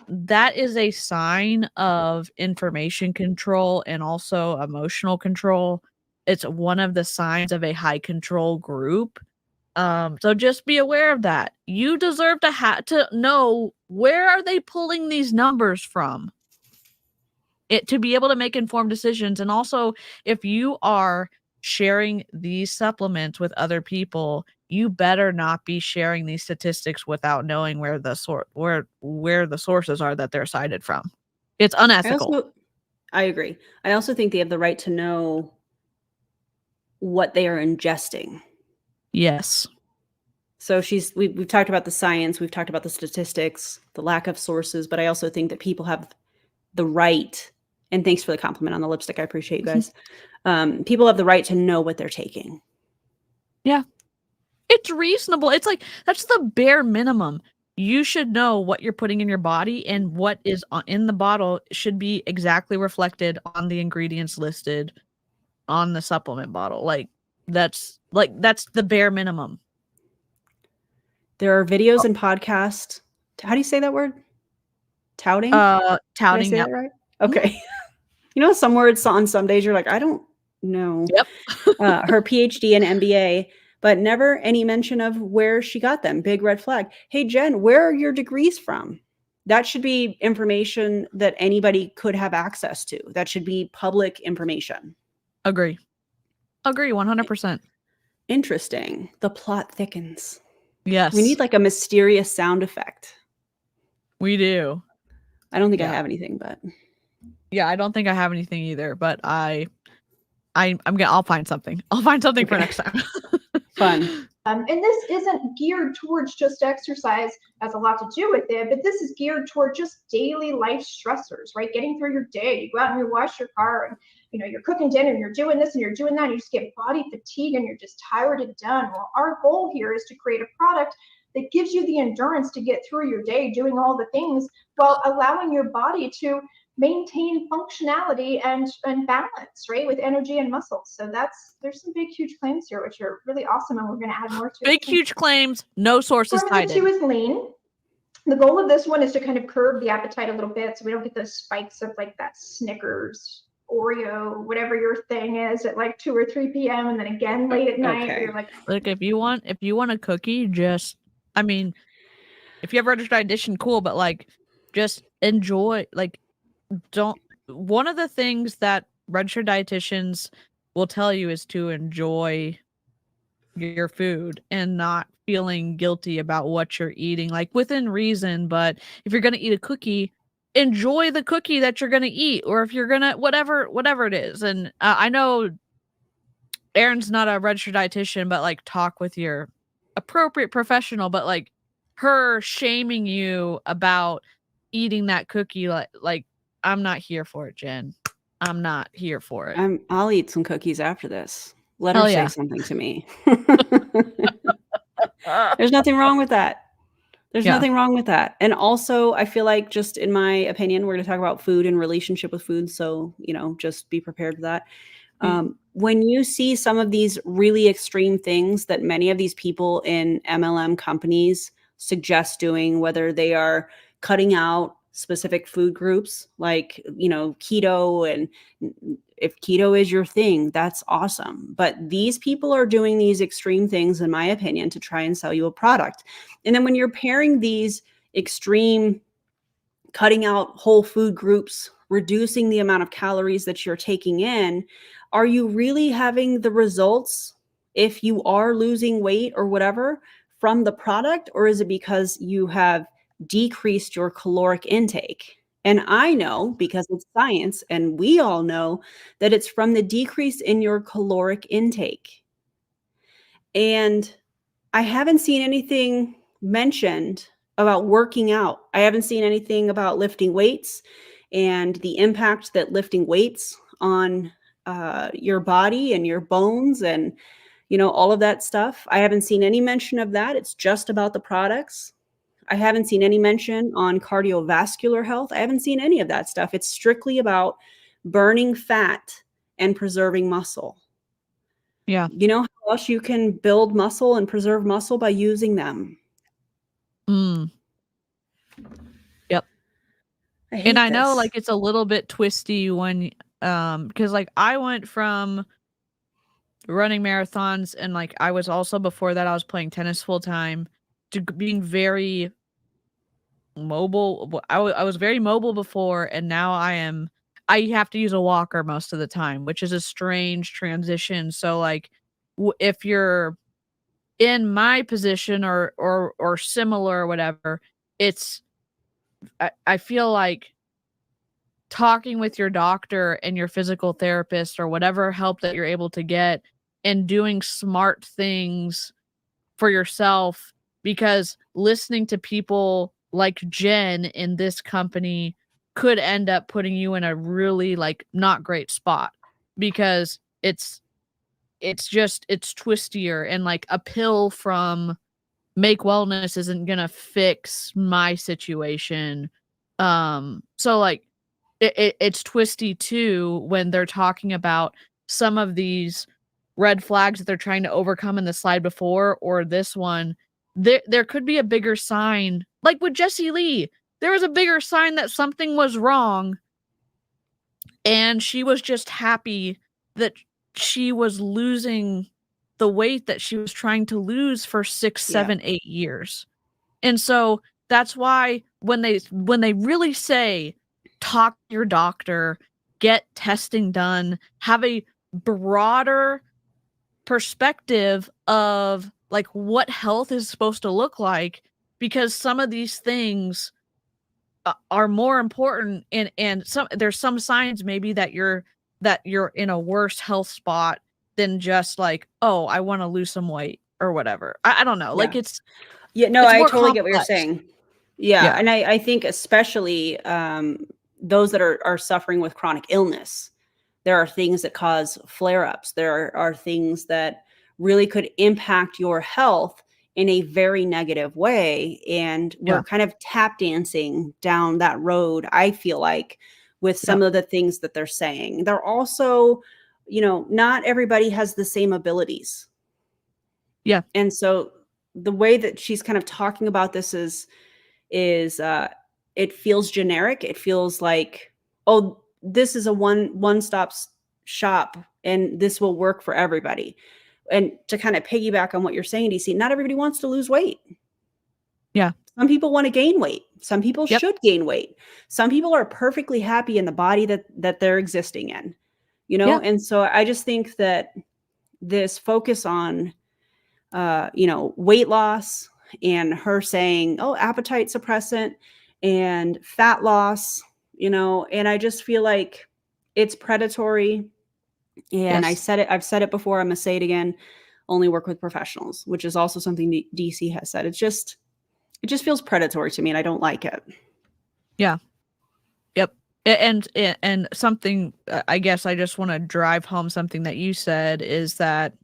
is a sign of information control and also emotional control. It's one of the signs of a high control group. So just be aware of that. You deserve to know, where are they pulling these numbers from? To be able to make informed decisions. And also, if you are sharing these supplements with other people, you better not be sharing these statistics without knowing where the sources are that they're cited from. It's unethical. I agree. I also think they have the right to know what they are ingesting. Yes. So we've talked about the science, we've talked about the statistics, the lack of sources, but I also think that people have the right, and thanks for the compliment on the lipstick. I appreciate you guys. People have the right to know what they're taking. Yeah. It's reasonable. It's like, that's the bare minimum. You should know what you're putting in your body, and what is in the bottle should be exactly reflected on the ingredients listed on the supplement bottle. That's the bare minimum. There are videos and podcasts. How do you say that word? Touting? Touting. Did I say that right? Okay. You know, some words on some days you're like, I don't know. Yep. Her PhD and MBA, but never any mention of where she got them. Big red flag. Hey, Jen, where are your degrees from? That should be information that anybody could have access to. That should be public information. Agree 100%. Interesting. The plot thickens. Yes. We need like a mysterious sound effect. We do. I don't think I have anything, but yeah, I don't think I have anything either, but I'll find something. I'll find something for next time. Fun. And this isn't geared towards just exercise, has a lot to do with it, but this is geared toward just daily life stressors, right? Getting through your day, you go out and you wash your car, and you know, you're cooking dinner, and you're doing this and you're doing that, and you just get body fatigue and you're just tired and done. Well, our goal here is to create a product that gives you the endurance to get through your day doing all the things while allowing your body to maintain functionality and balance, right, with energy and muscles. So there's some big, huge claims here, which are really awesome, and we're going to add more to big, huge claims, no sources tied in. 2 is lean. The goal of this one is to kind of curb the appetite a little bit, so we don't get those spikes of like that Snickers, Oreo, whatever your thing is, at like 2 or 3 p.m. and then again late at night. Okay. You're like if you want a cookie, if you have registered dietitian, cool, but like, just enjoy. Like, one of the things that registered dietitians will tell you is to enjoy your food and not feeling guilty about what you're eating, like within reason. But if you're going to eat a cookie, enjoy the cookie that you're going to eat, or if you're going to, whatever it is. And I know Erin's not a registered dietitian, but like, talk with your appropriate professional. But like, her shaming you about eating that cookie, like I'm not here for it, Jen. I'm not here for it. I'll eat some cookies after this. Let Hell her yeah. say something to me. There's nothing wrong with that. There's nothing wrong with that. And also, I feel like, just in my opinion, we're going to talk about food and relationship with food. So, you know, just be prepared for that. When you see some of these really extreme things that many of these people in MLM companies suggest doing, whether they are cutting out specific food groups, like, you know, keto. And if keto is your thing, that's awesome. But these people are doing these extreme things, in my opinion, to try and sell you a product. And then when you're pairing these extreme, cutting out whole food groups, reducing the amount of calories that you're taking in, are you really having the results if you are losing weight or whatever from the product? Or is it because you have decreased your caloric intake? And I know, because it's science, and we all know, that it's from the decrease in your caloric intake. And I haven't seen anything mentioned about working out. I haven't seen anything about lifting weights and the impact that lifting weights on your body and your bones and, you know, all of that stuff. I haven't seen any mention of that. It's just about the products. I haven't seen any mention on cardiovascular health. I haven't seen any of that stuff. It's strictly about burning fat and preserving muscle. Yeah. You know how else you can build muscle and preserve muscle? By using them. Mm. Yep. And I know, like, it's a little bit twisty when because like I went from running marathons, and like I was also, before that I was playing tennis full time, to being very mobile. I was very mobile before, and now I have to use a walker most of the time, which is a strange transition. So like if you're in my position or similar or whatever, it's I feel like talking with your doctor and your physical therapist or whatever help that you're able to get, and doing smart things for yourself, because listening to people like Jen in this company could end up putting you in a really like not great spot, because it's twistier, and like a pill from Make Wellness isn't gonna fix my situation. So like it's twisty too when they're talking about some of these red flags that they're trying to overcome in the slide before or this one. There could be a bigger sign, like with Jessie Lee. There was a bigger sign that something was wrong, and she was just happy that she was losing the weight that she was trying to lose for 6, 7, 8 years. And so that's why when they really say talk to your doctor, get testing done, have a broader perspective of like what health is supposed to look like, because some of these things are more important, and there's some signs maybe that you're in a worse health spot than just like, oh, I want to lose some weight or whatever. I don't know. Like it's no, it's I more totally get what you're complex. saying. Yeah. And I think especially those that are suffering with chronic illness, there are things that cause flare-ups. There are things that really could impact your health in a very negative way. And we're kind of tap dancing down that road, I feel like, with some of the things that they're saying. They're also, you know, not everybody has the same abilities. Yeah. And so the way that she's kind of talking about this is it feels generic. It feels like, oh, this is a one-stop shop and this will work for everybody. And to kind of piggyback on what you're saying, DC, not everybody wants to lose weight. Yeah. Some people want to gain weight. Some people should gain weight. Some people are perfectly happy in the body that they're existing in, you know? And so I just think that this focus on, you know, weight loss, and her saying, oh, appetite suppressant and fat loss, you know, and I just feel like it's predatory. And I've said it before, I'm going to say it again, only work with professionals, which is also something DC has said. It just feels predatory to me, and I don't like it. Yeah. Yep. And something, I guess I just want to drive home something that you said, is that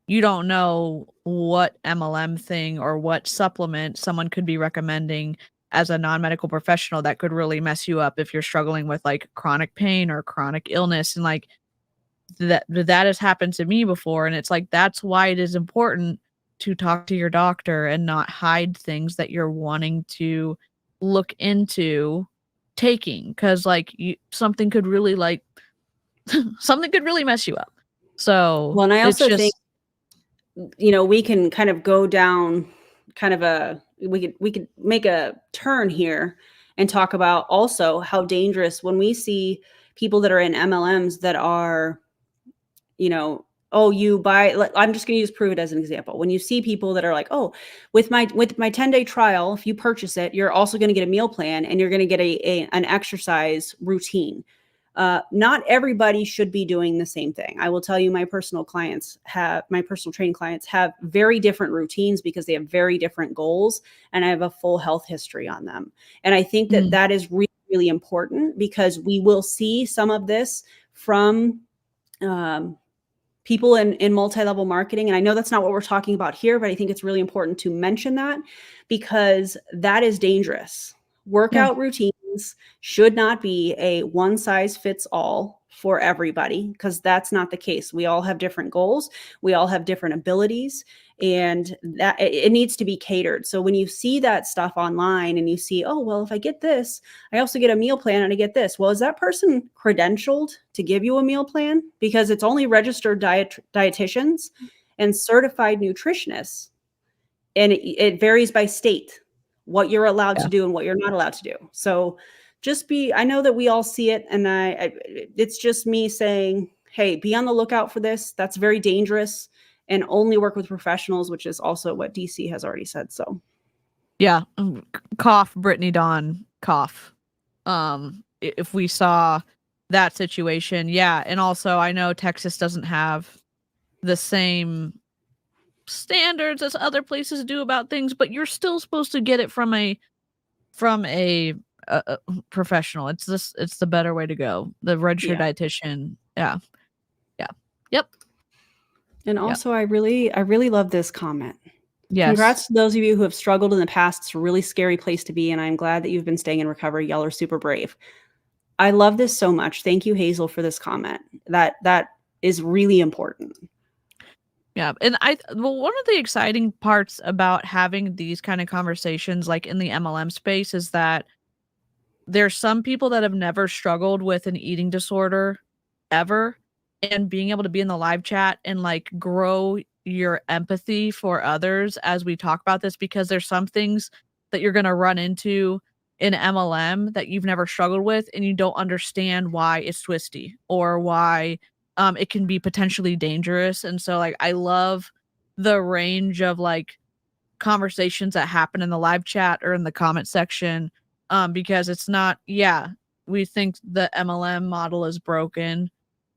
you don't know what MLM thing or what supplement someone could be recommending as a non-medical professional that could really mess you up if you're struggling with like chronic pain or chronic illness. And like that has happened to me before. And it's like, that's why it is important to talk to your doctor and not hide things that you're wanting to look into, taking, because like something could really like something could really mess you up. So Well, and I it's also just think, we can kind of go down kind of we could make a turn here and talk about also how dangerous when we see people that are in MLMs that are, oh, you buy, I'm just going to use Prove It as an example. When you see people that are like, oh, with my 10-day trial, if you purchase it, you're also going to get a meal plan and you're going to get an exercise routine. Not everybody should be doing the same thing. I will tell you, my personal training clients have very different routines because they have very different goals, and I have a full health history on them. And I think that that is really, really important, because we will see some of this from people in multi-level marketing. And I know that's not what we're talking about here, but I think it's really important to mention that, because that is dangerous. Workout routines should not be a one size fits all for everybody, because that's not the case. We all have different goals. We all have different abilities, and that it needs to be catered. So when you see that stuff online and you see, oh, well, if I get this, I also get a meal plan and I get this. Well, is that person credentialed to give you a meal plan? Because it's only registered dietitians and certified nutritionists. And it varies by state, what you're allowed to do and what you're not allowed to do. So I know that we all see it. And it's just me saying, hey, be on the lookout for this. That's very dangerous, and only work with professionals, which is also what DC has already said. So yeah, cough, Brittany Dawn, cough. If we saw that situation, yeah. And also I know Texas doesn't have the same standards as other places do about things, but you're still supposed to get it from a professional. It's the better way to go. The registered dietitian. Yeah. Yep. And also, I really love this comment. Yes. Congrats to those of you who have struggled in the past. It's a really scary place to be, and I'm glad that you've been staying in recovery. Y'all are super brave. I love this so much. Thank you, Hazel, for this comment. That is really important. Yeah. And one of the exciting parts about having these kind of conversations, like in the MLM space, is that there's some people that have never struggled with an eating disorder ever, and being able to be in the live chat and like grow your empathy for others as we talk about this, because there's some things that you're going to run into in MLM that you've never struggled with, and you don't understand why it's twisty or why it can be potentially dangerous. And so like I love the range of like conversations that happen in the live chat or in the comment section, because it's not, we think the MLM model is broken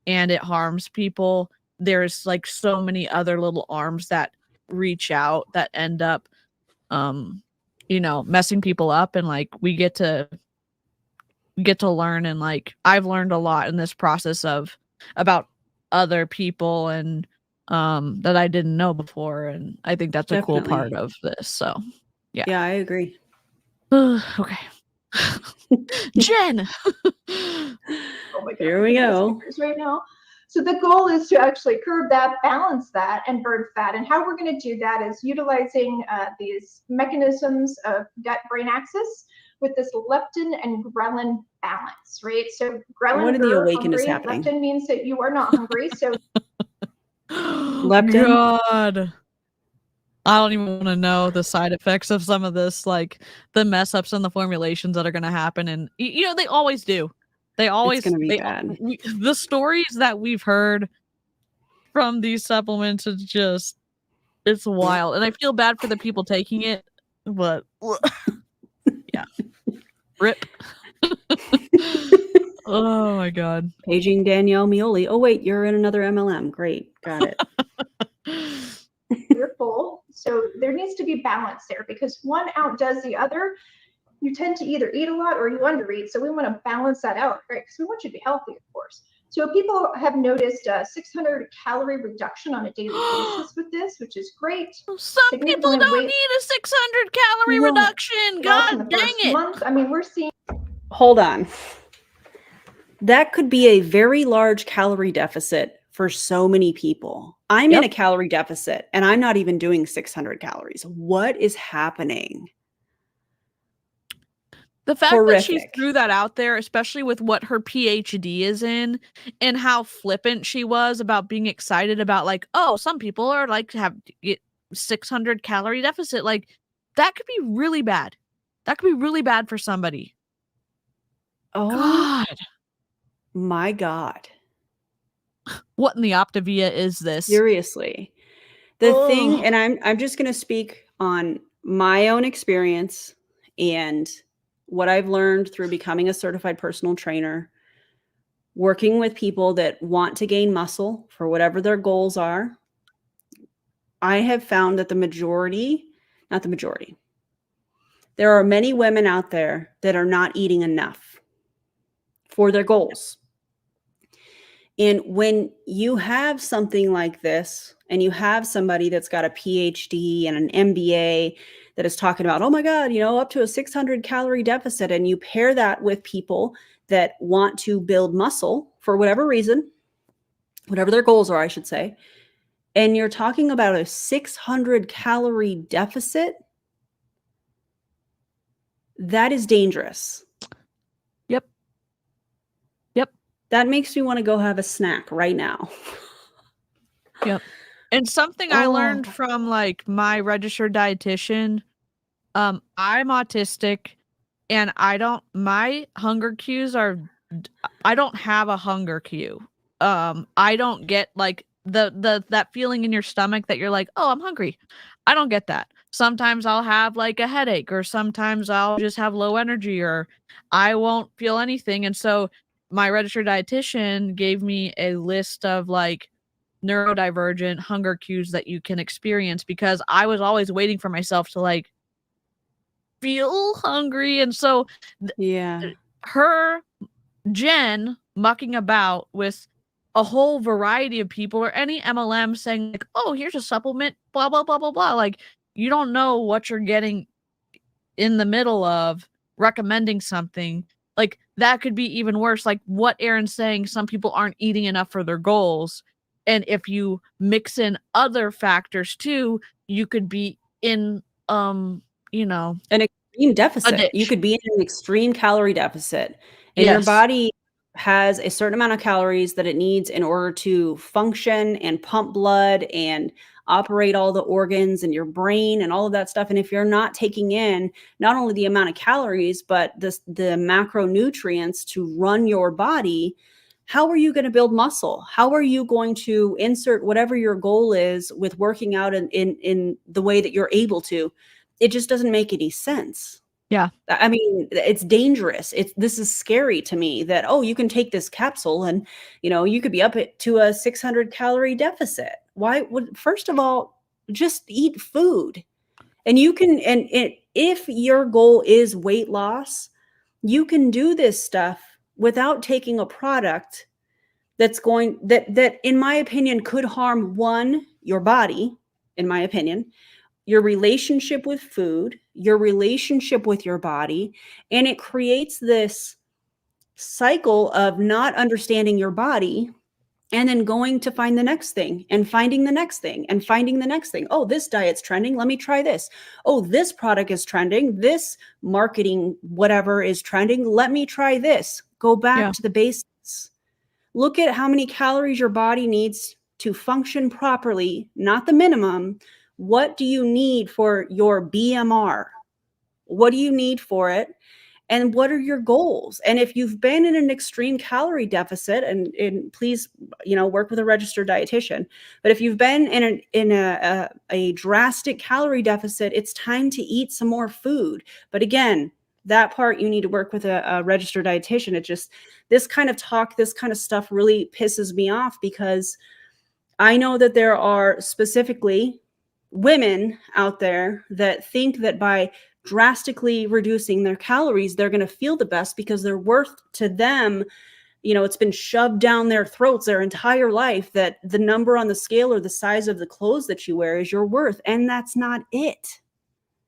and it harms people. There's like so many other little arms that reach out that end up messing people up, and like we get to learn. And like I've learned a lot in this process about other people and that I didn't know before, and I think that's a cool part of this. So yeah, I agree. Okay. Jen. Oh my God, Here we go. right now. So the goal is to actually curb that, balance that, and burn fat. And how we're going to do that is utilizing these mechanisms of gut-brain axis with this leptin and ghrelin balance, right? So ghrelin, What in the awaken hungry, is happening? leptin means that you are not hungry. So Leptin? God. I don't even want to know the side effects of some of this, like the mess ups and the formulations that are going to happen. And they always do. They always It's going to be bad. The stories that we've heard from these supplements is just, it's wild. And I feel bad for the people taking it, but yeah. Rip. Oh my God. Paging Danielle Mioli. Oh wait, you're in another MLM. Great. Got it. you're full. So there needs to be balance there, because one outdoes the other. You tend to either eat a lot or you undereat. So we want to balance that out, right? Because we want you to be healthy, of course. So people have noticed a 600 calorie reduction on a daily basis with this, which is great. Some people don't need a 600 calorie reduction. God dang it. Month, I mean, we're seeing. Hold on. That could be a very large calorie deficit for so many people. I'm in a calorie deficit and I'm not even doing 600 calories. What is happening? The fact that she Horrific. threw that out there, especially with what her PhD is in and how flippant she was about being excited about like, oh, some people are like have 600 calorie deficit. Like that could be really bad. That could be really bad for somebody. Oh God, my God. what in the Optavia is this? Seriously. The thing, Ugh. and I'm just going to speak on my own experience and what I've learned through becoming a certified personal trainer, working with people that want to gain muscle for whatever their goals are. I have found that not the majority, there are many women out there that are not eating enough for their goals. And when you have something like this and you have somebody that's got a PhD and an MBA that is talking about, oh my God, up to a 600 calorie deficit, and you pair that with people that want to build muscle for whatever reason, whatever their goals are, I should say, and you're talking about a 600 calorie deficit, that is dangerous. Yep. That makes me want to go have a snack right now. Yep. And something I learned from like my registered dietitian, I'm autistic and my hunger cues are, I don't have a hunger cue. I don't get like that feeling in your stomach that you're like, oh, I'm hungry. I don't get that. Sometimes I'll have like a headache, or sometimes I'll just have low energy, or I won't feel anything. And so my registered dietitian gave me a list of like neurodivergent hunger cues that you can experience, because I was always waiting for myself to like feel hungry. And so her Jen mucking about with a whole variety of people, or any MLM saying like, oh, here's a supplement, blah, blah, blah, blah, blah. Like, you don't know what you're getting in the middle of recommending something. Like, that could be even worse. Like what Aaron's saying, some people aren't eating enough for their goals. And if you mix in other factors too, you could be in, an extreme deficit. You could be in an extreme calorie deficit, and your body has a certain amount of calories that it needs in order to function and pump blood and operate all the organs and your brain and all of that stuff. And if you're not taking in not only the amount of calories, but the macronutrients to run your body, how are you going to build muscle? How are you going to insert whatever your goal is with working out in the way that you're able to? It just doesn't make any sense. Yeah. I mean, it's dangerous. This is scary to me that, oh, you can take this capsule and, you could be up to a 600 calorie deficit. Why would, first of all, just eat food. And you can, and if your goal is weight loss, you can do this stuff without taking a product that's that in my opinion could harm your body, in my opinion, your relationship with food, your relationship with your body, and it creates this cycle of not understanding your body and then going to find the next thing and finding the next thing and finding the next thing. Oh, this diet's trending. Let me try this. Oh, this product is trending. This marketing, whatever is trending. Let me try this. Go back to the basics. Look at how many calories your body needs to function properly, not the minimum. What do you need for your BMR? What do you need for it? And what are your goals? And if you've been in an extreme calorie deficit, and please, work with a registered dietitian. But if you've been in a drastic calorie deficit, it's time to eat some more food. But again, that part you need to work with a registered dietitian. It just, this kind of talk, this kind of stuff really pisses me off, because I know that there are specifically women out there that think that by drastically reducing their calories, they're going to feel the best, because they're worth to them. It's been shoved down their throats their entire life that the number on the scale or the size of the clothes that you wear is your worth. And that's not it.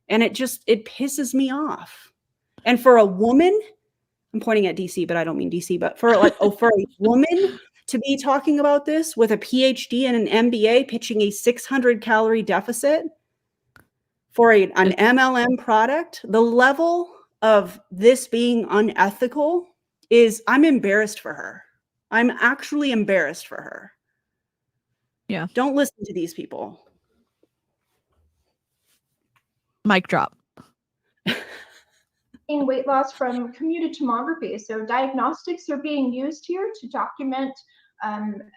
And it pisses me off. And for a woman, I'm pointing at DC, but I don't mean DC, but for a woman to be talking about this with a PhD and an MBA pitching a 600 calorie deficit for an MLM product, the level of this being unethical is I'm embarrassed for her. I'm actually embarrassed for her. Yeah. Don't listen to these people. Mic drop. Weight loss from computed tomography. So diagnostics are being used here to document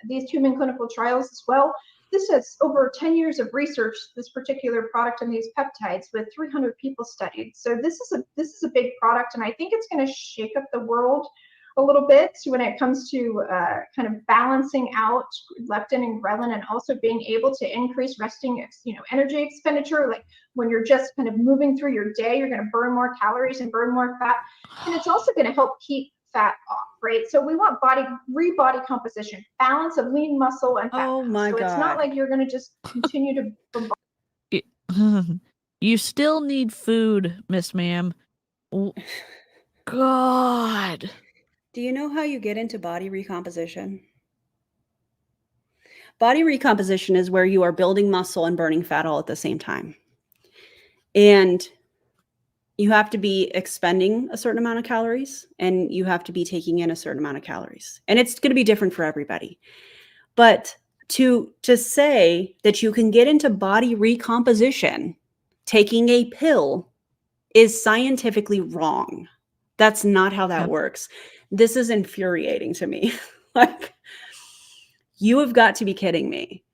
these human clinical trials as well. This is over 10 years of research, this particular product and these peptides, with 300 people studied. So this is a big product, and I think it's going to shake up the world a little bit when it comes to kind of balancing out leptin and ghrelin, and also being able to increase resting, energy expenditure. Like when you're just kind of moving through your day, you're going to burn more calories and burn more fat, and it's also going to help keep fat off, right? So we want body composition, balance of lean muscle and fat. Oh my God. It's not like you're going to just continue to bombard. You still need food, Miss Ma'am. God. Do you know how you get into body recomposition? Body recomposition is where you are building muscle and burning fat all at the same time. And you have to be expending a certain amount of calories, and you have to be taking in a certain amount of calories. And it's going to be different for everybody. But to say that you can get into body recomposition taking a pill is scientifically wrong. That's not how that works. This is infuriating to me. Like, you have got to be kidding me.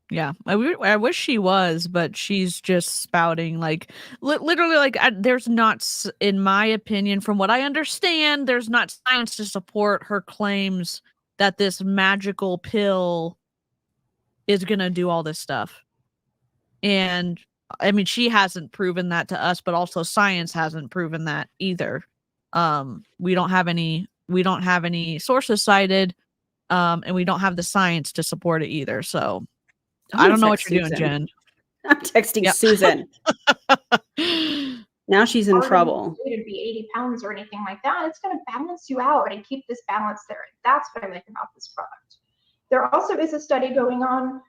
Yeah, I wish she was, but she's just spouting like literally like there's not, in my opinion, from what I understand, there's not science to support her claims that this magical pill is going to do all this stuff. And I mean, she hasn't proven that to us, but also science hasn't proven that either. We don't have any sources cited, and we don't have the science to support it either. So I don't know what you're doing, Jen. I'm texting Susan. Now she's in trouble. To be 80 pounds or anything like that. It's going to balance you out and keep this balance there. That's what I like about this product. There also is a study going on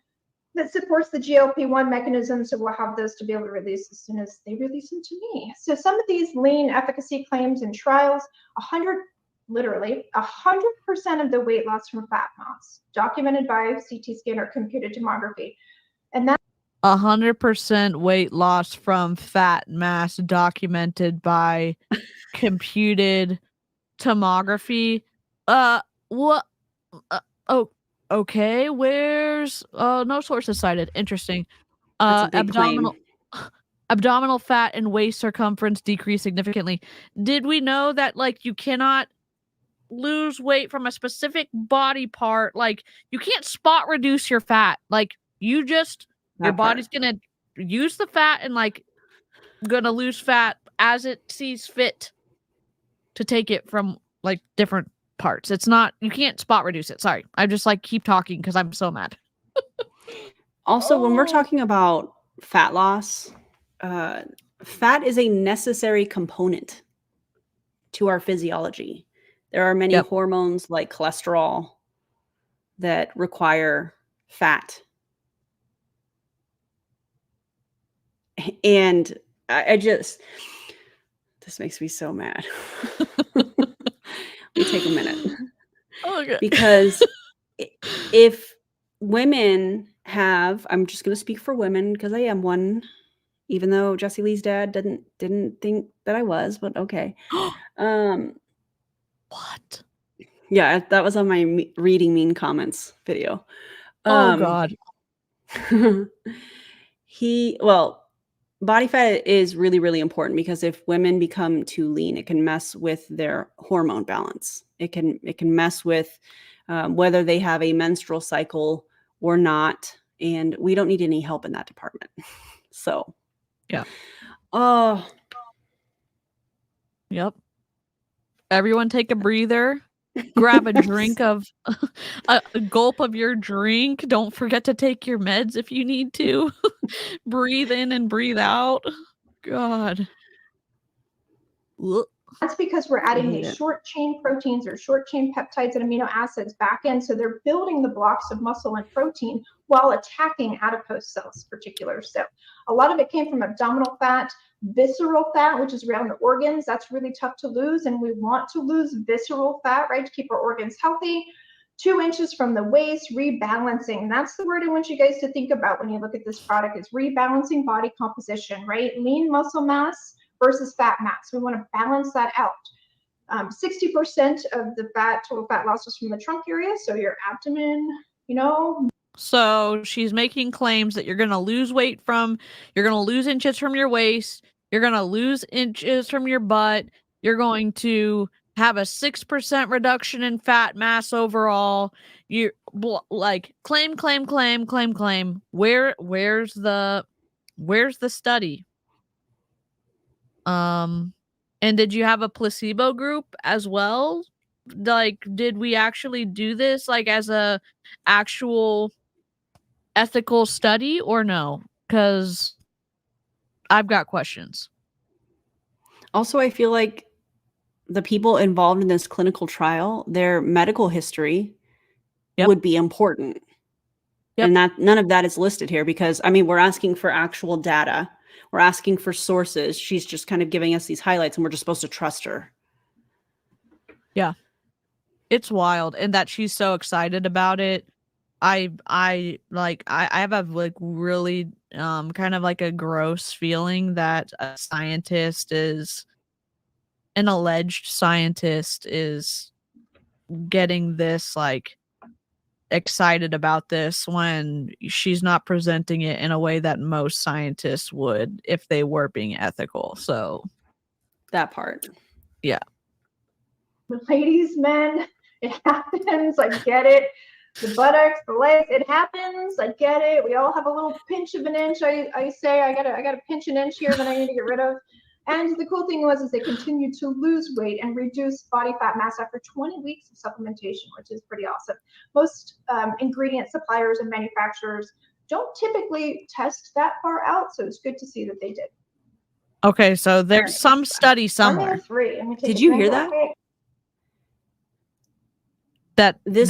that supports the GLP-1 mechanism, so we'll have those to be able to release as soon as they release them to me. So some of these lean efficacy claims and trials, 100% of the weight loss from fat loss, documented by CT scan or computed tomography. And that's 100% weight loss from fat mass documented by computed tomography. What? Okay. Where's no sources cited. Interesting. Abdominal fat and waist circumference decrease significantly. Did we know that like you cannot lose weight from a specific body part? Like you can't spot reduce your fat. Like you just your body's gonna use the fat and like gonna lose fat as it sees fit to take it from like different parts. It's not, you can't spot reduce it. Sorry. I just like keep talking because I'm so mad. Also, when we're talking about fat loss, fat is a necessary component to our physiology. There are many hormones like cholesterol that require fat. And this makes me so mad. Let me take a minute. Okay. Because if women have, I'm just going to speak for women because I am one, even though Jessie Lee's dad didn't think that I was, but okay. What? Yeah, that was on my reading mean comments video. Oh God. Body fat is really, really important because if women become too lean, it can mess with their hormone balance. It can mess with whether they have a menstrual cycle or not. And we don't need any help in that department. So, yeah. Oh. Yep. Everyone take a breather. Grab a drink of a gulp of your drink. Don't forget to take your meds if you need to. Breathe in and breathe out. God. That's because we're adding hate these it. short chain proteins or short chain peptides and amino acids back in. So they're building the blocks of muscle and protein while attacking adipose cells, particular. So a lot of it came from abdominal fat, visceral fat, which is around the organs. That's really tough to lose. And we want to lose visceral fat, right, to keep our organs healthy. 2 inches from the waist, rebalancing. And that's the word I want you guys to think about when you look at this product, is rebalancing body composition, right? Lean muscle mass versus fat mass. We want to balance that out. 60% of the total fat loss was from the trunk area. So your abdomen, you know. So she's making claims that you're going to lose weight you're going to lose inches from your waist. You're going to lose inches from your butt. You're going to have a 6% reduction in fat mass overall. You like claim. Where's the study? And did you have a placebo group as well? Like, did we actually do this like as a actual ethical study or no? Because I've got questions. Also, I feel like the people involved in this clinical trial, their medical history would be important. And that none of that is listed here because, I mean, we're asking for actual data. We're asking for sources. She's just kind of giving us these highlights and we're just supposed to trust her. Yeah. It's wild. And that she's so excited about it. I have a like really kind of like a gross feeling that an alleged scientist is getting this like excited about this when she's not presenting it in a way that most scientists would if they were being ethical. So that part. Yeah. Ladies, men, it happens. I get it. The buttocks, the legs, it happens. I get it. We all have a little pinch of an inch. I say I got a pinch an inch here that I need to get rid of. And the cool thing is they continued to lose weight and reduce body fat mass after 20 weeks of supplementation, which is pretty awesome. Most ingredient suppliers and manufacturers don't typically test that far out, so it's good to see that they did. Okay, so there's some study somewhere. Formula 3. Did you hear that? That this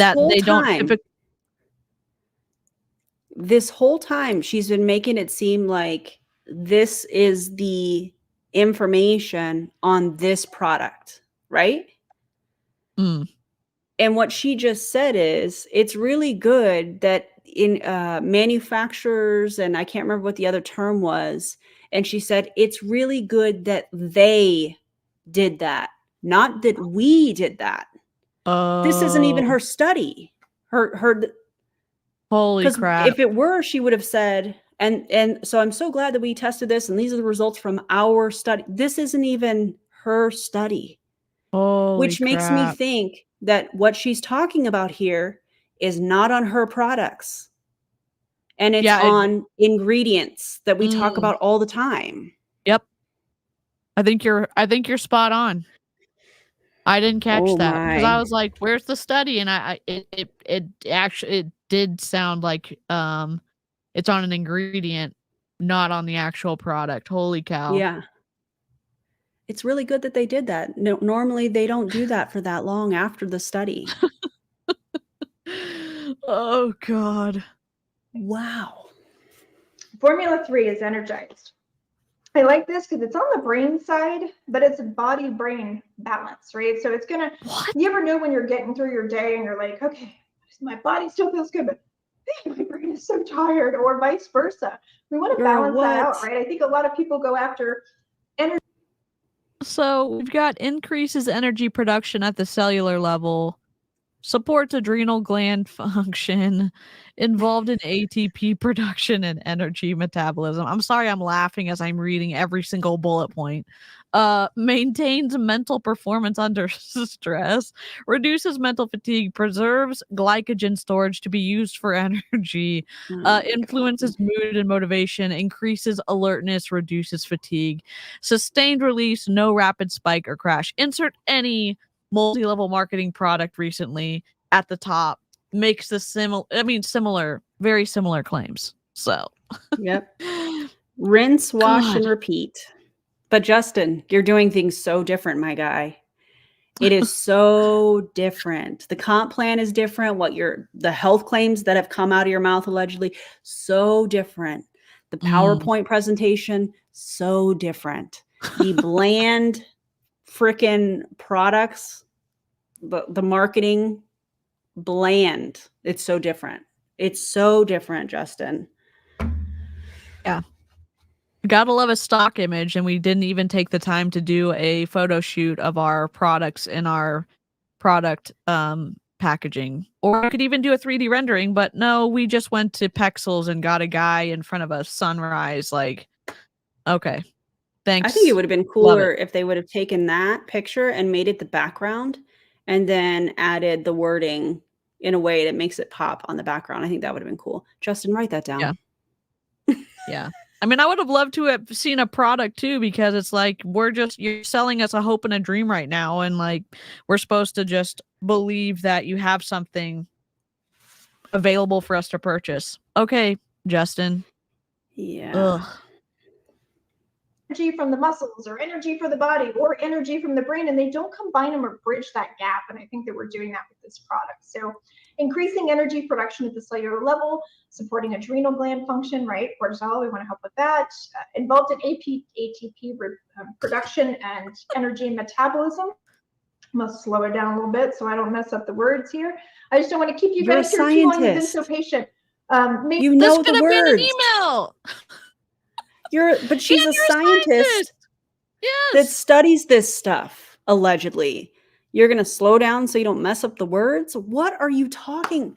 whole time she's been making it seem like this is the information on this product, right? And what she just said is it's really good that in manufacturers, and I can't remember what the other term was, and she said it's really good that they did that, not that we did that. This isn't even her study. Her holy crap. If it were, she would have said, and so I'm so glad that we tested this and these are the results from our study. This isn't even her study. Which makes me think that what she's talking about here is not on her products. And it's on ingredients that we talk about all the time. Yep. I think you're spot on. I didn't catch that because I was like, "Where's the study?" And it did sound like it's on an ingredient, not on the actual product. Holy cow! Yeah, it's really good that they did that. No, normally they don't do that for that long after the study. Oh God! Wow. Formula 3 is Energized. I like this because it's on the brain side, but it's a body-brain balance, right? So it's gonna. You ever know when you're getting through your day and you're like, okay, my body still feels good, but man, my brain is so tired, or vice versa. We want to balance that out, right? I think a lot of people go after energy. So we've got increases energy production at the cellular level, supports adrenal gland function, involved in ATP production and energy metabolism. I'm sorry I'm laughing as I'm reading every single bullet point. Maintains mental performance under stress, reduces mental fatigue, preserves glycogen storage to be used for energy, influences mood and motivation, increases alertness, reduces fatigue, sustained release, no rapid spike or crash. Insert any multi-level marketing product recently at the top makes the similar, very similar claims. So yep. Rinse, wash, and repeat. But Justin, you're doing things so different, my guy. It is so different. The comp plan is different. The health claims that have come out of your mouth allegedly, so different. The PowerPoint presentation, so different. The bland freaking products, the marketing, bland. It's so different. It's so different, Justin. Yeah. Gotta love a stock image, and we didn't even take the time to do a photo shoot of our products in our product packaging. Or we could even do a 3D rendering, but no, we just went to Pexels and got a guy in front of a sunrise. Like, okay, thanks. I think it would have been Love cooler it. if they would have taken that picture and made it the background and then added the wording in a way that makes it pop on the background. I think that would have been cool. Justin, write that down. Yeah. Yeah. I mean, I would have loved to have seen a product too, because it's like you're selling us a hope and a dream right now, and like we're supposed to just believe that you have something available for us to purchase. Okay, Justin. Yeah. Ugh. Energy from the muscles or energy for the body or energy from the brain, and they don't combine them or bridge that gap. And I think that we're doing that with this product. So increasing energy production at the cellular level, supporting adrenal gland function, right? Cortisol, we want to help with that. Involved in ATP production and energy metabolism. Must slow it down a little bit so I don't mess up the words here. I just don't want to keep you You're guys a here too long. You've been scientist. so patient. You know This the could have been an words. email. But she's And a you're a scientist scientist. that Yes. studies this stuff, allegedly. You're going to slow down so you don't mess up the words? What are you talking?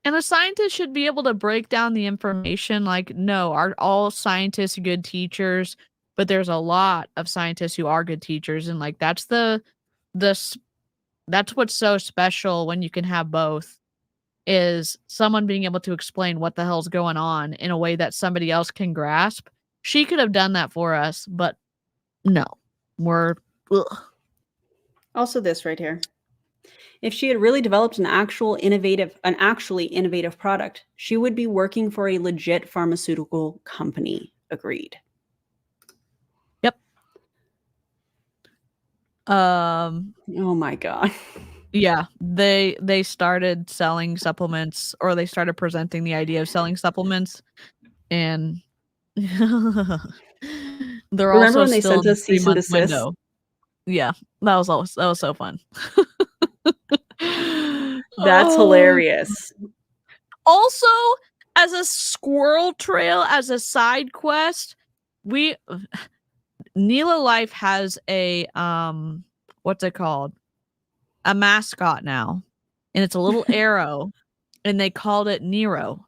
And a scientist should be able to break down the information. Like, no, are all scientists good teachers? But there's a lot of scientists who are good teachers, and like that's what's so special when you can have both. Is someone being able to explain what the hell's going on in a way that somebody else can grasp. She could have done that for us, but no, we're ugh. Also this right here. If she had really developed an actually innovative product, she would be working for a legit pharmaceutical company. Agreed. Yep. Oh my God. Yeah, they started selling supplements, or they started presenting the idea of selling supplements, and they're Remember also when they still sent in the us cease and 3-month desist? window. Yeah, that was so fun. That's hilarious. Also, as a squirrel trail, as a side quest, Neela Life has a what's it called? A mascot now, and it's a little arrow, and they called it Nero,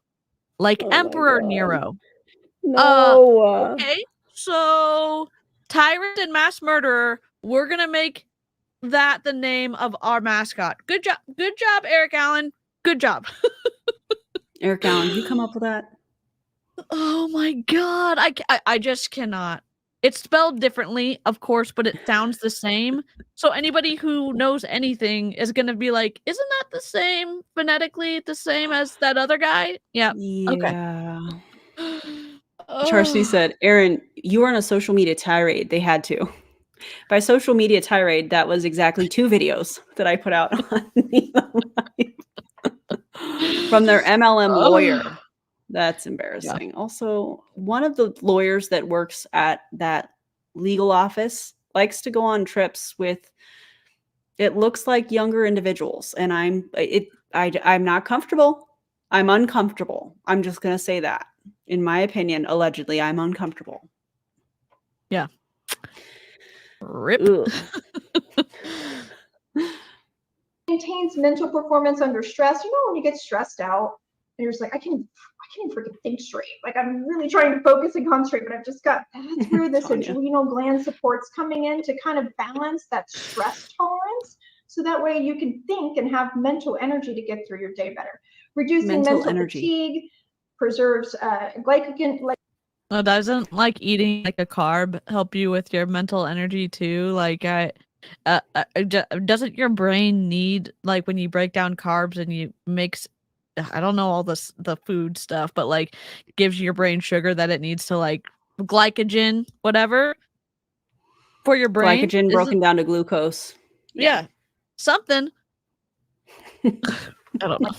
like Oh my Emperor God. Nero. No. Okay, so tyrant and mass murderer, we're gonna make that the name of our mascot. Good job, Eric Allen. Good job. Eric Allen, did you come up with that? Oh my God, I just cannot. It's spelled differently, of course, but it sounds the same. So anybody who knows anything is going to be like, isn't that the same phonetically, the same as that other guy? Yeah. Okay. Yeah. Charcy said, Aaron, you were on a social media tirade. They had to. By social media tirade, that was exactly 2 videos that I put out on from their MLM lawyer. That's embarrassing. Yeah. Also, one of the lawyers that works at that legal office likes to go on trips with, it looks like, younger individuals. And I'm not comfortable. I'm uncomfortable. I'm just going to say that. In my opinion, allegedly, I'm uncomfortable. Yeah. Rip. Maintains mental performance under stress. You know, when you get stressed out, and you're just like, I can't even freaking think straight. Like, I'm really trying to focus and concentrate, but I've just got, that's where this adrenal gland support's coming in to kind of balance that stress tolerance. So that way you can think and have mental energy to get through your day better. Reducing mental fatigue, preserves glycogen. Doesn't like eating like a carb help you with your mental energy too? Like, doesn't your brain need, like, when you break down carbs and you mix, I don't know all the food stuff, but like gives your brain sugar that it needs to like glycogen, whatever, for your brain. Glycogen broken down to glucose. Yeah. Something. I don't know.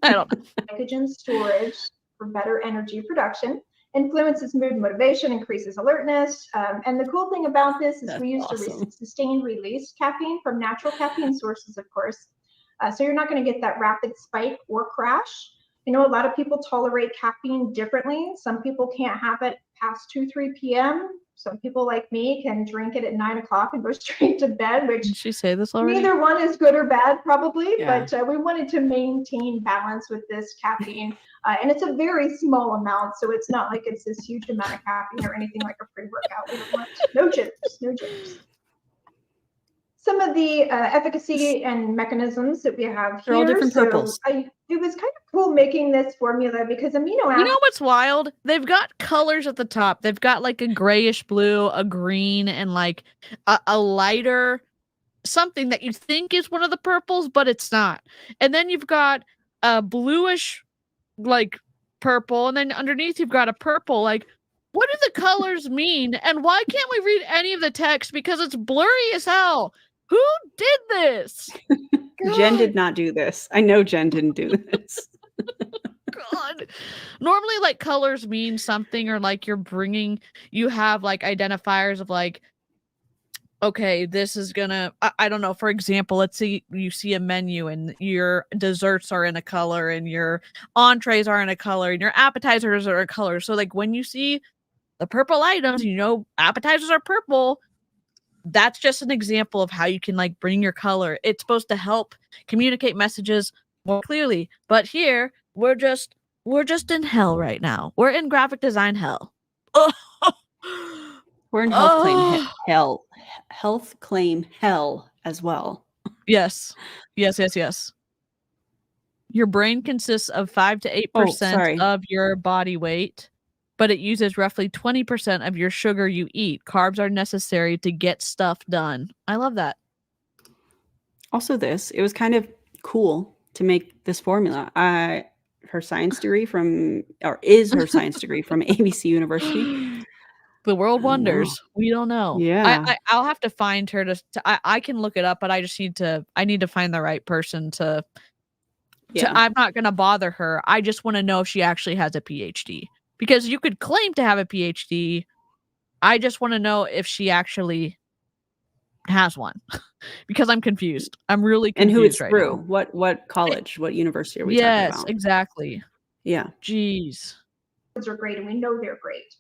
Glycogen storage for better energy production, influences mood and motivation, increases alertness. And the cool thing about this is we used awesome. to sustained release caffeine from natural caffeine sources, of course. So you're not going to get that rapid spike or crash. You know, a lot of people tolerate caffeine differently. Some people can't have it past 2-3 p.m. Some people like me can drink it at 9 o'clock and go straight to bed, which Did she say this already? neither one is good or bad, probably, Yeah. but we wanted to maintain balance with this caffeine. And it's a very small amount, so it's not like it's this huge amount of caffeine or anything like a pre-workout. We don't want no jitters. Some of the efficacy and mechanisms that we have They're here. all different purples. It was kind of cool making this formula because amino acids. You know what's wild? They've got colors at the top. They've got like a grayish blue, a green, and like a lighter something that you think is one of the purples, but it's not. And then you've got a bluish like purple, and then underneath you've got a purple. Like, what do the colors mean? And why can't we read any of the text? Because it's blurry as hell. Who did this? Jen did not do this. I know Jen didn't do this. God. Normally, like, colors mean something, or like you have like identifiers of like, okay, this is gonna, I don't know. For example, let's say you see a menu and your desserts are in a color and your entrees are in a color and your appetizers are a color. So like when you see the purple items, you know, appetizers are purple. That's just an example of how you can like bring your color. It's supposed to help communicate messages more clearly. But here we're just in hell right now. We're in graphic design hell. We're in health claim hell. Health claim hell as well. Yes. Your brain consists of 5 to 8% of your body weight, but it uses roughly 20% of your sugar you eat. Carbs are necessary to get stuff done. I love that. Also it was kind of cool to make this formula. Her science degree from ABC University. The world wonders. We don't know. Yeah. I'll have to find her I can look it up, but I need to find the right person to I'm not going to bother her. I just want to know if she actually has a PhD, because you could claim to have a PhD. I just want to know if she actually has one, because I'm confused. I'm really confused. And who it's right through. now. What college, what university are we talking about? Yes, exactly. Yeah. Jeez. Are great, and we know they're great.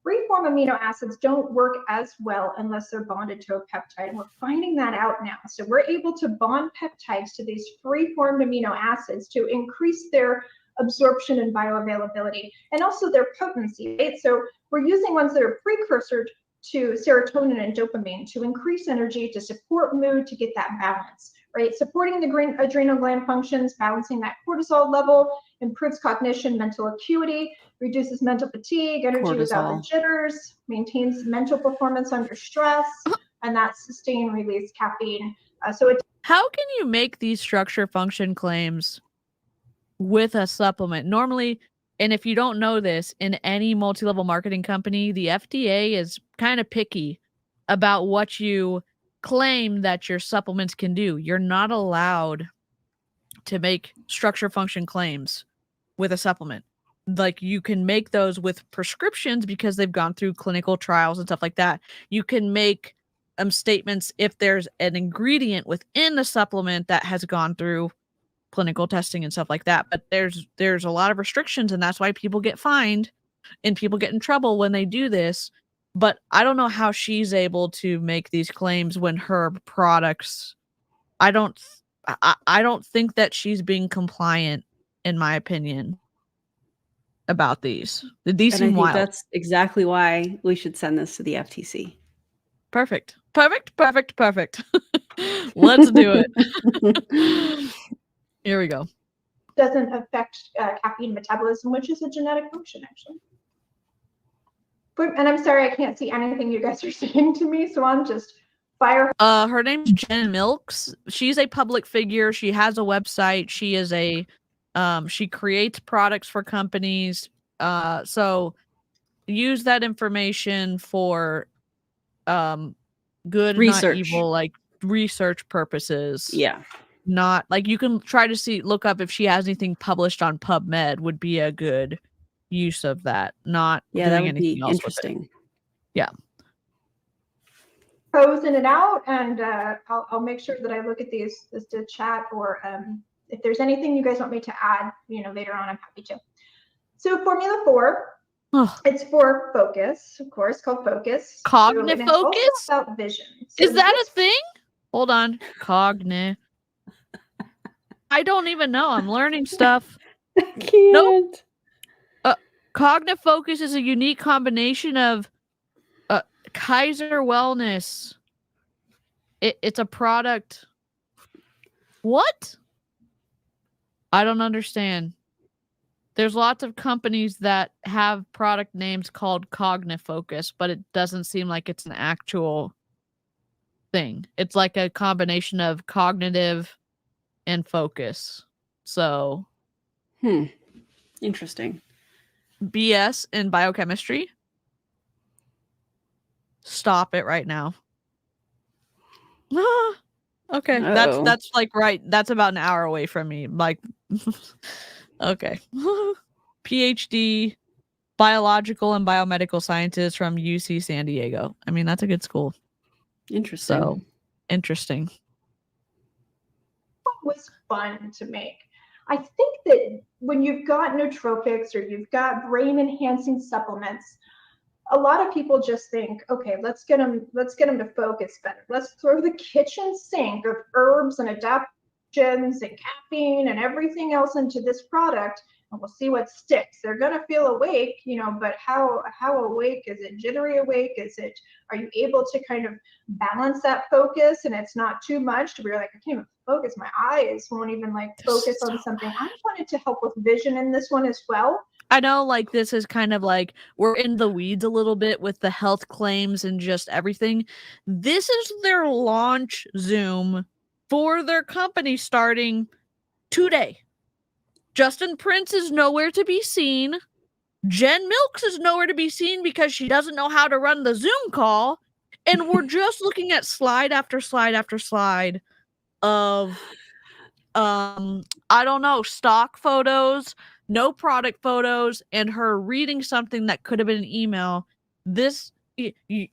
Free-form amino acids don't work as well unless they're bonded to a peptide, and we're finding that out now. So we're able to bond peptides to these free-formed amino acids to increase their absorption and bioavailability, and also their potency, right? So we're using ones that are precursor to serotonin and dopamine to increase energy, to support mood, to get that balance, right? Supporting the adrenal gland functions, balancing that cortisol level, improves cognition, mental acuity, reduces mental fatigue, energy without the jitters, maintains mental performance under stress, and that's sustained release caffeine. How can you make these structure function claims with a supplement? Normally, and if you don't know this, in any multi-level marketing company, the FDA is kind of picky about what you claim that your supplements can do. You're not allowed to make structure function claims with a supplement. Like, you can make those with prescriptions because they've gone through clinical trials and stuff like that. You can make statements if there's an ingredient within the supplement that has gone through clinical testing and stuff like that. But there's a lot of restrictions, and that's why people get fined and people get in trouble when they do this. But I don't know how she's able to make these claims when her products, I don't think that she's being compliant, in my opinion, about these. These seem wild. That's exactly why we should send this to the FTC. Perfect. Let's do it. Here we go. Doesn't affect caffeine metabolism, which is a genetic function, actually. And I'm sorry, I can't see anything you guys are saying to me, so I'm just fire. Her name's Jen Milks. She's a public figure. She has a website. She is she creates products for companies. So use that information for good, not Research. evil, like research purposes. Yeah. Not like you can try to look up if she has anything published on PubMed would be a good use of that. Not Yeah, doing that would anything be else interesting. Posing it out, and I'll make sure that I look at these to chat, or if there's anything you guys want me to add, later on, I'm happy to. So Formula 4, it's for focus, of course, called focus. Cognitive and it's also focus? about vision. So Is that a thing? Hold on. I don't even know. I'm learning stuff. Can't. Cognitive focus is a unique combination of Kaiser Wellness. It's a product. What? I don't understand. There's lots of companies that have product names called Cognitive Focus, but it doesn't seem like it's an actual thing. It's like a combination of cognitive and focus. So, Interesting. BS in biochemistry. Stop it right now. Okay, Uh-oh. that's like right. That's about an hour away from me. Like, okay. PhD, biological and biomedical sciences from UC San Diego. I mean, that's a good school. Interesting. So interesting. was fun to make. I think that when you've got nootropics or you've got brain enhancing supplements, a lot of people just think, okay, let's get them to focus better. Let's throw the kitchen sink of herbs and adaptogens and caffeine and everything else into this product, and we'll see what sticks. They're gonna feel awake, but how awake is it? Jittery awake? Are you able to kind of balance that focus, and it's not too much to be like, I can't even focus, my eyes won't even focus on something. I wanted to help with vision in this one as well. I know, this is kind of like we're in the weeds a little bit with the health claims and just everything. This is their launch Zoom for their company starting today. Justin Prince is nowhere to be seen. Jen Milks is nowhere to be seen because she doesn't know how to run the Zoom call. And we're just looking at slide after slide after slide of, I don't know, stock photos, no product photos, and her reading something that could have been an email.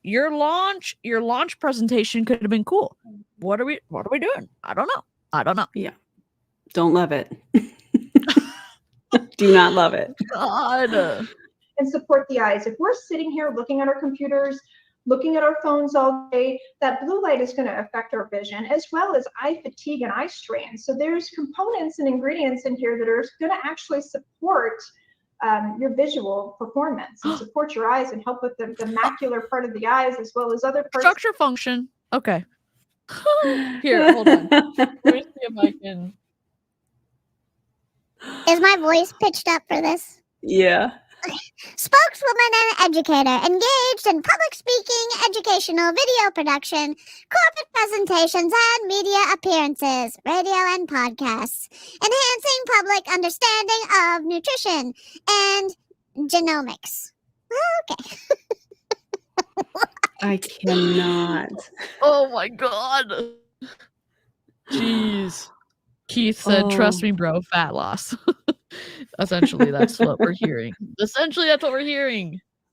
Your launch presentation could have been cool. What are we doing? I don't know. Yeah. Don't love it. Do not love it. God. And support the eyes. If we're sitting here looking at our computers, looking at our phones all day, that blue light is going to affect our vision, as well as eye fatigue and eye strain. So there's components and ingredients in here that are going to actually support your visual performance and support your eyes and help with the macular part of the eyes, as well as other parts. Structure function. Okay. Here, hold on. Let me see if I can. Is my voice pitched up for this? Yeah. Spokeswoman and educator, engaged in public speaking, educational video production, corporate presentations, and media appearances, radio and podcasts, enhancing public understanding of nutrition and genomics. Okay. I cannot. Oh my God. Jeez. Keith said, trust me, bro, fat loss. Essentially, that's what we're hearing.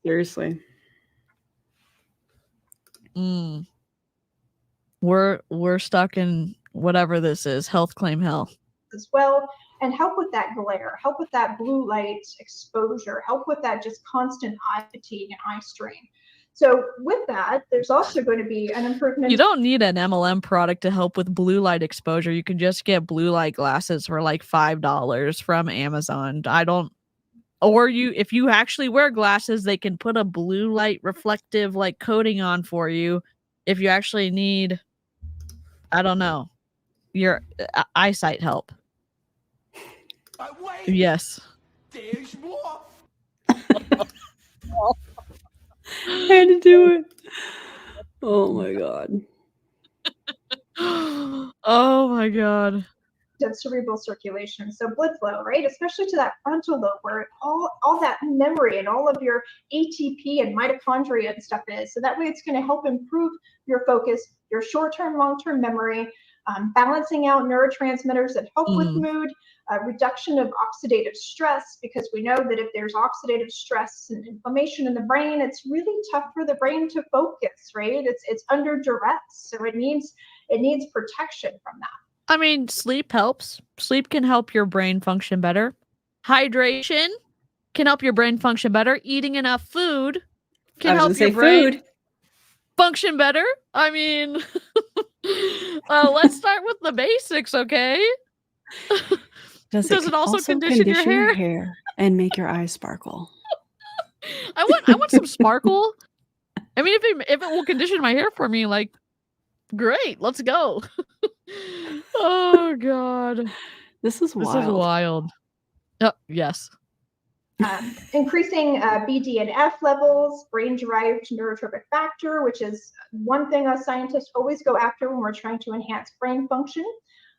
Seriously. We're stuck in whatever this is, health claim hell. As well, and help with that glare, help with that blue light exposure, help with that just constant eye fatigue and eye strain. So with that, there's also going to be an improvement. You don't need an MLM product to help with blue light exposure. You can just get blue light glasses for like $5 from Amazon. If you actually wear glasses, they can put a blue light reflective coating on for you. If you actually need, I don't know, your eyesight help. Yes. There's more. I had to do it. Oh my God. Oh my God. of cerebral circulation, so blood flow, right? Especially to that frontal lobe where all that memory and all of your ATP and mitochondria and stuff is. So that way it's going to help improve your focus, your short-term, long-term memory, balancing out neurotransmitters that help with mood, reduction of oxidative stress, because we know that if there's oxidative stress and inflammation in the brain, it's really tough for the brain to focus, right? It's under duress, so it needs protection from that. I mean, sleep helps. Sleep can help your brain function better. Hydration can help your brain function better. Eating enough food can help your brain function better. I mean, let's start with the basics, okay? Does it also condition your hair and make your eyes sparkle? I want some sparkle. I mean, if it will condition my hair for me, like, great, let's go. Oh God, this is wild. This is wild. Yes. Increasing BDNF levels, brain-derived neurotrophic factor, which is one thing us scientists always go after when we're trying to enhance brain function.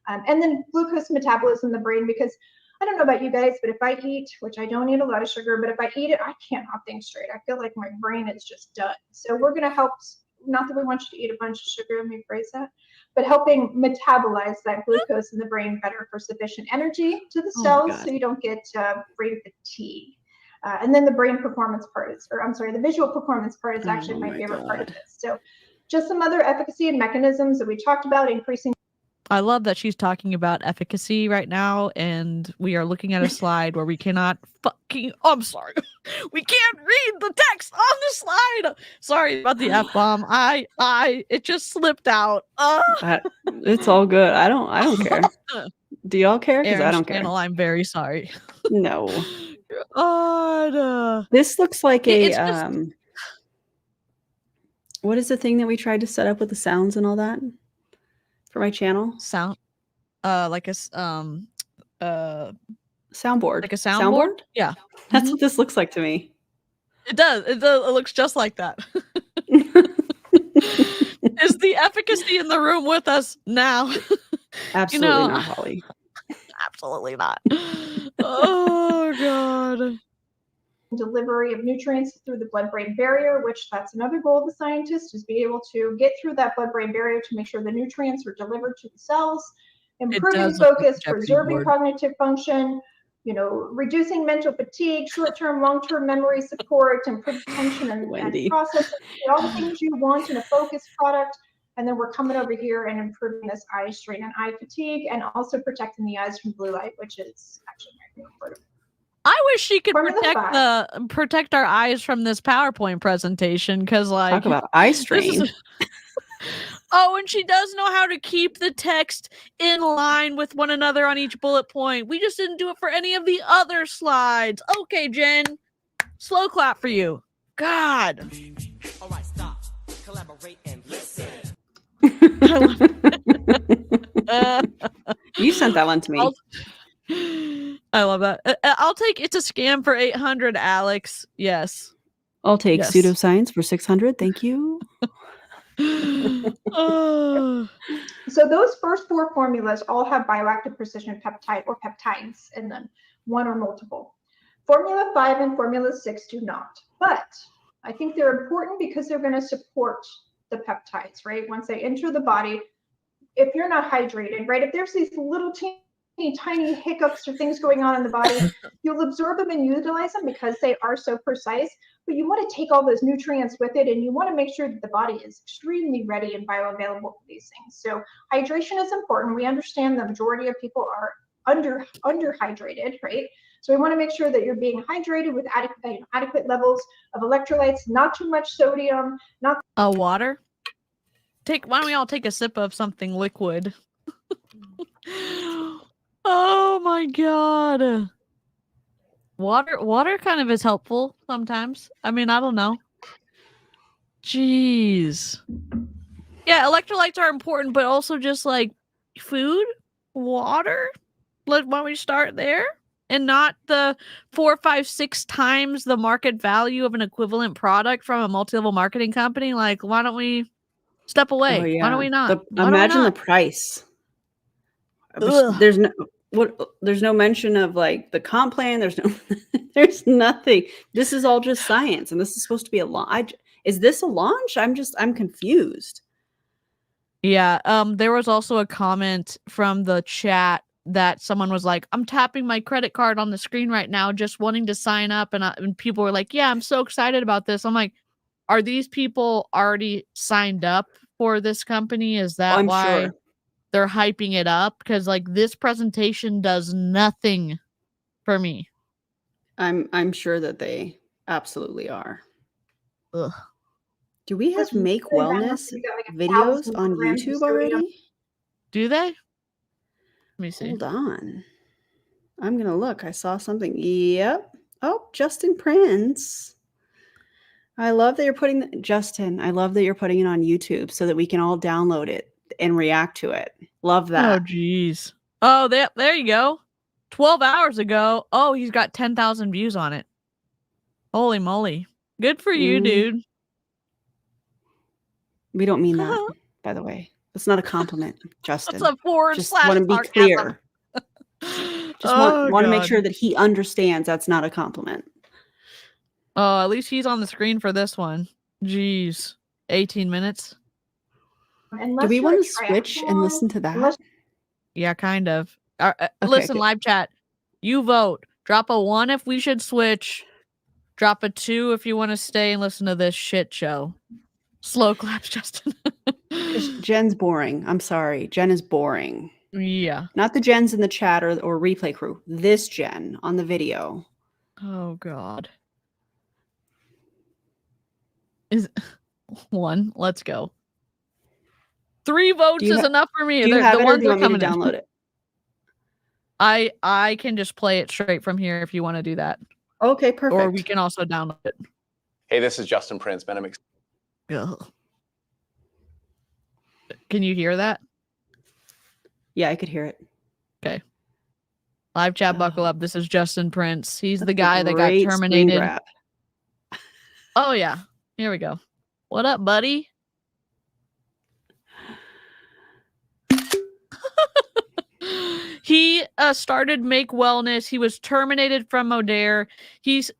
And then glucose metabolism in the brain, because I don't know about you guys, but if I eat, which I don't eat a lot of sugar, but if I eat it, I cannot think straight. I feel like my brain is just done. So we're going to help, not that we want you to eat a bunch of sugar, let me phrase that, but helping metabolize that glucose in the brain better for sufficient energy to the cells so you don't get brain fatigue. And then the brain performance part is, or I'm sorry, the visual performance part is actually my favorite part of this. So just some other efficacy and mechanisms that we talked about, increasing. I love that she's talking about efficacy right now, and we are looking at a slide where we cannot I'm sorry. We can't read the text on the slide. Sorry about the F-bomb. It just slipped out. It's all good. I don't care. Do y'all care? Because I don't care. Channel, I'm very sorry. No. God. This looks like what is the thing that we tried to set up with the sounds and all that? For my channel, sound, like a soundboard. Like a soundboard? Yeah, that's what this looks like to me. It does. It looks just like that. Is the efficacy in the room with us now? Absolutely not, Holly. Absolutely not. Oh God. Delivery of nutrients through the blood-brain barrier, which that's another goal of the scientist, is be able to get through that blood-brain barrier to make sure the nutrients are delivered to the cells, improving focus, preserving cognitive function, reducing mental fatigue, short-term, long-term memory support, improved attention and processing, all the things you want in a focused product. And then we're coming over here and improving this eye strain and eye fatigue, and also protecting the eyes from blue light, which is actually my favorite part of it. I wish she could protect our eyes from this PowerPoint presentation, because talk about eye strain. Oh, and she does know how to keep the text in line with one another on each bullet point. We just didn't do it for any of the other slides. Okay, Jen, slow clap for you. God. All right, stop, collaborate, and listen. You sent that one to me. I love that. I'll take It's a Scam for 800, Alex. Yes. I'll take pseudoscience for 600. Thank you. So those first four formulas all have bioactive precision peptide or peptides in them, one or multiple. Formula 5 and Formula 6 do not. But I think they're important because they're going to support the peptides, right? Once they enter the body, if you're not hydrated, right? If there's these little tiny hiccups or things going on in the body, you'll absorb them and utilize them because they are so precise, but you want to take all those nutrients with it, and you want to make sure that the body is extremely ready and bioavailable for these things. So hydration is important. We understand the majority of people are underhydrated, right? So we want to make sure that you're being hydrated with adequate levels of electrolytes, not too much sodium, not water. Why don't we all take a sip of something liquid? Oh my God. Water kind of is helpful sometimes. I mean, I don't know. Jeez. Yeah, electrolytes are important, but also just like food, water. Why don't we start there? And not the 4, 5, 6 times the market value of an equivalent product from a multi-level marketing company. Like, why don't we step away? Oh, yeah. Why don't we not? Imagine the price. Ugh. There's no mention of like the comp plan. There's nothing. This is all just science, and this is supposed to be a launch. Is this a launch? I'm confused. Yeah. There was also a comment from the chat that someone was like, I'm tapping my credit card on the screen right now, just wanting to sign up. And people were like, yeah, I'm so excited about this. I'm like, are these people already signed up for this company? Is that I'm why sure. they're hyping it up? Because like this presentation does nothing for me. I'm sure that they absolutely are. Ugh. Do we have That's really make good. That wellness must be like 1,000 videos on milligrams of YouTube sodium. already? Do they? Let me see. Hold on. I'm gonna look. I saw something. Yep. Oh, Justin Prince. I love that you're putting Justin. I love that you're putting it on YouTube so that we can all download it and react to it. Love Oh, that. geez. Oh, there you go. 12 hours ago. Oh, he's got 10,000 views on it. Holy moly. Good for you, dude. We don't mean that, by the way. It's not a compliment, Justin. That's a forward Just slash want to be sarcasm. clear. Just want to make God. sure that he understands that's not a compliment. Oh, at least he's on the screen for this one. Jeez. 18 minutes. Do we want to switch and listen to that? Yeah, kind of. Okay, Listen, good. live chat. You vote. Drop a 1 if we should switch. Drop a 2 if you want to stay and listen to this shit show. Slow claps, Justin. Jen's boring. I'm sorry. Jen is boring. Yeah. Not the Jens in the chat or replay crew. This Jen on the video. Oh, God. Is 1. Let's go. 3 votes is enough for me. Do you have the it, or ones do you are want me to coming download in. it? I can just play it straight from here if you want to do that. Okay, perfect. Or we can also download it. Hey, this is Justin Prince, man. Ugh. Can you hear that? Yeah, I could hear it. Okay. Live chat, buckle up. This is Justin Prince. He's the That's a guy that got great screen terminated. grab. Oh, yeah. Here we go. What up, buddy? He started Make Wellness. He was terminated from Modere.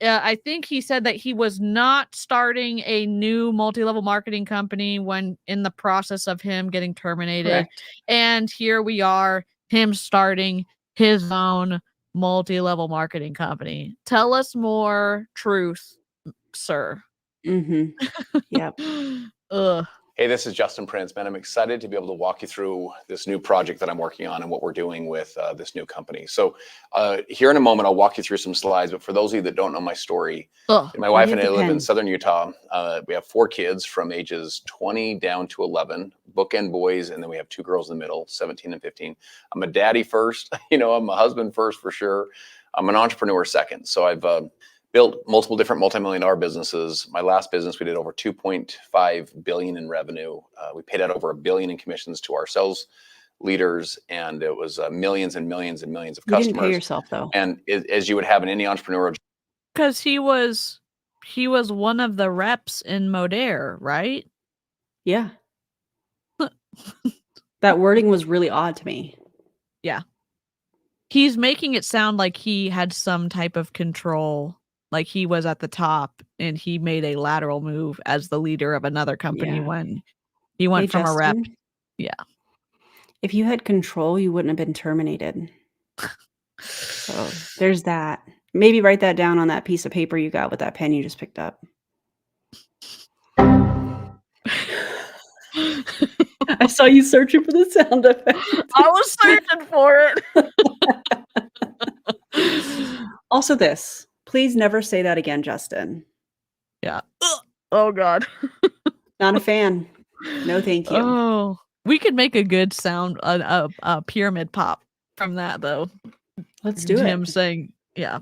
I think he said that he was not starting a new multi-level marketing company when in the process of him getting terminated. Correct. And here we are, him starting his own multi-level marketing company. Tell us more truth, sir. Mm-hmm. Yep. Ugh. Hey, this is Justin Prince, man. I'm excited to be able to walk you through this new project that I'm working on and what we're doing with this new company. So here in a moment, I'll walk you through some slides. But for those of you that don't know my story, my wife and I live in Southern Utah. We have 4 kids from ages 20 down to 11, bookend boys, and then we have 2 girls in the middle, 17 and 15. I'm a daddy first. I'm a husband first for sure. I'm an entrepreneur second. So I've built multiple different multi-million-dollar businesses. My last business, we did over $2.5 billion in revenue. We paid out over $1 billion in commissions to our sales leaders, and it was millions and millions and millions of customers. You didn't pay yourself, though. And as you would have in any entrepreneurial, because he was one of the reps in Modere, right? Yeah. That wording was really odd to me. Yeah. He's making it sound like he had some type of control, like he was at the top and he made a lateral move as the leader of another company when he went from Justin, a rep. Yeah. If you had control, you wouldn't have been terminated. So there's that. Maybe write that down on that piece of paper you got with that pen you just picked up. I saw you searching for the sound effect. I was searching for it. Also this. Please never say that again, Justin. Yeah. Oh, God. Not a fan. No, thank you. Oh, we could make a good sound, a pyramid pop from that, though. Let's do it. Him saying, yeah.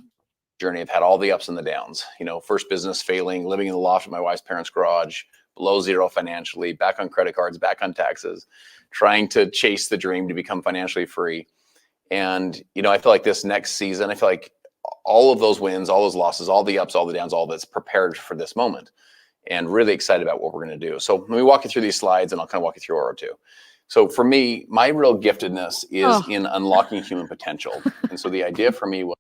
journey. I've had all the ups and the downs. First business failing, living in the loft of my wife's parents' garage, below zero financially, back on credit cards, back on taxes, trying to chase the dream to become financially free. And, I feel like this next season, I feel like all of those wins, all those losses, all the ups, all the downs, all that's prepared for this moment, and really excited about what we're going to do. So let me walk you through these slides, and I'll kind of walk you through what we're So for me, my real giftedness is Oh. in unlocking human potential. And so the idea for me was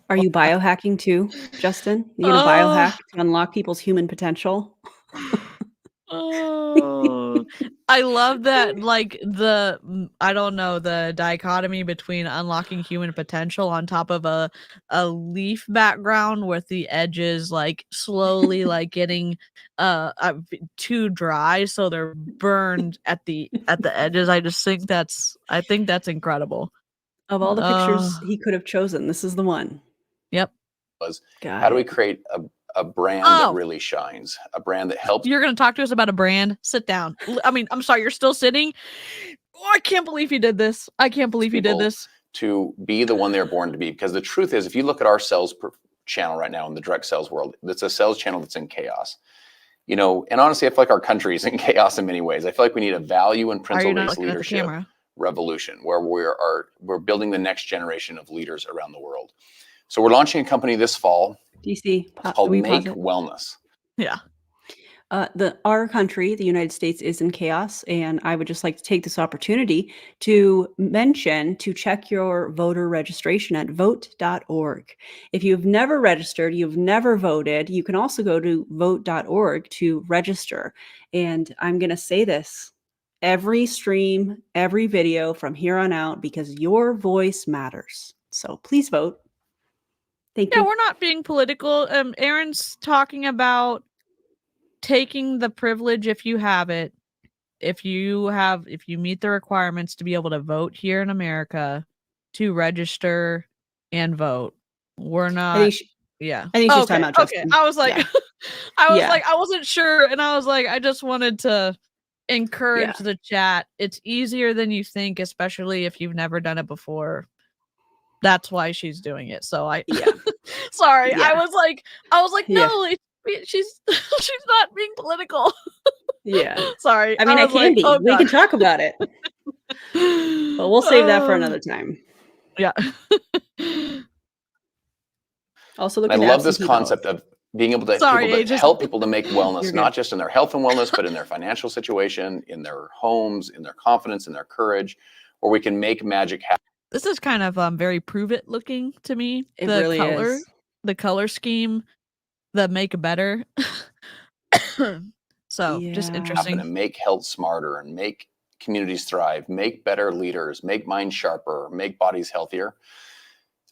Are you biohacking too, Justin? You gonna biohack to unlock people's human potential? Oh, I love that. Like I don't know, the dichotomy between unlocking human potential on top of a leaf background with the edges like slowly like getting too dry, so they're burned at the edges. I think that's incredible. Of all the pictures he could have chosen, this is the one. Yep. how do we create a brand that really shines, a brand that helps. You're going to talk to us about a brand? Sit down. I mean, I'm sorry, you're still sitting. Oh, I can't believe you did this. I can't believe you did this. To be the one they're born to be. Because the truth is, if you look at our sales channel right now in the direct sales world, it's a sales channel that's in chaos. You know, and honestly, I feel like our country is in chaos in many ways. I feel like we need a value and principle-based leadership revolution where we're building the next generation of leaders around the world. So we're launching a company this fall. DC called Make Wellness. Yeah. Our country, the United States, is in chaos, and I would just like to take this opportunity to mention to check your voter registration at vote.org. If you've never registered, you've never voted, you can also go to vote.org to register. And I'm going to say this every stream, every video from here on out, because your voice matters. So please vote. Thank you. Yeah, we're not being political. Aaron's talking about taking the privilege, if you have it, if you meet the requirements to be able to vote here in America, to register and vote. We're not. I think she's talking about Justin. I was like, Yeah. I wasn't sure, and I was like, I just wanted to encourage the chat. It's easier than you think, especially if you've never done it before. That's why she's doing it. So sorry. Yeah. I was like, no, she's not being political. Yeah. Sorry. I mean, I can be. We can talk about it. But we'll save that for another time. Yeah. Also, I love this concept of being able to help people to make wellness, not just in their health and wellness, but in their financial situation, in their homes, in their confidence, in their courage, where we can make magic happen. This is kind of very prove it looking to me. It really is. The color scheme, the make better. So just interesting. And make health smarter and make communities thrive, make better leaders, make minds sharper, make bodies healthier.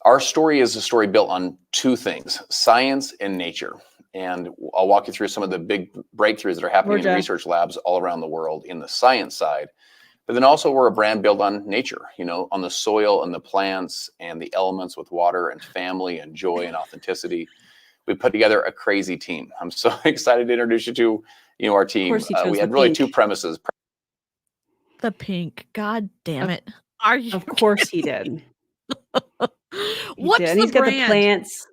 Our story is a story built on two things, science and nature. And I'll walk you through some of the big breakthroughs that are happening in research labs all around the world in the science side. But then also we're a brand built on nature, you know, on the soil and the plants and the elements with water and family and joy and authenticity. We put together a crazy team. I'm so excited to introduce you to, our team. We had really two premises. The pink. God damn it. Are you? Of course he did. What's the He's got the plants,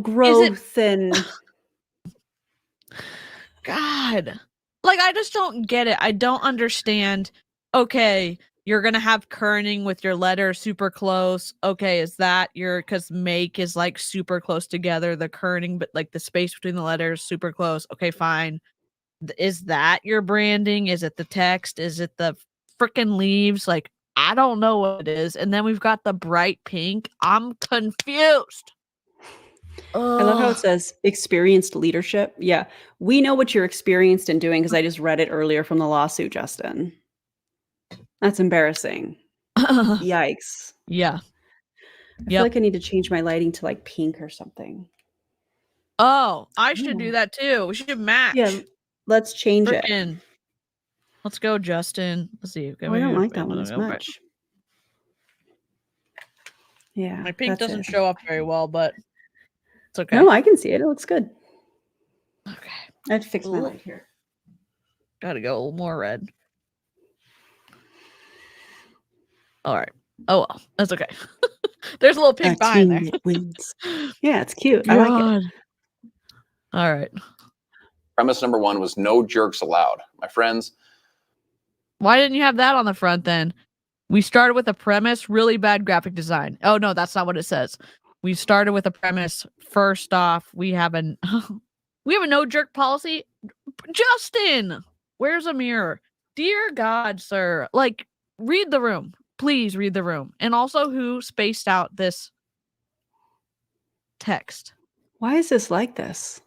growth and God. Like, I just don't get it. I don't understand. Okay, you're going to have kerning with your letter super close. Okay, is that because make is like super close together, the kerning, but like the space between the letters super close. Okay, fine. Is that your branding? Is it the text? Is it the freaking leaves? Like, I don't know what it is. And then we've got the bright pink. I'm confused. I love how it says experienced leadership. Yeah, we know what you're experienced in doing because I just read it earlier from the lawsuit, Justin. That's embarrassing. Yikes. Yeah. I feel like I need to change my lighting to like pink or something. Oh, I should do that too. We should match. Yeah, let's change it. Let's go, Justin. Let's see. I don't like that one as much. Yeah. My pink doesn't show up very well, but it's okay. No, I can see it. It looks good. Okay. I have to fix my light here. Gotta go a little more red. All right. Oh, well. That's okay. There's a little pink behind there. Wins. Yeah, it's cute. I like it. All right. Premise number one was no jerks allowed. My friends. Why didn't you have that on the front then? We started with a premise, really bad graphic design. Oh, no, that's not what it says. We started with a premise. First off, we have a no jerk policy. Justin, Where's a mirror? Dear God, sir. Like, read the room. Please read the room. And also who spaced out this text. Why is this like this?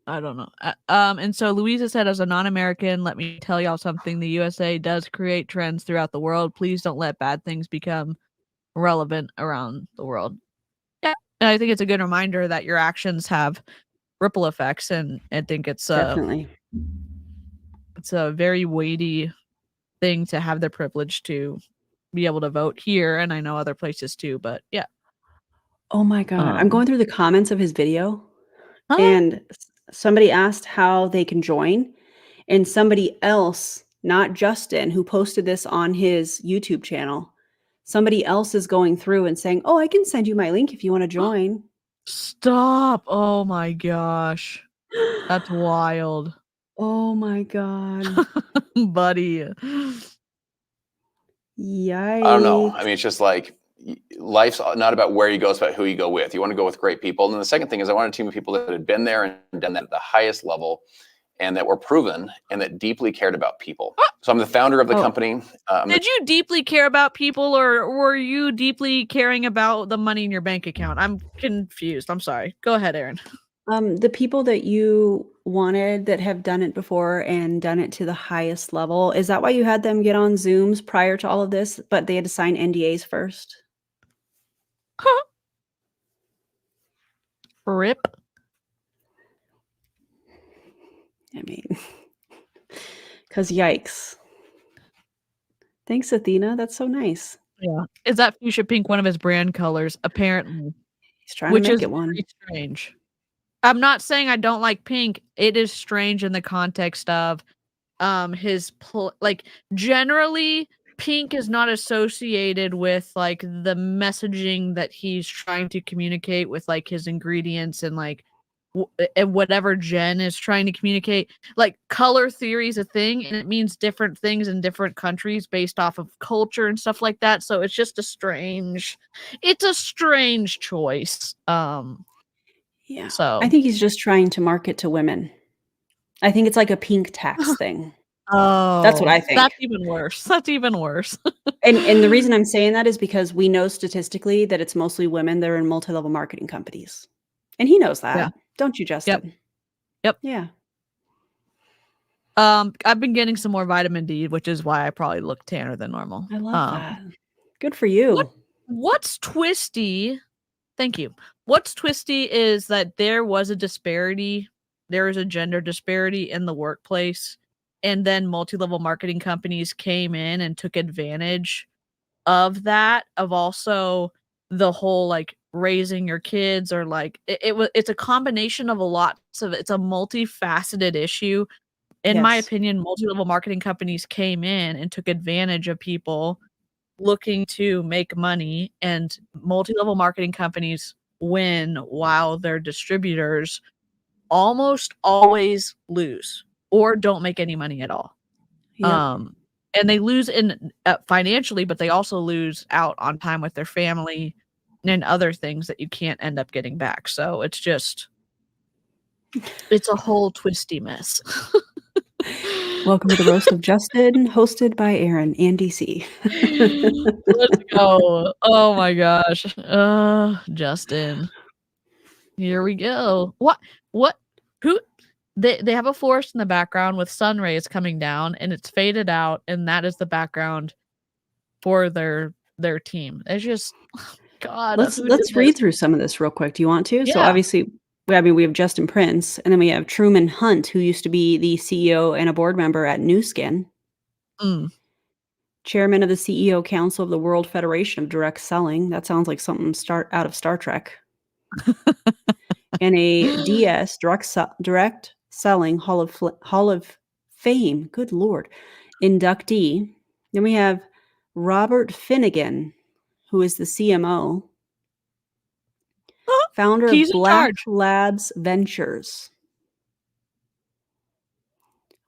I don't know. And so Louisa said, as a non-American, let me tell y'all something. The USA does create trends throughout the world. Please don't let bad things become relevant around the world. Yeah. And I think it's a good reminder that your actions have ripple effects. And I think it's Definitely. it's a very weighty thing to have the privilege to be able to vote here. And I know other places too, but yeah. Oh my God. I'm going through the comments of his video Huh? and somebody asked how they can join. And somebody else, not Justin, who posted this on his YouTube channel, somebody else is going through and saying, oh, I can send you my link if you want to join. Stop. Oh my gosh. That's wild. Oh my God. Buddy. Yikes. I don't know. I mean, it's just like life's not about where you go, it's about who you go with. You want to go with great people. And then the second thing is I want a team of people that had been there and done that at the highest level and that were proven and that deeply cared about people. So I'm the founder of the company. Did you deeply care about people or were you deeply caring about the money in your bank account? I'm confused. I'm sorry. Go ahead, Aaron. The people that you wanted that have done it before and done it to the highest level, is that why you had them get on Zooms prior to all of this, but they had to sign NDAs first? Rip. I mean, because yikes. Thanks, Athena. That's so nice. Yeah. Is that fuchsia pink one of his brand colors? Apparently. He's trying to make it one. Very strange. I'm not saying I don't like pink. It is strange in the context of his like generally pink is not associated with like the messaging that he's trying to communicate with like his ingredients and like and whatever Jen is trying to communicate. Like color theory is a thing and it means different things in different countries based off of culture and stuff like that. So it's just a strange choice. Yeah. So I think he's just trying to market to women. I think it's like a pink tax thing. Oh, that's what I think. That's even worse. That's even worse. and the reason I'm saying that is because we know statistically that it's mostly women that are in multi-level marketing companies. And he knows that. Yeah. Don't you, Justin? Yep. Yeah. I've been getting some more vitamin D, which is why I probably look tanner than normal. I love that. Good for you. What's twisty? Thank you. What's twisty is that there was a disparity. There is a gender disparity in the workplace. And then multi-level marketing companies came in and took advantage of that, of also the whole like raising your kids or like it's a combination of a lot. So it's a multifaceted issue. In my opinion, multi-level marketing companies came in and took advantage of people looking to make money, and multi-level marketing companies win while their distributors almost always lose or don't make any money at all. Yep. And they lose in financially, but they also lose out on time with their family and other things that you can't end up getting back. So it's just, it's a whole twisty mess. Welcome to the Roast of Justin, hosted by Aaron and DC. Let's go. Oh my gosh. Justin. Here we go. What? Who? They have a forest in the background with sun rays coming down and it's faded out, and that is the background for their team. It's just God. Let's read through some of this real quick. Do you want to? Yeah. So obviously, we have Justin Prince, and then we have Truman Hunt, who used to be the CEO and a board member at New Skin. Chairman of the CEO Council of the World Federation of Direct Selling. That sounds like something out of Star Trek. And a DS Direct Selling Hall of Fame. Good Lord. Inductee. Then we have Robert Finnegan, who is the CMO. Founder of Black Labs Ventures.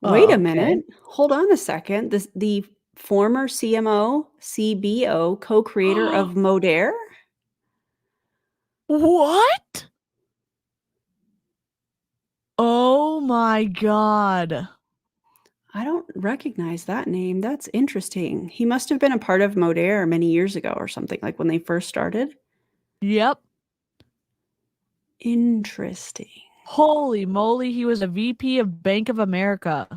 Wait a minute. Hold on a second. The former CMO, CBO, co-creator of Modere? What? Oh my God. I don't recognize that name. That's interesting. He must have been a part of Modere many years ago or something, like when they first started. Yep. Interesting. Holy moly, he was a VP of Bank of America.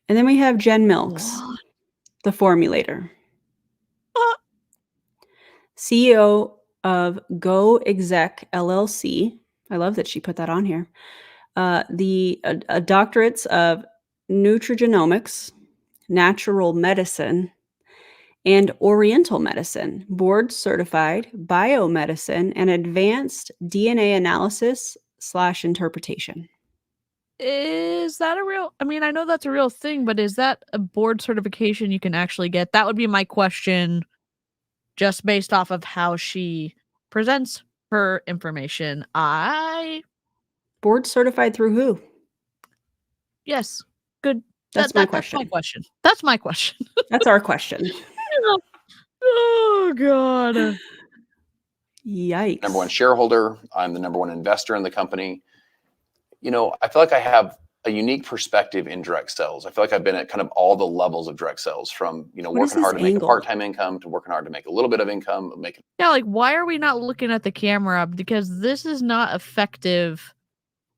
And then we have Jen Milks, What? the formulator. CEO of Go Exec LLC. I love that she put that on here. Doctorates of nutrigenomics, natural medicine, and oriental medicine, board certified biomedicine, and advanced DNA analysis / interpretation. Is that a real? I mean, I know that's a real thing, but is that a board certification you can actually get? That would be my question, just based off of how she presents her information. Board certified through who? Yes, good. That's my question. That's my question. That's my question. That's our question. Oh God. Yikes. Number one shareholder. I'm the number one investor in the company. You know, I feel like I have a unique perspective in direct sales. I feel like I've been at kind of all the levels of direct sales, from, you know, What is working hard this to make a angle? part-time income to working hard to make a little bit of income, Yeah, like, why are we not looking at the camera? Because this is not effective.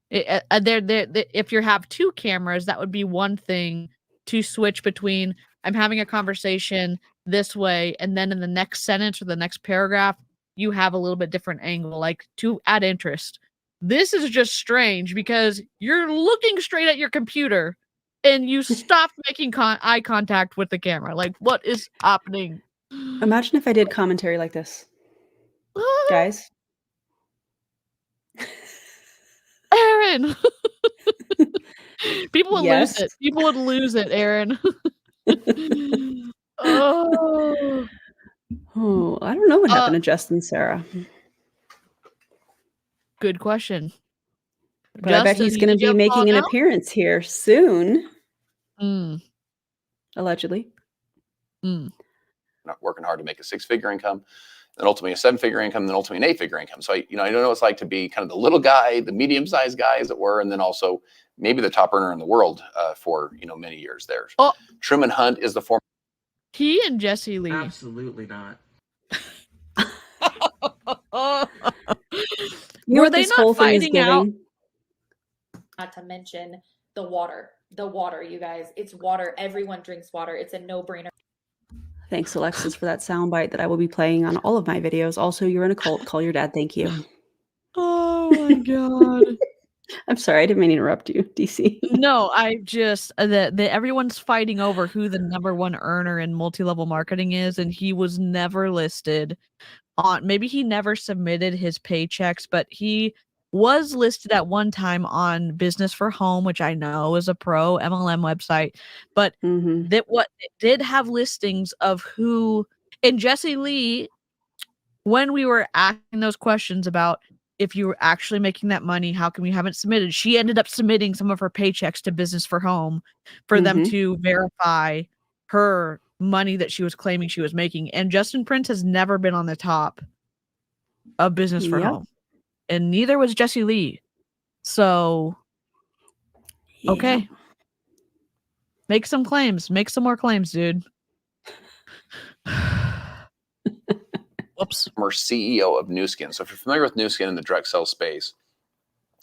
If you have two cameras, that would be one thing to switch between. I'm having a conversation this way, and then in the next sentence or the next paragraph, you have a little bit different angle, like to add interest. This is just strange because you're looking straight at your computer and you stopped making eye contact with the camera. Like, what is happening? Imagine if I did commentary like this. Guys. Aaron. People would Yes. lose it. People would lose it, Aaron. Oh, I don't know what happened to Justin, Sarah. good question. But I bet he's going to be making an appearance here soon. Allegedly. not working hard to make a 6-figure income, then ultimately a 7-figure income, then ultimately an 8-figure income. So I don't know what it's like to be kind of the little guy, the medium-sized guy, as it were, and then also maybe the top earner in the world for many years there. Oh. Truman Hunt is the former. He and Jesse Lee. Absolutely not. Were they not fighting out? Not to mention the water. The water, you guys. It's water. Everyone drinks water. It's a no-brainer. Thanks, Alexis, for that soundbite that I will be playing on all of my videos. Also, you're in a cult. Call your dad. Thank you. Oh my God. I'm sorry, I didn't mean to interrupt you, DC. No, I just everyone's fighting over who the #1 earner in multi-level marketing is, and he was never listed on. Maybe he never submitted his paychecks, but he was listed at one time on Business for Home, which I know is a pro MLM website, but it did have listings of who. And Jesse Lee, when we were asking those questions about if you were actually making that money, how come you haven't submitted? She ended up submitting some of her paychecks to Business for Home for them to verify her money that she was claiming she was making. And Justin Prince has never been on the top of Business for Home. And neither was Jesse Lee. So, okay. Make some claims. Make some more claims, dude. Whoops. Former CEO of Nu Skin. So if you're familiar with Nu Skin in the direct sales space,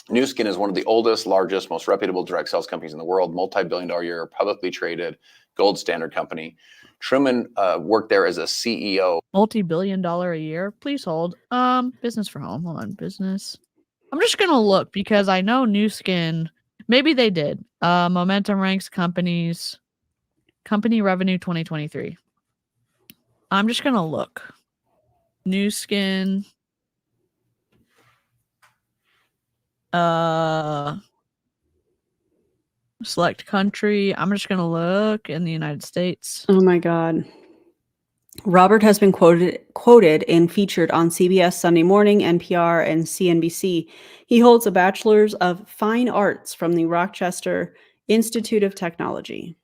Nu Skin is one of the oldest, largest, most reputable direct sales companies in the world, multi-billion-dollar year, publicly traded, gold standard company. Truman worked there as a CEO. Multi-billion-dollar a year. Please hold. Business for Home. Hold on. Business. I'm just gonna look because I know Nu Skin. Maybe they did. Momentum ranks companies. Company revenue 2023. I'm just gonna look. Nu Skin. Select country. I'm just gonna look in the United States. Oh my God. Robert has been quoted and featured on CBS Sunday Morning, NPR, and CNBC. He holds a bachelor's of fine arts from the Rochester Institute of Technology.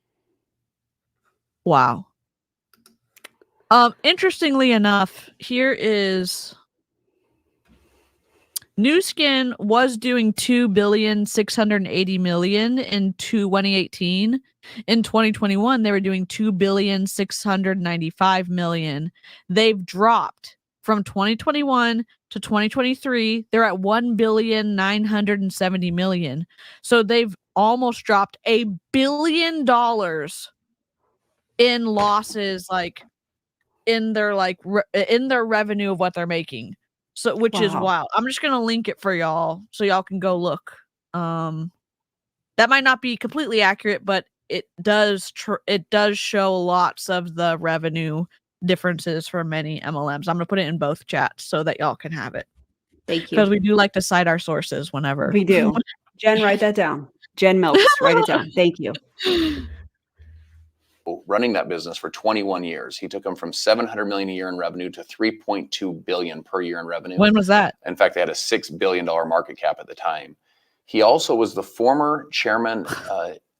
Wow. Interestingly enough, here is New Skin was doing $2,680,000,000 in 2018. In 2021, they were doing $2,695,000,000. They've dropped from 2021 to 2023. They're at $1,970,000,000. So they've almost dropped $1 billion in losses, like in their in their revenue of what they're making. So which is Wow. wild. I'm just gonna link it for y'all so y'all can go look. That might not be completely accurate, but it does show lots of the revenue differences for many MLMs. I'm gonna put it in both chats so that y'all can have it. Thank you. Because we do like to cite our sources whenever We do. Jen, write that down. Jen Milks, write it down. Thank you. Running that business for 21 years. He took them from 700 million a year in revenue to 3.2 billion per year in revenue. When was that? In fact, they had a $6 billion market cap at the time. He also was the former chairman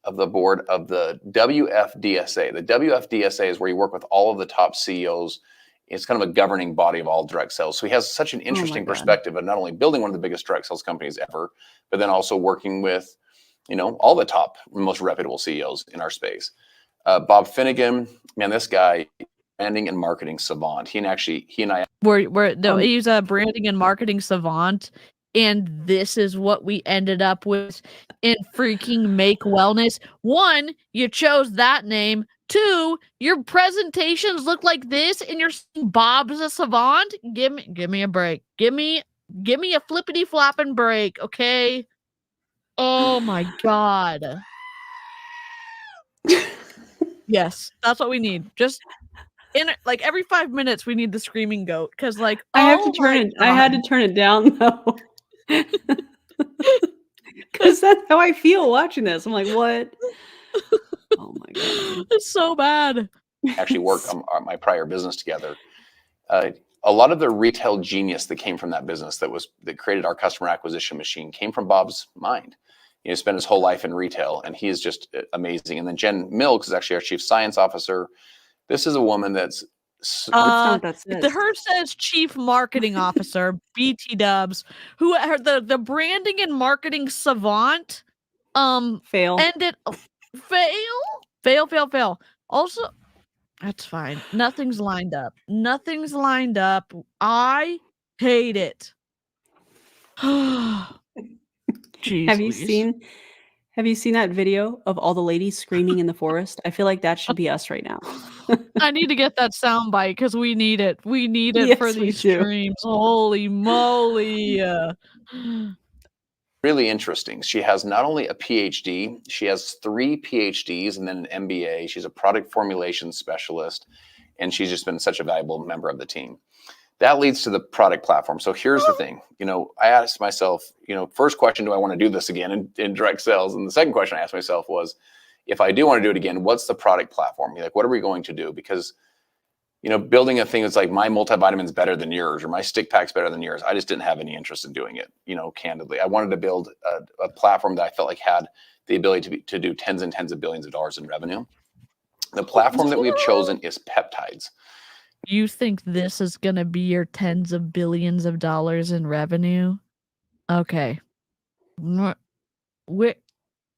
of the board of the WFDSA. The WFDSA is where you work with all of the top CEOs. It's kind of a governing body of all direct sales. So he has such an interesting perspective of not only building one of the biggest direct sales companies ever, but then also working with, all the top, most reputable CEOs in our space. Bob Finnegan, man, this guy, branding and marketing savant. He and I he's a branding and marketing savant, and this is what we ended up with in freaking Make Wellness. 1, you chose that name. 2, your presentations look like this, and you're saying Bob's a savant. Give me a break. Give me a flippity flopping break, okay? Oh my god. Yes, that's what we need. Just every 5 minutes, we need the screaming goat because I have to turn it. I had to turn it down though, because that's how I feel watching this. I'm like, what? Oh my god, it's so bad. Actually worked on my prior business together. A lot of the retail genius that came from that business that created our customer acquisition machine came from Bob's mind. He spent his whole life in retail, and he is just amazing. And then Jen Milks is actually our chief science officer. This is a woman that's her says chief marketing officer, BT Dubs, who the branding and marketing savant fail. Ended fail. Also, that's fine. Nothing's lined up. I hate it. Jeez, Have you seen that video of all the ladies screaming in the forest? I feel like that should be us right now. I need to get that sound bite because we need it. We need it for these streams. Holy moly. Really interesting. She has not only a PhD, she has 3 PhDs and then an MBA. She's a product formulation specialist, and she's just been such a valuable member of the team. That leads to the product platform. So here's the thing, I asked myself, first question, do I want to do this again in direct sales? And the second question I asked myself was, if I do want to do it again, what's the product platform? Like, what are we going to do? Because, building a thing that's like my multivitamin's better than yours or my stick pack's better than yours, I just didn't have any interest in doing it, candidly. I wanted to build a platform that I felt like had the ability to do tens and tens of billions of dollars in revenue. The platform that we've chosen is Peptides. You think this is going to be your tens of billions of dollars in revenue? Okay. Who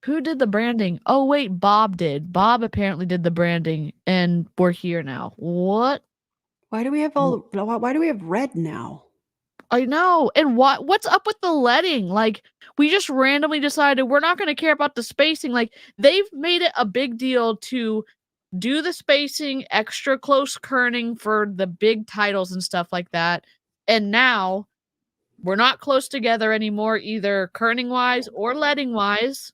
did the branding? Oh, wait, Bob did. Bob apparently did the branding, and we're here now. What? Why do we have red now? I know. And what's up with the leading? Like, we just randomly decided we're not going to care about the spacing. Like, they've made it a big deal to do the spacing, extra close kerning for the big titles and stuff like that. And now we're not close together anymore, either kerning wise or leading wise.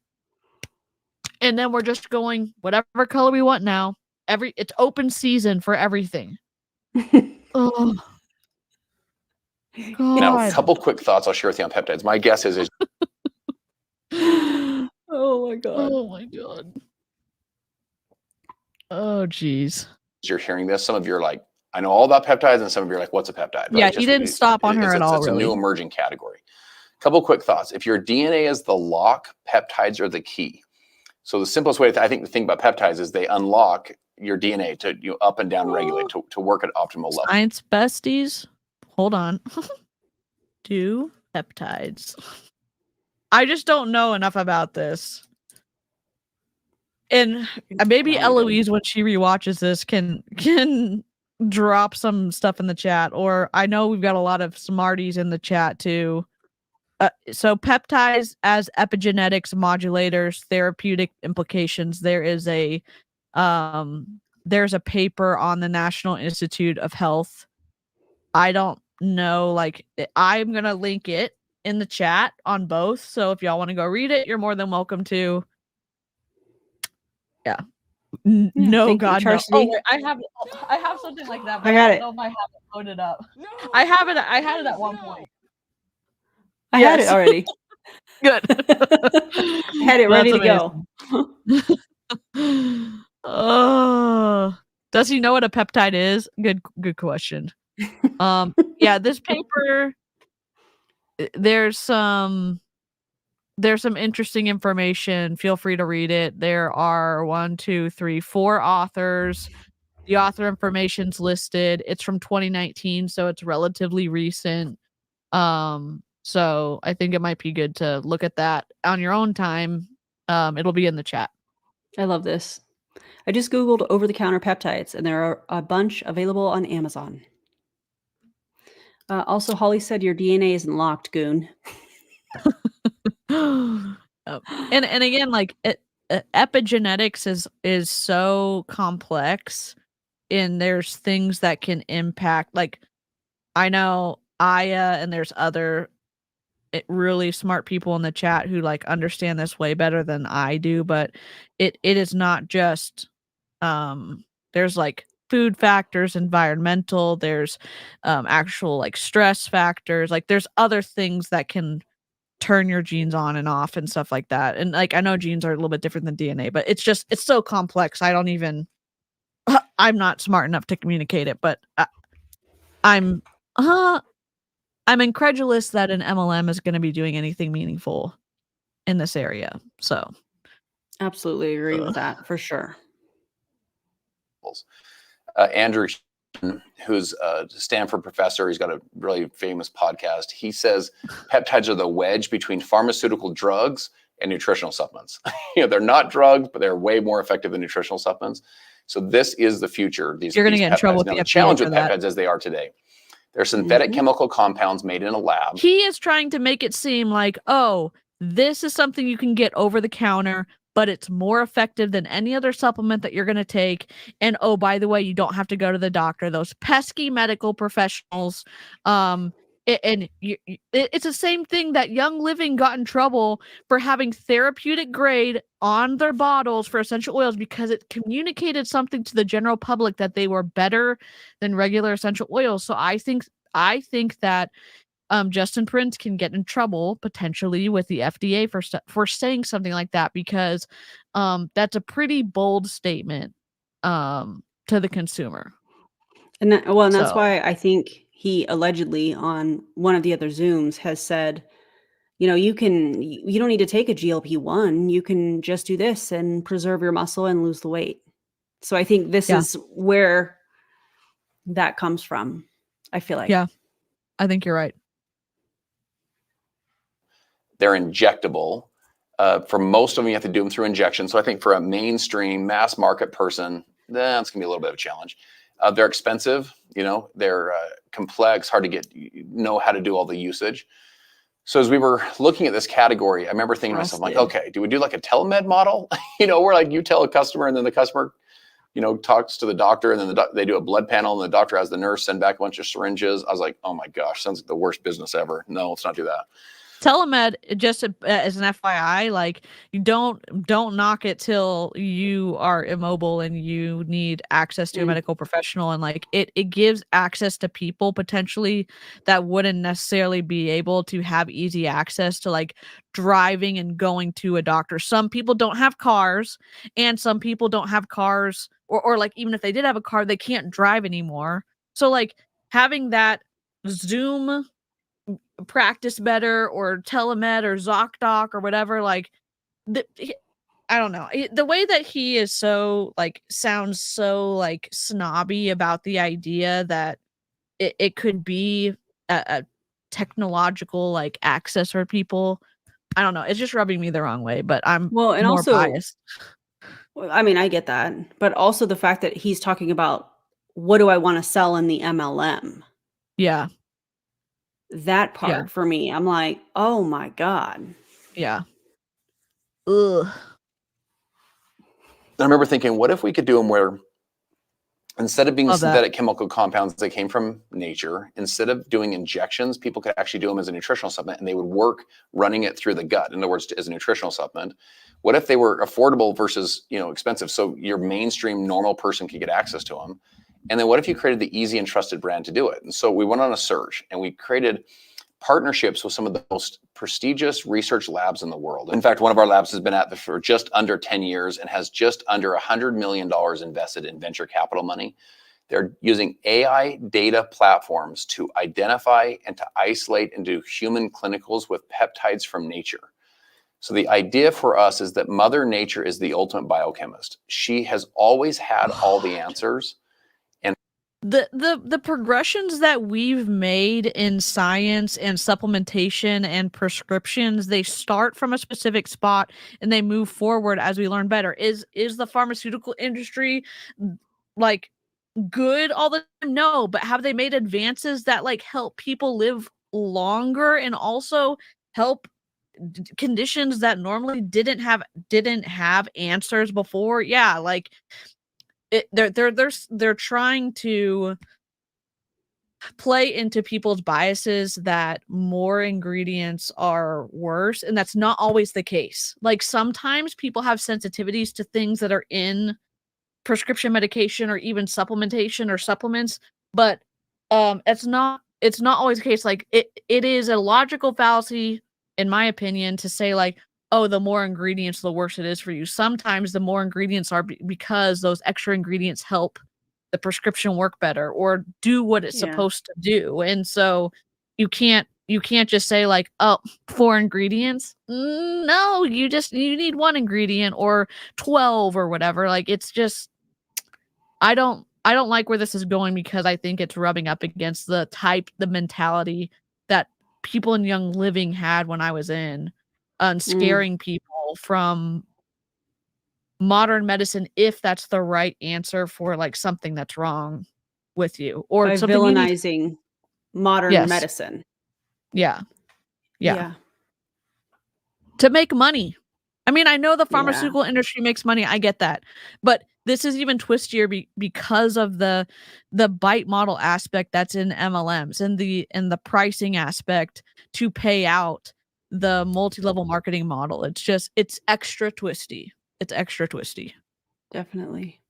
And then we're just going whatever color we want now. It's open season for everything. Oh. God. Now, a couple quick thoughts I'll share with you on peptides. My guess is oh my god. Oh my god. Oh geez. You're hearing this. Some of you are like, I know all about peptides, and some of you are like, what's a peptide? Yeah, he didn't stop on her at all. It's a new emerging category. Couple quick thoughts. If your DNA is the lock, peptides are the key. So the simplest way to think about peptides is they unlock your DNA to up and down regulate to work at optimal level. Science besties, hold on. Do peptides. I just don't know enough about this. And maybe Eloise, when she rewatches this, can drop some stuff in the chat. Or I know we've got a lot of smarties in the chat too. So peptides as epigenetics modulators, therapeutic implications. There's a paper on the National Institute of Health. I don't know, like I'm gonna link it in the chat on both. So if y'all want to go read it, you're more than welcome to. Yeah. No, God, no. Oh, wait, I have something like that, but I don't know if I have it loaded up. I had it at one point. I had it already. Good. I had it ready to go. Oh, does he know what a peptide is? Good question. Yeah, this paper, there's some interesting information. Feel free to read it. There are 4 authors. The author information's listed. It's from 2019, so it's relatively recent. So I think it might be good to look at that on your own time. It'll be in the chat. I love this. I just Googled over-the-counter peptides, and there are a bunch available on Amazon. Also, Holly said your DNA isn't locked, Goon. And again, like epigenetics is so complex, and there's things that can impact. Like I know Aya, and there's other really smart people in the chat who like understand this way better than I do. But it is not just there's like food factors, environmental, there's actual like stress factors, like there's other things that can turn your genes on and off and stuff like that. And like I know genes are a little bit different than DNA, but it's so complex. I'm not smart enough to communicate it, but I'm incredulous that an MLM is going to be doing anything meaningful in this area. So absolutely agree with that for sure. Andrew, who's a Stanford professor, he's got a really famous podcast. He says peptides are the wedge between pharmaceutical drugs and nutritional supplements. They're not drugs, but they're way more effective than nutritional supplements. So this is the future. You're going to get in trouble with the challenge with peptides as they are today. They're synthetic chemical compounds made in a lab. He is trying to make it seem like, oh, this is something you can get over the counter, but it's more effective than any other supplement that you're going to take. And oh, by the way, you don't have to go to the doctor. Those pesky medical professionals. It's the same thing that Young Living got in trouble for having therapeutic grade on their bottles for essential oils because it communicated something to the general public that they were better than regular essential oils. So I think that Justin Prince can get in trouble potentially with the FDA for saying something like that, because that's a pretty bold statement to the consumer. And that's why I think he allegedly on one of the other Zooms has said, you don't need to take a GLP-1. You can just do this and preserve your muscle and lose the weight. So I think this is where that comes from. I feel like. Yeah, I think you're right. They're injectable. For most of them, you have to do them through injection. So I think for a mainstream mass market person, that's going to be a little bit of a challenge. They're expensive, they're complex, hard to know how to do all the usage. So as we were looking at this category, I remember thinking to myself, like, okay, do we do like a telemed model? Where like you tell a customer and then the customer, talks to the doctor, and then they do a blood panel and the doctor has the nurse send back a bunch of syringes. I was like, oh my gosh, sounds like the worst business ever. No, let's not do that. Telemed, just as an FYI, like you don't knock it till you are immobile and you need access to a medical professional, and like it gives access to people potentially that wouldn't necessarily be able to have easy access to like driving and going to a doctor. Some people don't have cars, and some people don't have cars, or like even if they did have a car, they can't drive anymore. So like having that Zoom practice better or telemed or ZocDoc or whatever, like I don't know, the way that he is so like sounds so like snobby about the idea that it could be a technological like access for people. I don't know. It's just rubbing me the wrong way, but I'm Well, and more also, biased. well, I mean, I get that, but also the fact that he's talking about what do I want to sell in the MLM? Yeah. That part for me, I'm like, oh my God. Yeah. Ugh. I remember thinking, what if we could do them where instead of being Love that. synthetic chemical compounds that came from nature, instead of doing injections, people could actually do them as a nutritional supplement, and they would work running it through the gut. In other words, as a nutritional supplement. What if they were affordable versus, you know, expensive, so your mainstream normal person could get access to them? And then what if you created the easy and trusted brand to do it? And so we went on a search and we created partnerships with some of the most prestigious research labs in the world. In fact, one of our labs has been at this for just under 10 years and has just under $100 million invested in venture capital money. They're using AI data platforms to identify and to isolate and do human clinicals with peptides from nature. So the idea for us is that Mother Nature is the ultimate biochemist. She has always had all the answers. The progressions that we've made in science and supplementation and prescriptions, they start from a specific spot and they move forward as we learn better. Is the pharmaceutical industry like good all the time? No, but have they made advances that like help people live longer and also help conditions that normally didn't have answers before? Yeah, like they're trying to play into people's biases that more ingredients are worse, and that's not always the case. Like sometimes people have sensitivities to things that are in prescription medication or even supplementation or supplements, but it's not always the case. Like it is a logical fallacy, in my opinion, to say like, oh, the more ingredients, the worse it is for you. Sometimes the more ingredients are because those extra ingredients help the prescription work better or do what it's supposed to do. And so you can't just say like, oh, 4 ingredients. No, you need 1 ingredient or 12 or whatever. Like it's just, I don't like where this is going because I think it's rubbing up against the mentality that people in Young Living had when I was in, and scaring people from modern medicine if that's the right answer for like something that's wrong with you or by something villainizing modern medicine. Yeah. To make money. I mean, I know the pharmaceutical industry makes money. I get that. But this is even twistier because of the bite model aspect that's in MLMs and the pricing aspect to pay out the multi-level marketing model. It's extra twisty. It's extra twisty. Definitely.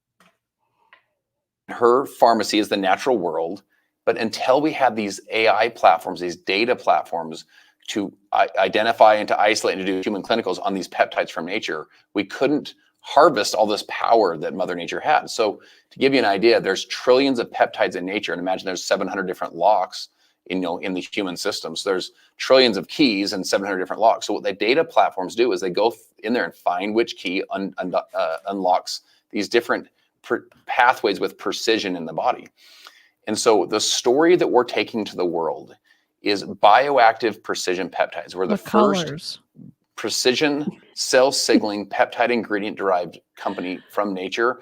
Her pharmacy is the natural world, but until we had these AI platforms, these data platforms to identify and to isolate and to do human clinicals on these peptides from nature, we couldn't harvest all this power that Mother Nature had. So to give you an idea, there's trillions of peptides in nature, and imagine there's 700 different locks in the human system. So there's trillions of keys and 700 different locks. So what the data platforms do is they go in there and find which key unlocks these different pathways with precision in the body. And so the story that we're taking to the world is bioactive precision peptides. We're the first precision cell signaling peptide ingredient derived company from nature.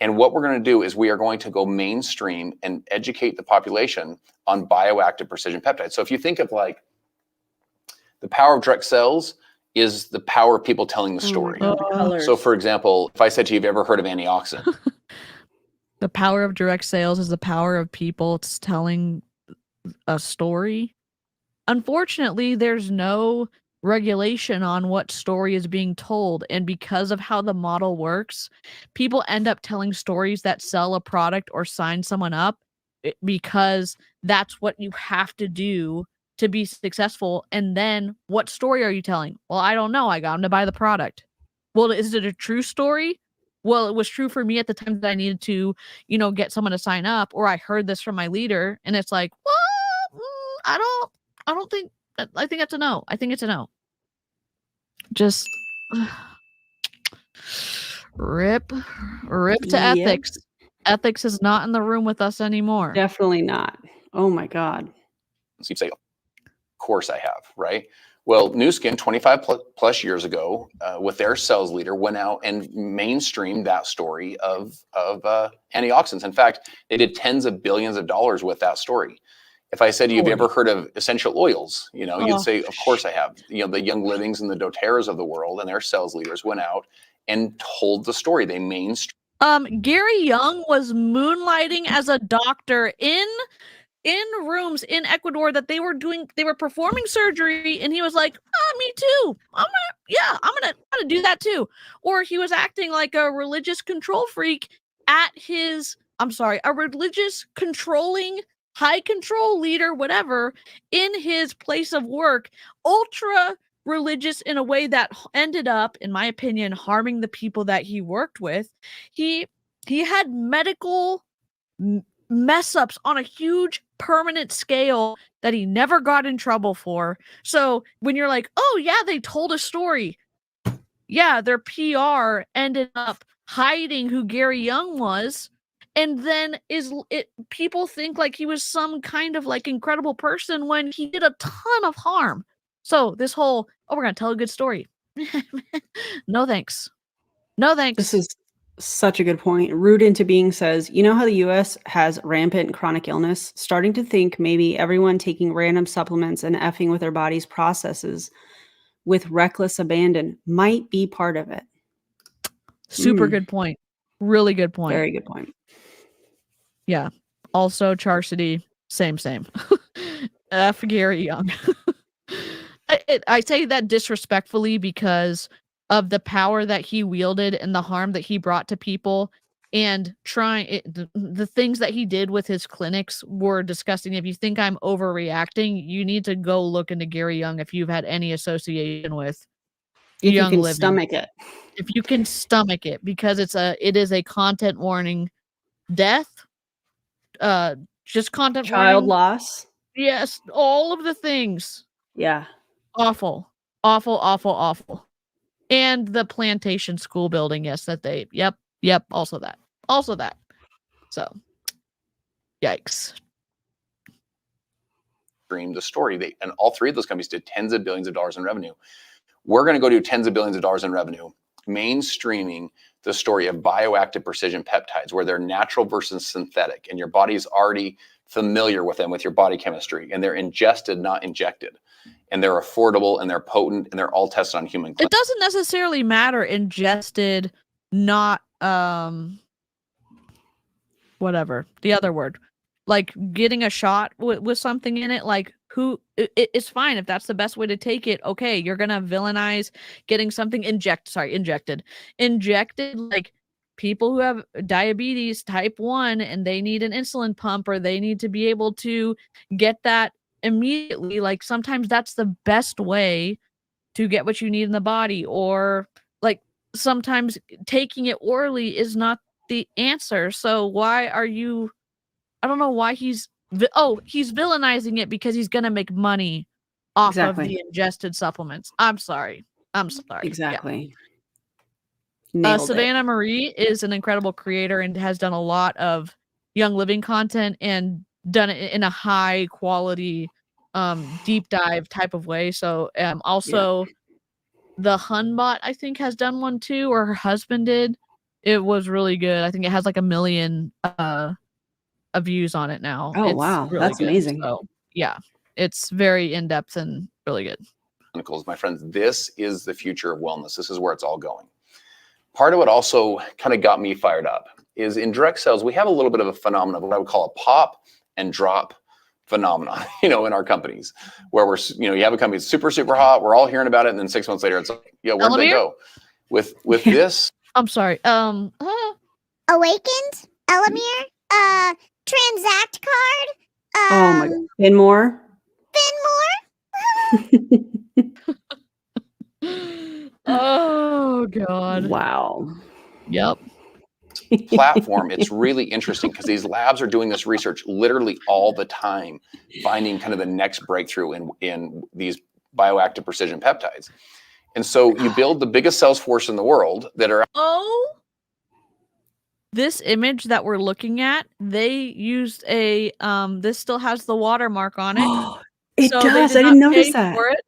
And what we're going to do is we are going to go mainstream and educate the population on bioactive precision peptides. So if you think of like the power of direct cells is the power of people telling the story. So for example, if I said to you, have you ever heard of antioxidant? The power of direct sales is the power of people telling a story. Unfortunately, there's no regulation on what story is being told. And because of how the model works, people end up telling stories that sell a product or sign someone up because that's what you have to do to be successful. And then what story are you telling? Well, I don't know. I got them to buy the product. Well, is it a true story? Well, it was true for me at the time that I needed to, get someone to sign up, or I heard this from my leader. And it's like, well, I don't think, I think that's a no. I think it's a no. Just rip to ethics. Ethics is not in the room with us anymore. Definitely not. Oh my God. So you say, course I have, right? Well, Nu Skin 25 plus years ago, with their sales leader, went out and mainstreamed that story of antioxidants. In fact, they did tens of billions of dollars with that story. If I said, you've ever heard of essential oils, you'd say, of course I have. The Young Livings and the doTERRAs of the world and their sales leaders went out and told the story. They mainstreamed. Gary Young was moonlighting as a doctor in rooms in Ecuador that they were performing surgery, and he was like, me too. I'm gonna do that too. Or he was acting like a religious control freak at a religious controlling high control leader, whatever, in his place of work, ultra religious in a way that ended up, in my opinion, harming the people that he worked with. He had medical mess ups on a huge permanent scale that he never got in trouble for. So when you're like, oh yeah, they told a story. Yeah, their PR ended up hiding who Gary Young was. And then people think like he was some kind of like incredible person when he did a ton of harm. So this whole, we're going to tell a good story. No, thanks. No, thanks. This is such a good point. Root into Being says, you know how the US has rampant chronic illness? Starting to think maybe everyone taking random supplements and effing with their body's processes with reckless abandon might be part of it. Super good point. Really good point. Very good point. Yeah. Also, Charcity, same. F Gary Young. I say that disrespectfully because of the power that he wielded and the harm that he brought to people, and the things that he did with his clinics were disgusting. If you think I'm overreacting, you need to go look into Gary Young if you've had any association with Young you can Living. stomach it. If you can stomach it, because it is a content warning. Death, just content Child warning. loss. Yes, all of the things. Yeah. Awful. And the plantation school building, yes, also that. So, yikes. Stream the story. And all three of those companies did tens of billions of dollars in revenue. We're going to go do tens of billions of dollars in revenue, mainstreaming the story of bioactive precision peptides, where they're natural versus synthetic, and your body's already familiar with them with your body chemistry, and they're ingested, not injected, and they're affordable, and they're potent, and they're all tested on human clinics. It doesn't necessarily matter ingested, not whatever the other word, like getting a shot with something in it, like it's fine if that's the best way to take it. Okay, you're gonna villainize getting something injected, like people who have diabetes type 1 and they need an insulin pump, or they need to be able to get that immediately. Like sometimes that's the best way to get what you need in the body, or like sometimes taking it orally is not the answer. So why are you, I don't know why he's villainizing it because he's gonna make money off of the ingested supplements. I'm sorry. Exactly. Yeah. Savannah Marie is an incredible creator and has done a lot of Young Living content and done it in a high quality deep dive type of way. So also the Hunbot, I think, has done one too, or her husband did. It was really good. I think it has like 1 million views on it now. Oh, it's wow. really That's good. amazing. So yeah, it's very in-depth and really good. Clinicals, my friends, this is the future of wellness. This is where it's all going. Part of what also kind of got me fired up is in direct sales, we have a little bit of a phenomenon, what I would call a pop and drop phenomenon, in our companies, where we're, you have a company that's super, super hot. We're all hearing about it. And then 6 months later, it's like, where'd they go? With this. I'm sorry. Awakened, Elamir, Transact card. Oh my God. Finmore. Oh God. Wow. Yep. Platform, it's really interesting because these labs are doing this research literally all the time, finding kind of the next breakthrough in these bioactive precision peptides. And so you build the biggest sales force in the world that are this image that we're looking at, they used a this still has the watermark on it. It So they does. did I not didn't notice pay that. for it.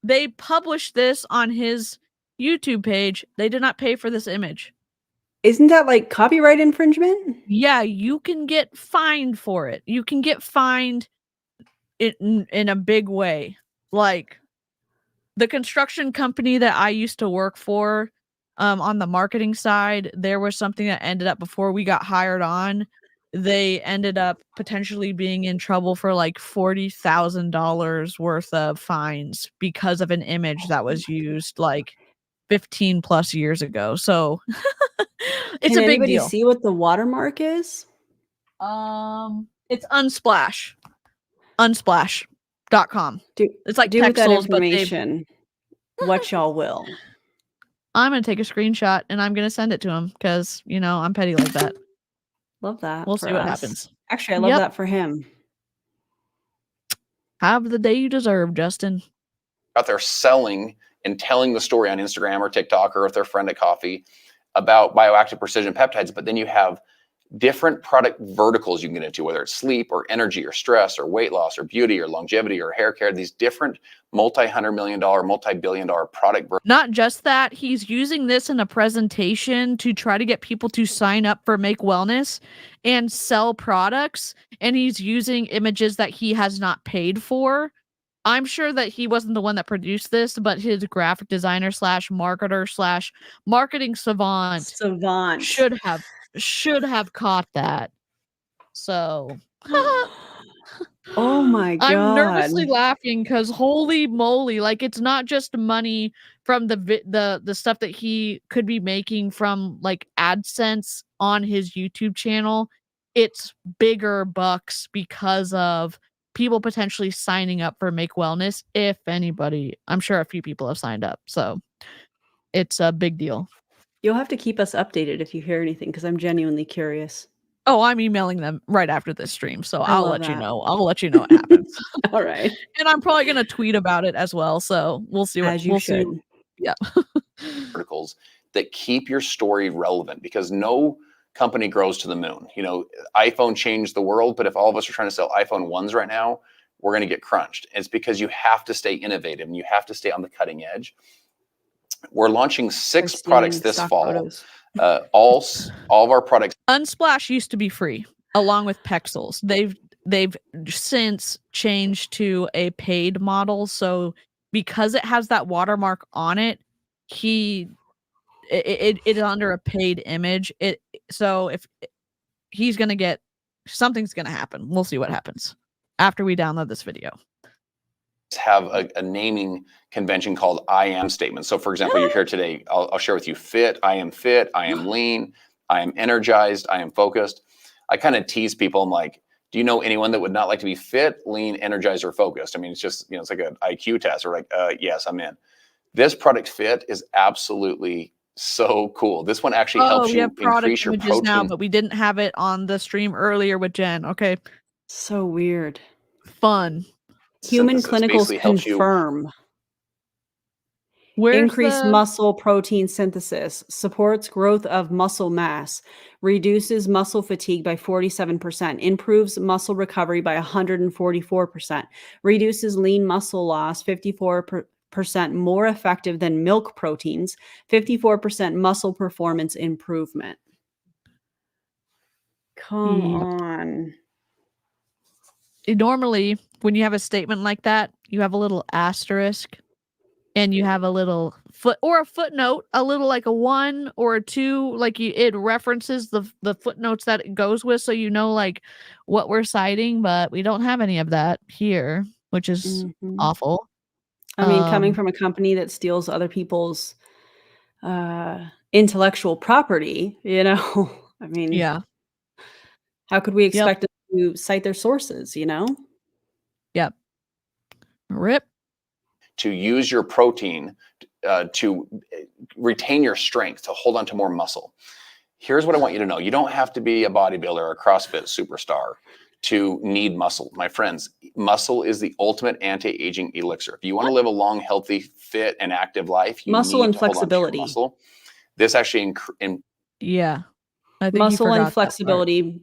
They published this on his YouTube page. They did not pay for this image. Isn't that like copyright infringement? Yeah, you can get fined for it. You can get fined in a big way. Like the construction company that I used to work for, on the marketing side, there was something that ended up before we got hired on. They ended up potentially being in trouble for like $40,000 worth of fines because of an image that was used like 15 plus years ago. So it's Can a big anybody deal. see what the watermark is? It's Unsplash. Unsplash.com. It's like do with that pixels, but they've information what y'all will. I'm gonna take a screenshot and I'm gonna send it to him because I'm petty like that. Love that. We'll for see what us. happens. Actually, I love Yep. that for him. Have the day you deserve, Justin. Out there selling and telling the story on Instagram or TikTok or with their friend at coffee about bioactive precision peptides, but then you have different product verticals you can get into, whether it's sleep or energy or stress or weight loss or beauty or longevity or hair care, these different multi-$100 million, multi-billion-dollar product Not just that, he's using this in a presentation to try to get people to sign up for Make Wellness and sell products, and he's using images that he has not paid for. I'm sure that he wasn't the one that produced this, but his graphic designer / marketer / marketing savant should have caught that. So Oh my God. I'm nervously laughing because holy moly, like it's not just money from the stuff that he could be making from like AdSense on his YouTube channel. It's bigger bucks because of people potentially signing up for Make Wellness. If anybody, I'm sure a few people have signed up. So it's a big deal. You'll have to keep us updated if you hear anything because I'm genuinely curious. Oh, I'm emailing them right after this stream, so I'll love let you that. know. I'll let you know what happens. All right. And I'm probably gonna tweet about it as well. So we'll see what As you should. see. Yeah. verticals that keep your story relevant, because no company grows to the moon. iPhone changed the world, but if all of us are trying to sell iPhone 1s right now, we're going to get crunched. It's because you have to stay innovative and you have to stay on the cutting edge. We're launching 6 products this fall. All of our products. Unsplash used to be free along with Pexels. They've since changed to a paid model. So because it has that watermark on it, it is under a paid image. So if he's gonna get, something's gonna happen. We'll see what happens after we download this video. Have a naming convention called I am statements. So for example, you're here today, I'll share with you fit, I am lean, I am energized, I am focused. I kind of tease people. I'm like, do you know anyone that would not like to be fit, lean, energized, or focused? I mean, it's just, it's like an IQ test. Or like, yes, I'm in. This product fit is absolutely so cool. This one actually helps you increase your protein. Now, but we didn't have it on the stream earlier with Jen. Okay. So weird. Fun. Human clinicals confirm. Increased muscle protein synthesis, supports growth of muscle mass, reduces muscle fatigue by 47%, improves muscle recovery by 144%, reduces lean muscle loss 54% more effective than milk proteins, 54% muscle performance improvement. Come on. Normally, when you have a statement like that, you have a little asterisk and you have a little footnote, a little like a 1 or a 2, like it references the footnotes that it goes with, so like what we're citing, but we don't have any of that here, which is awful. I mean, coming from a company that steals other people's intellectual property, I mean, yeah. How could we expect them to cite their sources, Yep. Rip. To use your protein to retain your strength, to hold on to more muscle. Here's what I want you to know. You don't have to be a bodybuilder or a CrossFit superstar to need muscle. My friends, muscle is the ultimate anti-aging elixir. If you want to live a long, healthy, fit, and active life, you muscle need and to hold on to your flexibility. muscle. This actually I think you Muscle forgot and that part. flexibility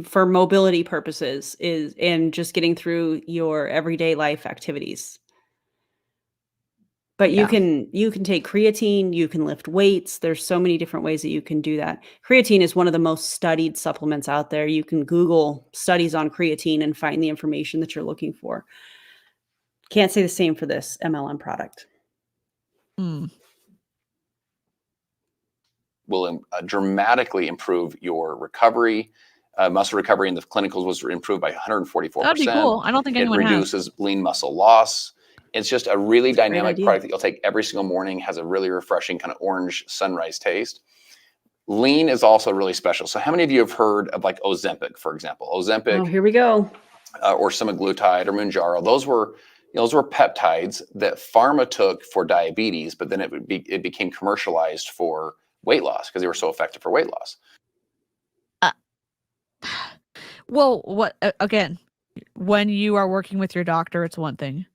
for mobility purposes and just getting through your everyday life activities. But Yeah. you can take creatine, you can lift weights. There's so many different ways that you can do that. Creatine is one of the most studied supplements out there. You can Google studies on creatine and find the information that you're looking for. Can't say the same for this MLM product. Will dramatically improve your recovery. Muscle recovery in the clinicals was improved by 144%. That'd be cool. I don't think anyone It reduces lean muscle loss. It's just a really dynamic product that you'll take every single morning, has a really refreshing kind of orange sunrise taste. Lean is also really special. So how many of you have heard of like Ozempic, for example? Ozempic. Oh, here we go. Or semaglutide or Mounjaro. Those were peptides that pharma took for diabetes, but then it became commercialized for weight loss because they were so effective for weight loss. Well, again, when you are working with your doctor, it's one thing.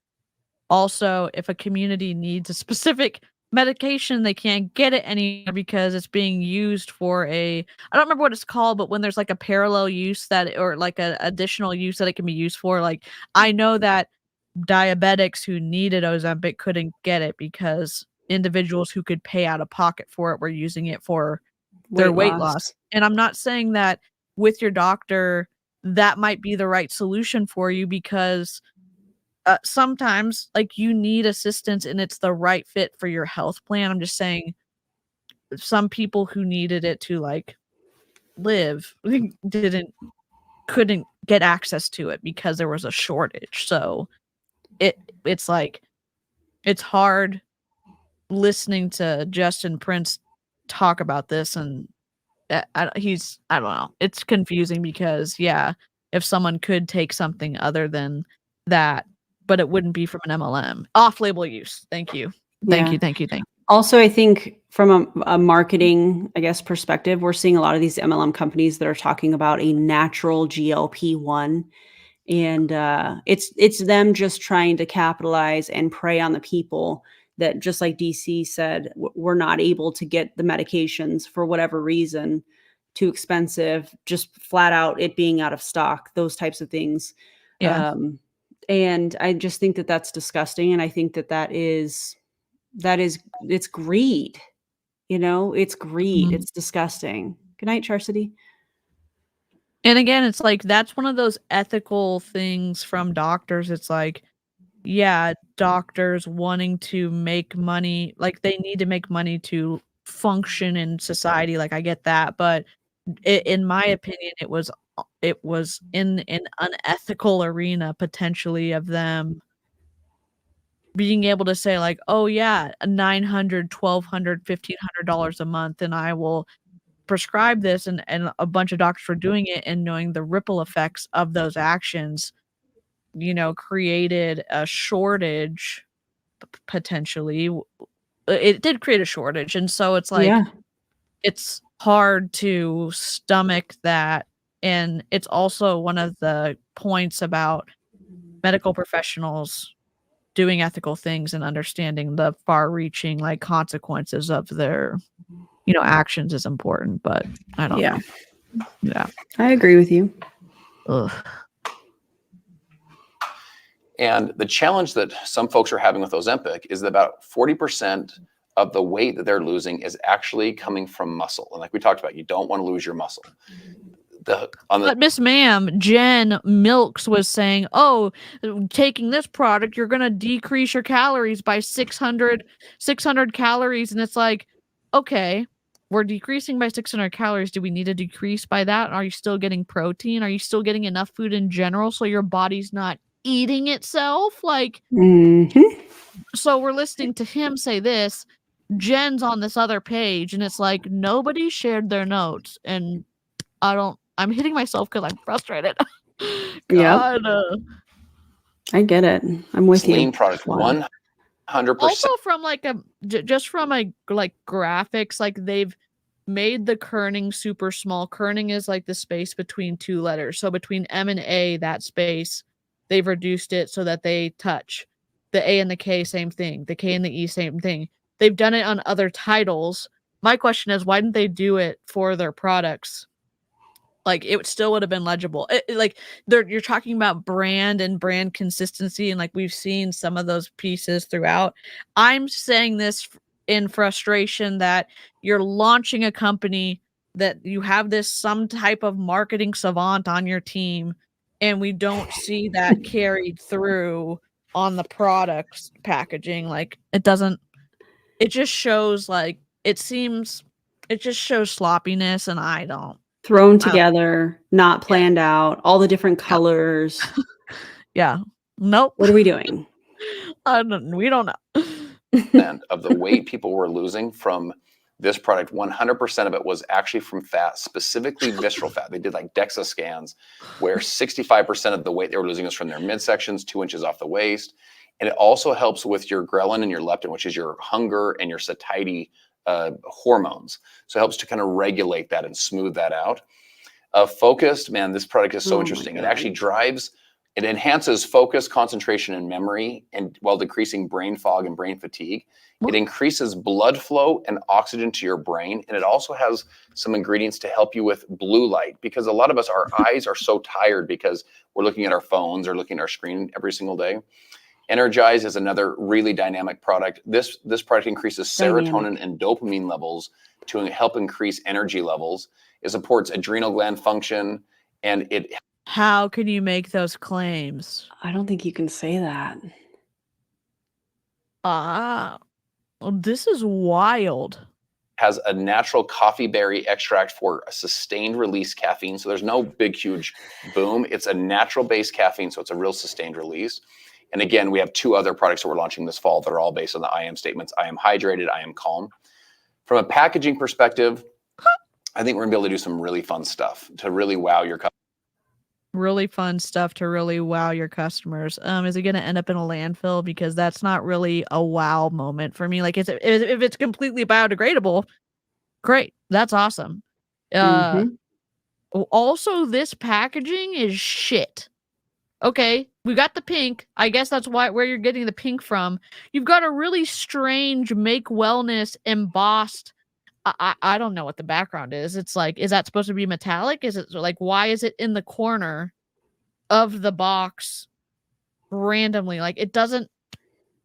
Also, if a community needs a specific medication, they can't get it anymore because it's being used for I don't remember what it's called, but when there's like a parallel use or like an additional use that it can be used for, like I know that diabetics who needed Ozempic couldn't get it because individuals who could pay out of pocket for it were using it for their weight loss. And I'm not saying that with your doctor, that might be the right solution for you because sometimes like you need assistance and it's the right fit for your health plan. I'm just saying some people who needed it to like live couldn't get access to it because there was a shortage. So it's like it's hard listening to Justin Prince talk about this, and I don't know. It's confusing because if someone could take something other than that, but it wouldn't be from an MLM. Off-label use. Thank you. Thank you. Also, I think from a marketing, I guess, perspective, we're seeing a lot of these MLM companies that are talking about a natural GLP-1. And it's them just trying to capitalize and prey on the people that, just like DC said, we're not able to get the medications for whatever reason, too expensive, just flat out it being out of stock, those types of things. Yeah. And I just think that that's disgusting. And I think that is it's greed, it's greed. It's disgusting. Good night, Charcity. And again, it's like, that's one of those ethical things from doctors. It's like, doctors wanting to make money, like they need to make money to function in society. Like I get that. But in my opinion, it was in an unethical arena potentially of them being able to say like, oh yeah, $900, $1,200, $1,500 a month, and I will prescribe this, and a bunch of doctors were doing it, and knowing the ripple effects of those actions, created a shortage potentially. It did create a shortage, and so it's like it's hard to stomach that. And it's also one of the points about medical professionals doing ethical things and understanding the far-reaching like consequences of their actions is important. But I don't know. Yeah, I agree with you. Ugh. And the challenge that some folks are having with Ozempic is that about 40% of the weight that they're losing is actually coming from muscle. And like we talked about, you don't want to lose your muscle. But Miss Ma'am, Jen Milks was saying, oh, taking this product, you're going to decrease your calories by 600 calories. And it's like, okay, we're decreasing by 600 calories. Do we need to decrease by that? Are you still getting protein? Are you still getting enough food in general so your body's not eating itself? Like, so we're listening to him say this. Jen's on this other page, and it's like nobody shared their notes. And I'm hitting myself because I'm frustrated. God. I get it. I'm with you. Lean product, 100%. Also from like just from a like graphics, like they've made the kerning super small. Kerning is like the space between two letters. So between M and A, that space, they've reduced it so that they touch. The A and the K, same thing. The K and the E, same thing. They've done it on other titles My question is, why didn't they do it for their products? Like, it still would have been legible. Like, you're talking about brand and brand consistency, and like we've seen some of those pieces throughout. I'm saying this in frustration that you're launching a company, that you have some type of marketing savant on your team, and we don't see that carried through on the products packaging. Like, it doesn't. It just shows it just shows sloppiness, and I don't. Thrown together, not planned out, all the different colors. Yeah. Nope. What are we doing? We don't know. And of the weight people were losing from this product, 100% of it was actually from fat, specifically visceral fat. They did like DEXA scans where 65% of the weight they were losing was from their midsections, 2 inches off the waist. And it also helps with your ghrelin and your leptin, which is your hunger and your satiety hormones. So it helps to kind of regulate that and smooth that out. Focused, man, this product is so interesting. It actually it enhances focus, concentration, and memory, and while decreasing brain fog and brain fatigue. It increases blood flow and oxygen to your brain. And it also has some ingredients to help you with blue light, because a lot of us, our eyes are so tired because we're looking at our phones or looking at our screen every single day. Energized is another really dynamic product. This product increases serotonin and dopamine levels to help increase energy levels. It supports adrenal gland function, and it. How can you make those claims? I don't think you can say that. Well, this is wild. Has a natural coffee berry extract for a sustained release caffeine. So there's no big, huge boom. It's a natural based caffeine, so it's a real sustained release. And again, we have 2 other products that we're launching this fall that are all based on the I am statements. I am hydrated, I am calm. From a packaging perspective, I think we're gonna be able to do some really fun stuff to really wow your customers. Really fun stuff to really wow your customers. Is it gonna end up in a landfill? Because that's not really a wow moment for me. Like, if it's completely biodegradable, great. That's awesome. Also, this packaging is shit. Okay, we got the pink. I guess that's where you're getting the pink from. You've got a really strange Make Wellness embossed. I don't know what the background is. It's like, is that supposed to be metallic? Is it like, why is it in the corner of the box randomly? Like, it doesn't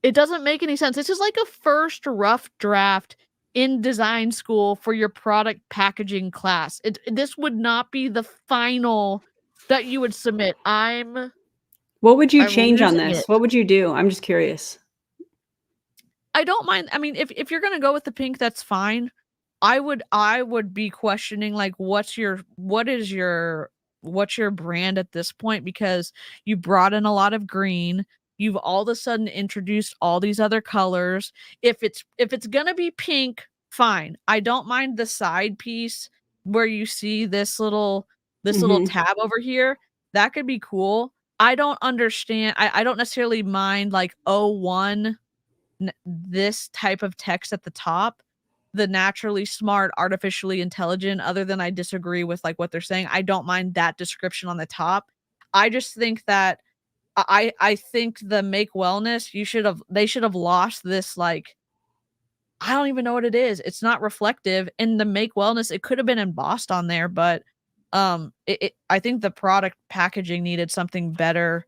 make any sense. This is like a first rough draft in design school for your product packaging class. This would not be the final that you would submit. What would you change on this? What would you do? I'm just curious. I don't mind. I mean, if you're gonna go with the pink, that's fine. I would be questioning, like, what's your brand at this point, because you brought in a lot of green. You've all of a sudden introduced all these other colors. If it's gonna be pink, fine. I don't mind the side piece where you see this little tab over here. That could be cool. I don't understand. I don't necessarily mind like 01, this type of text at the top, the naturally smart, artificially intelligent, other than I disagree with like what they're saying. I don't mind that description on the top. I just think that I think the Make Wellness, they should have lost this, like, I don't even know what it is. It's not reflective. In the Make Wellness, it could have been embossed on there, but I think the product packaging needed something better,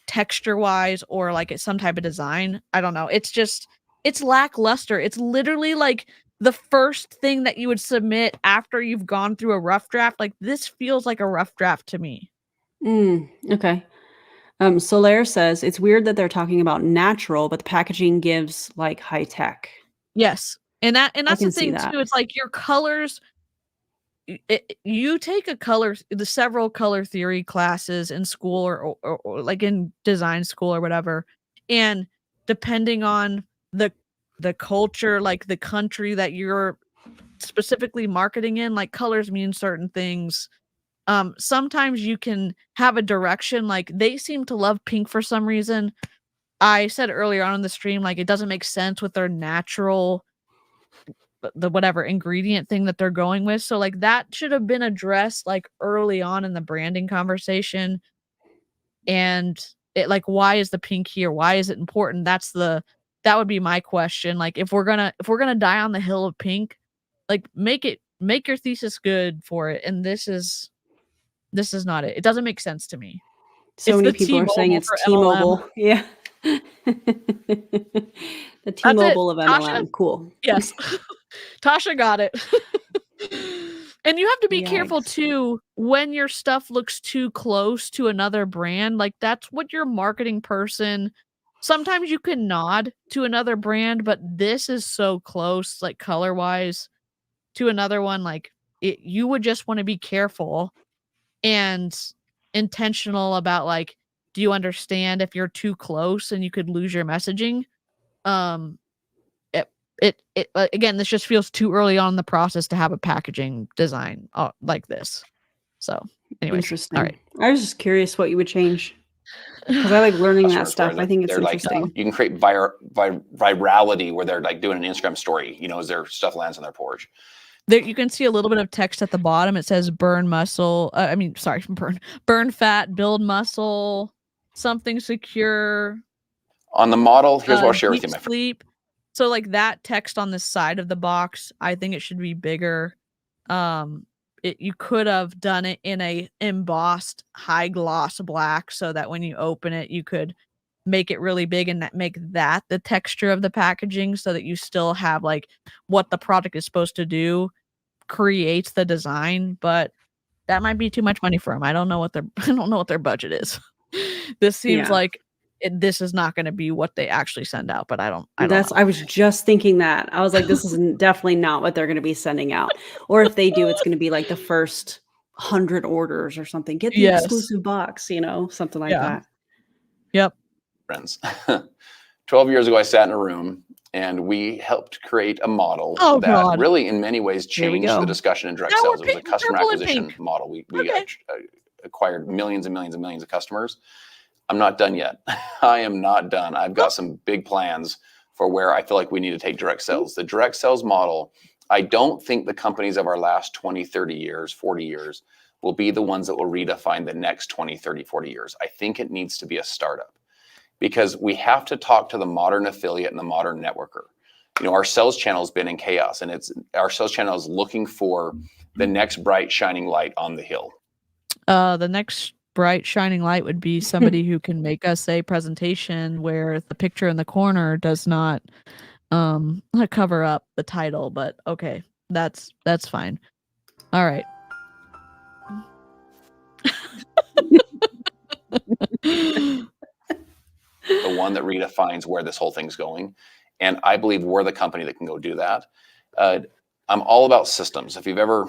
texture wise, or like some type of design. I don't know. It's lackluster. It's literally like the first thing that you would submit after you've gone through a rough draft. Like, this feels like a rough draft to me. Okay. Solaire says it's weird that they're talking about natural, but the packaging gives like high tech. Yes. And that's the thing too. It's like your colors. You take the several color theory classes in school or like in design school or whatever, and depending on the culture, like the country that you're specifically marketing in, like colors mean certain things. Sometimes you can have a direction, like they seem to love pink for some reason. I said earlier on in the stream, like, it doesn't make sense with their natural, the whatever ingredient thing that they're going with. So like that should have been addressed like early on in the branding conversation. And it, like, why is the pink here? Why is it important? That's that would be my question. Like if we're gonna die on the hill of pink, like make your thesis good for it. And this is not it. It doesn't make sense to me. So It's many the people are saying T-Mobile it's for T-Mobile. MLM. Yeah. The T-Mobile of Tasha? MLM. Cool. Yes. Tasha got it. And you have to be careful Yikes. too when your stuff looks too close to another brand. Like that's what your marketing person, sometimes you can nod to another brand, but this is so close, like color wise, to another one. Like you would just want to be careful and intentional about like, do you understand if you're too close and you could lose your messaging? It again, this just feels too early on in the process to have a packaging design like this. So anyways, Interesting. all right. I was just curious what you would change, because I like learning that Customers stuff. where I think it's they're interesting. Like, you can create virality where they're like doing an Instagram story, you know, as their stuff lands on their porch. There, you can see a little bit of text at the bottom. It says burn muscle. Burn fat, build muscle, something secure. On the model, here's what I'll share with you, deep my friend. sleep. So like that text on the side of the box, I think it should be bigger. You could have done it in a embossed high gloss black so that when you open it, you could make it really big and make that the texture of the packaging so that you still have like what the product is supposed to do creates the design, but that might be too much money for them. I don't know what their budget is. This seems like this is not going to be what they actually send out, but I don't know. I was just thinking that. I was like, this is definitely not what they're going to be sending out. Or if they do, it's going to be like the first 100 orders or something. Get the exclusive box, you know, something like that. Yep. Friends. 12 years ago, I sat in a room and we helped create a model that really in many ways changed the discussion in direct sales. It was a customer acquisition model. We acquired millions and millions and millions of customers. I'm not done yet. I am not done. I've got some big plans for where I feel like we need to take direct sales. The direct sales model, I don't think the companies of our last 20, 30 years, 40 years will be the ones that will redefine the next 20, 30, 40 years. I think it needs to be a startup because we have to talk to the modern affiliate and the modern networker. You know, our sales channel has been in chaos and our sales channel is looking for the next bright shining light on the hill. The next bright shining light would be somebody who can make us a presentation where the picture in the corner does not cover up the title, but okay, that's fine. All right. The one that redefines where this whole thing's going, and I believe we're the company that can go do that. I'm all about systems. If you've ever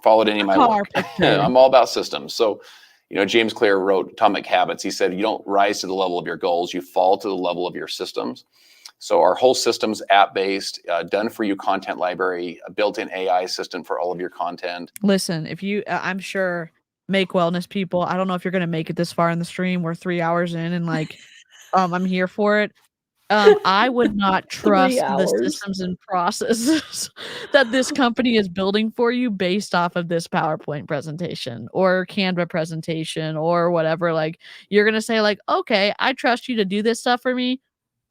followed any of my work, I'm all about systems. So you know, James Clear wrote Atomic Habits. He said, you don't rise to the level of your goals, you fall to the level of your systems. So our whole system's app-based, done for you content library, a built-in AI assistant for all of your content. Listen, if you, I'm sure Make Wellness people, I don't know if you're going to make it this far in the stream. We're 3 hours in and like, I'm here for it. I would not trust the systems and processes that this company is building for you based off of this PowerPoint presentation or Canva presentation or whatever. Like you're going to say like, okay, I trust you to do this stuff for me.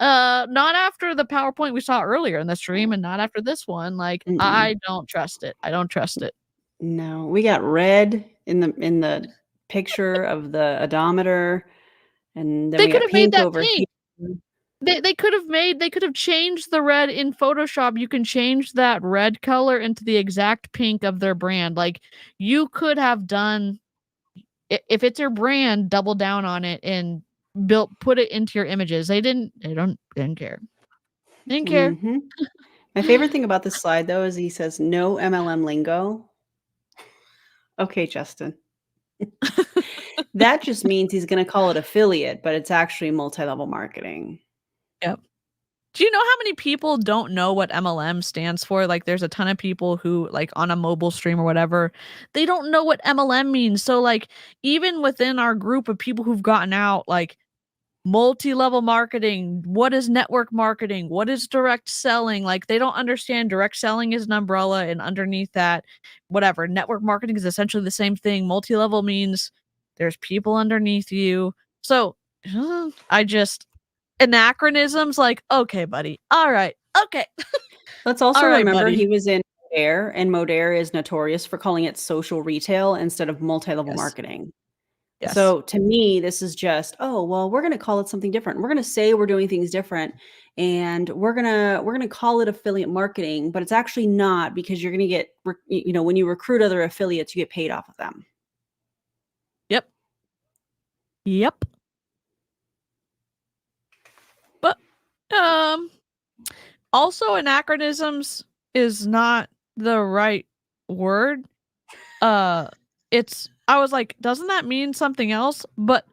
Not after the PowerPoint we saw earlier in the stream and not after this one. Like I don't trust it. I don't trust it. No, we got red in the picture of the odometer and then they we could got have made that over pink. They could have changed the red in Photoshop. You can change that red color into the exact pink of their brand. Like you could have done, if it's your brand, double down on it and put it into your images. They didn't care. Didn't care. Mm-hmm. My favorite thing about this slide though is he says no MLM lingo. Okay, Justin. That just means he's going to call it affiliate, but it's actually multi-level marketing. Yep. Do you know how many people don't know what MLM stands for? Like there's a ton of people who like on a mobile stream or whatever, they don't know what MLM means. So like even within our group of people who've gotten out, like multi-level marketing, what is network marketing? What is direct selling? Like they don't understand direct selling is an umbrella and underneath that, whatever, network marketing is essentially the same thing. Multi-level means there's people underneath you. So anachronisms, like, okay, buddy. All right. Okay. Let's also All right, remember buddy. he was in Modere, and Modere is notorious for calling it social retail instead of multi-level Yes. marketing. Yes. So to me, this is just, oh, well, we're going to call it something different. We're going to say we're doing things different, and we're going to call it affiliate marketing, but it's actually not, because you're going to get, when you recruit other affiliates, you get paid off of them. Yep. But also anachronisms is not the right word. I was like, doesn't that mean something else? But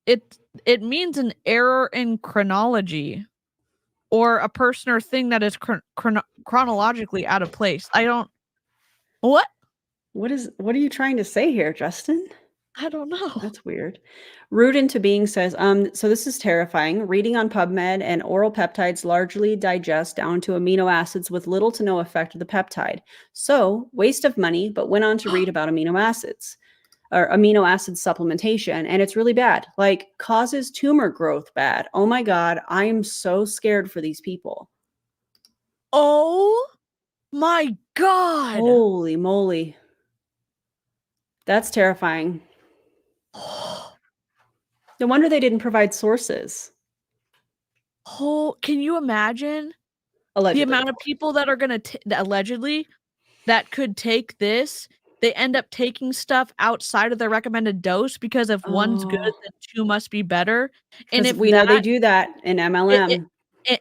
it means an error in chronology, or a person or thing that is chronologically out of place. What are you trying to say here, Justin? I don't know. That's weird. Root into Being says, so this is terrifying. Reading on PubMed, and oral peptides largely digest down to amino acids with little to no effect of the peptide. So waste of money, but went on to read about amino acids or amino acid supplementation. And it's really bad, like causes tumor growth bad. Oh my God. I am so scared for these people. Oh my God. Holy moly. That's terrifying. No wonder they didn't provide sources. Oh, can you imagine Allegedly. the amount of people that are going to allegedly that could take this? They end up taking stuff outside of their recommended dose because if one's good, then two must be better. And if we know they do that in MLM.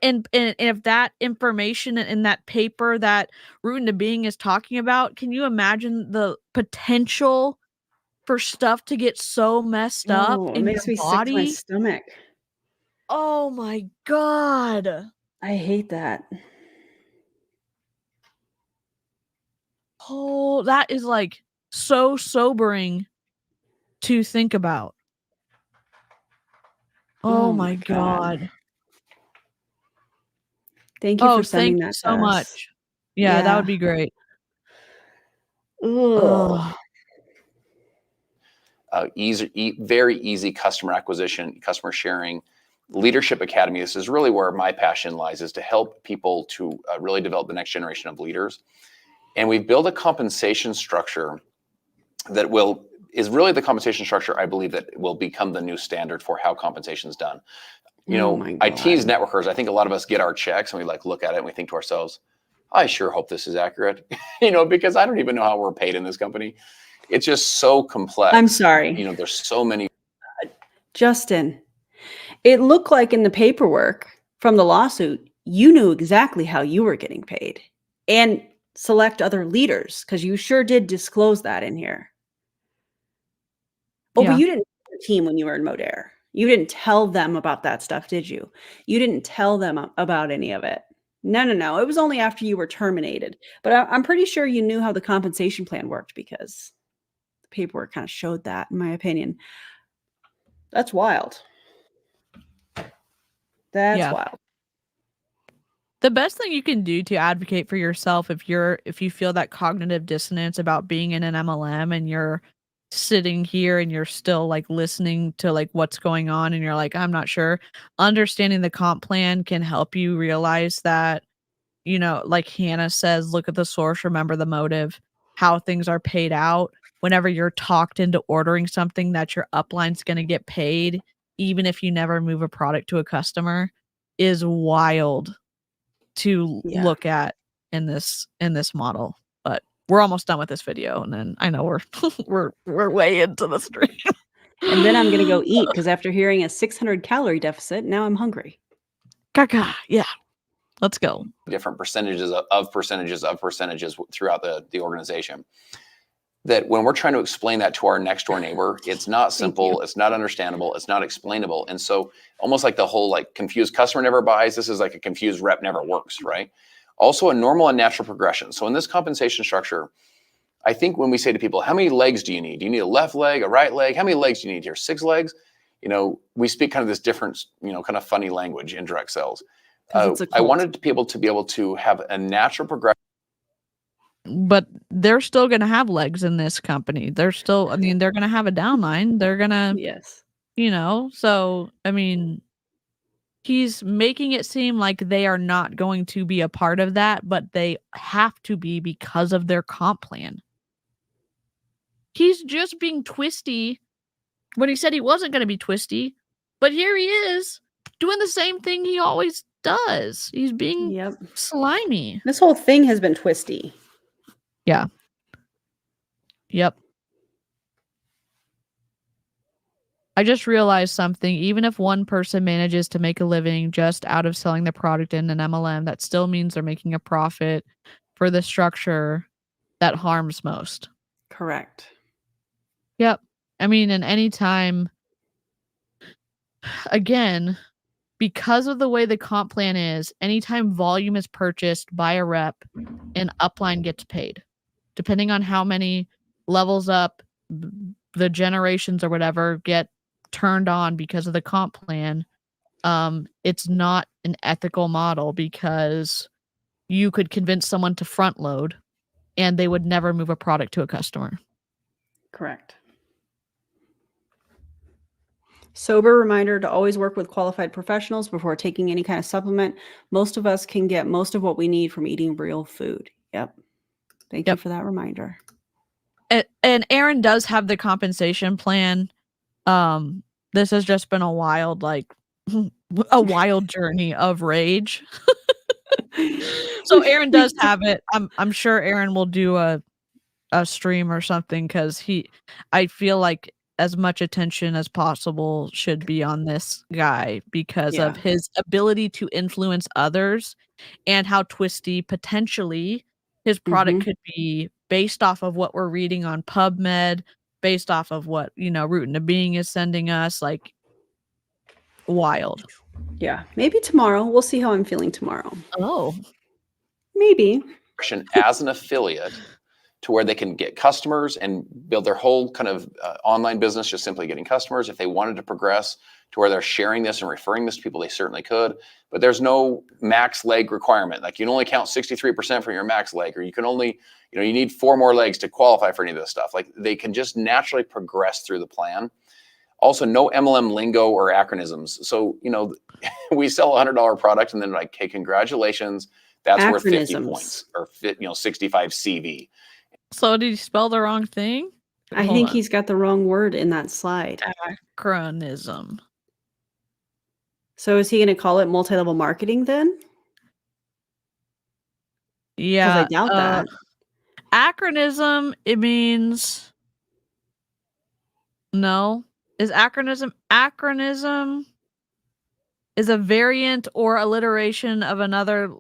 And if that information in that paper that Root into Being is talking about, can you imagine the potential for stuff to get so messed up It in makes your me sick to my body? stomach. Oh my God. I hate that. Oh, that is like so sobering to think about. Oh my God. Thank you for sending that so to us. much. Yeah, that would be great. Ugh. Very easy customer acquisition, customer sharing. Leadership Academy, this is really where my passion lies, is to help people to really develop the next generation of leaders. And we've built a compensation structure that is really the compensation structure, I believe, that will become the new standard for how compensation is done. I tease networkers. I think a lot of us get our checks and we look at it and we think to ourselves, I sure hope this is accurate, because I don't even know how we're paid in this company. It's just so complex. I'm sorry. There's so many. Justin, it looked like in the paperwork from the lawsuit, you knew exactly how you were getting paid and select other leaders, because you sure did disclose that in here. Oh, but you didn't have a team when you were in Modere. You didn't tell them about that stuff, did you? You didn't tell them about any of it. No. It was only after you were terminated. But I'm pretty sure you knew how the compensation plan worked, because the paperwork kind of showed that, in my opinion. That's wild. That's wild. The best thing you can do to advocate for yourself, if you feel that cognitive dissonance about being in an MLM and you're sitting here and you're still listening to what's going on and you're like, I'm not sure, understanding the comp plan can help you realize that, like Hannah says, look at the source, remember the motive, how things are paid out. Whenever you're talked into ordering something, that your upline's going to get paid, even if you never move a product to a customer, is wild to look at in this model. But we're almost done with this video, and then I know we're way into the stream. And then I'm gonna go eat, because after hearing a 600 calorie deficit, now I'm hungry. Caca, yeah. Let's go. Different percentages throughout the organization. That when we're trying to explain that to our next door neighbor, it's not simple, it's not understandable, it's not explainable. And so almost like the whole confused customer never buys, this is like a confused rep never works, right? Also a normal and natural progression. So in this compensation structure, I think when we say to people, how many legs do you need? Do you need a left leg, a right leg? How many legs do you need here? 6 legs? We speak kind of this different, kind of funny language in direct sales. I wanted people to be able to have a natural progression. But they're still going to have legs in this company. They're still, they're going to have a downline. They're going to, so, he's making it seem like they are not going to be a part of that, but they have to be because of their comp plan. He's just being twisty when he said he wasn't going to be twisty, but here he is doing the same thing he always does. He's being slimy. This whole thing has been twisty. Yeah. Yep. I just realized something. Even if one person manages to make a living just out of selling the product in an MLM, that still means they're making a profit for the structure that harms most. Correct. Yep. I mean, and anytime, again, because of the way the comp plan is, anytime volume is purchased by a rep, an upline gets paid. Depending on how many levels up the generations or whatever get turned on because of the comp plan, it's not an ethical model because you could convince someone to front load and they would never move a product to a customer. Correct. Sober reminder to always work with qualified professionals before taking any kind of supplement. Most of us can get most of what we need from eating real food. Yep. Thank you for that reminder. And Aaron does have the compensation plan. This has just been a wild journey of rage. So Aaron does have it. I'm sure Aaron will do a stream or something because I feel like as much attention as possible should be on this guy because of his ability to influence others and how twisty potentially his product could be based off of what we're reading on PubMed, based off of what, Root into Being is sending us, like wild. Yeah. Maybe tomorrow. We'll see how I'm feeling tomorrow. Oh. Maybe. As an affiliate to where they can get customers and build their whole kind of online business, just simply getting customers. If they wanted to progress to where they're sharing this and referring this to people, they certainly could. But there's no max leg requirement. Like you can only count 63% from your max leg, or you can only, you need 4 more legs to qualify for any of this stuff. Like they can just naturally progress through the plan. Also, no MLM lingo or acronyms. So, we sell a $100 product and then like, hey, congratulations, that's worth 50 points or 65 CV. So did he spell the wrong thing? I think he's got the wrong word in that slide. Acronym. So is he going to call it multi-level marketing then? Yeah. I doubt that. Acronym, it means no. Is acronym is a variant or alliteration of another.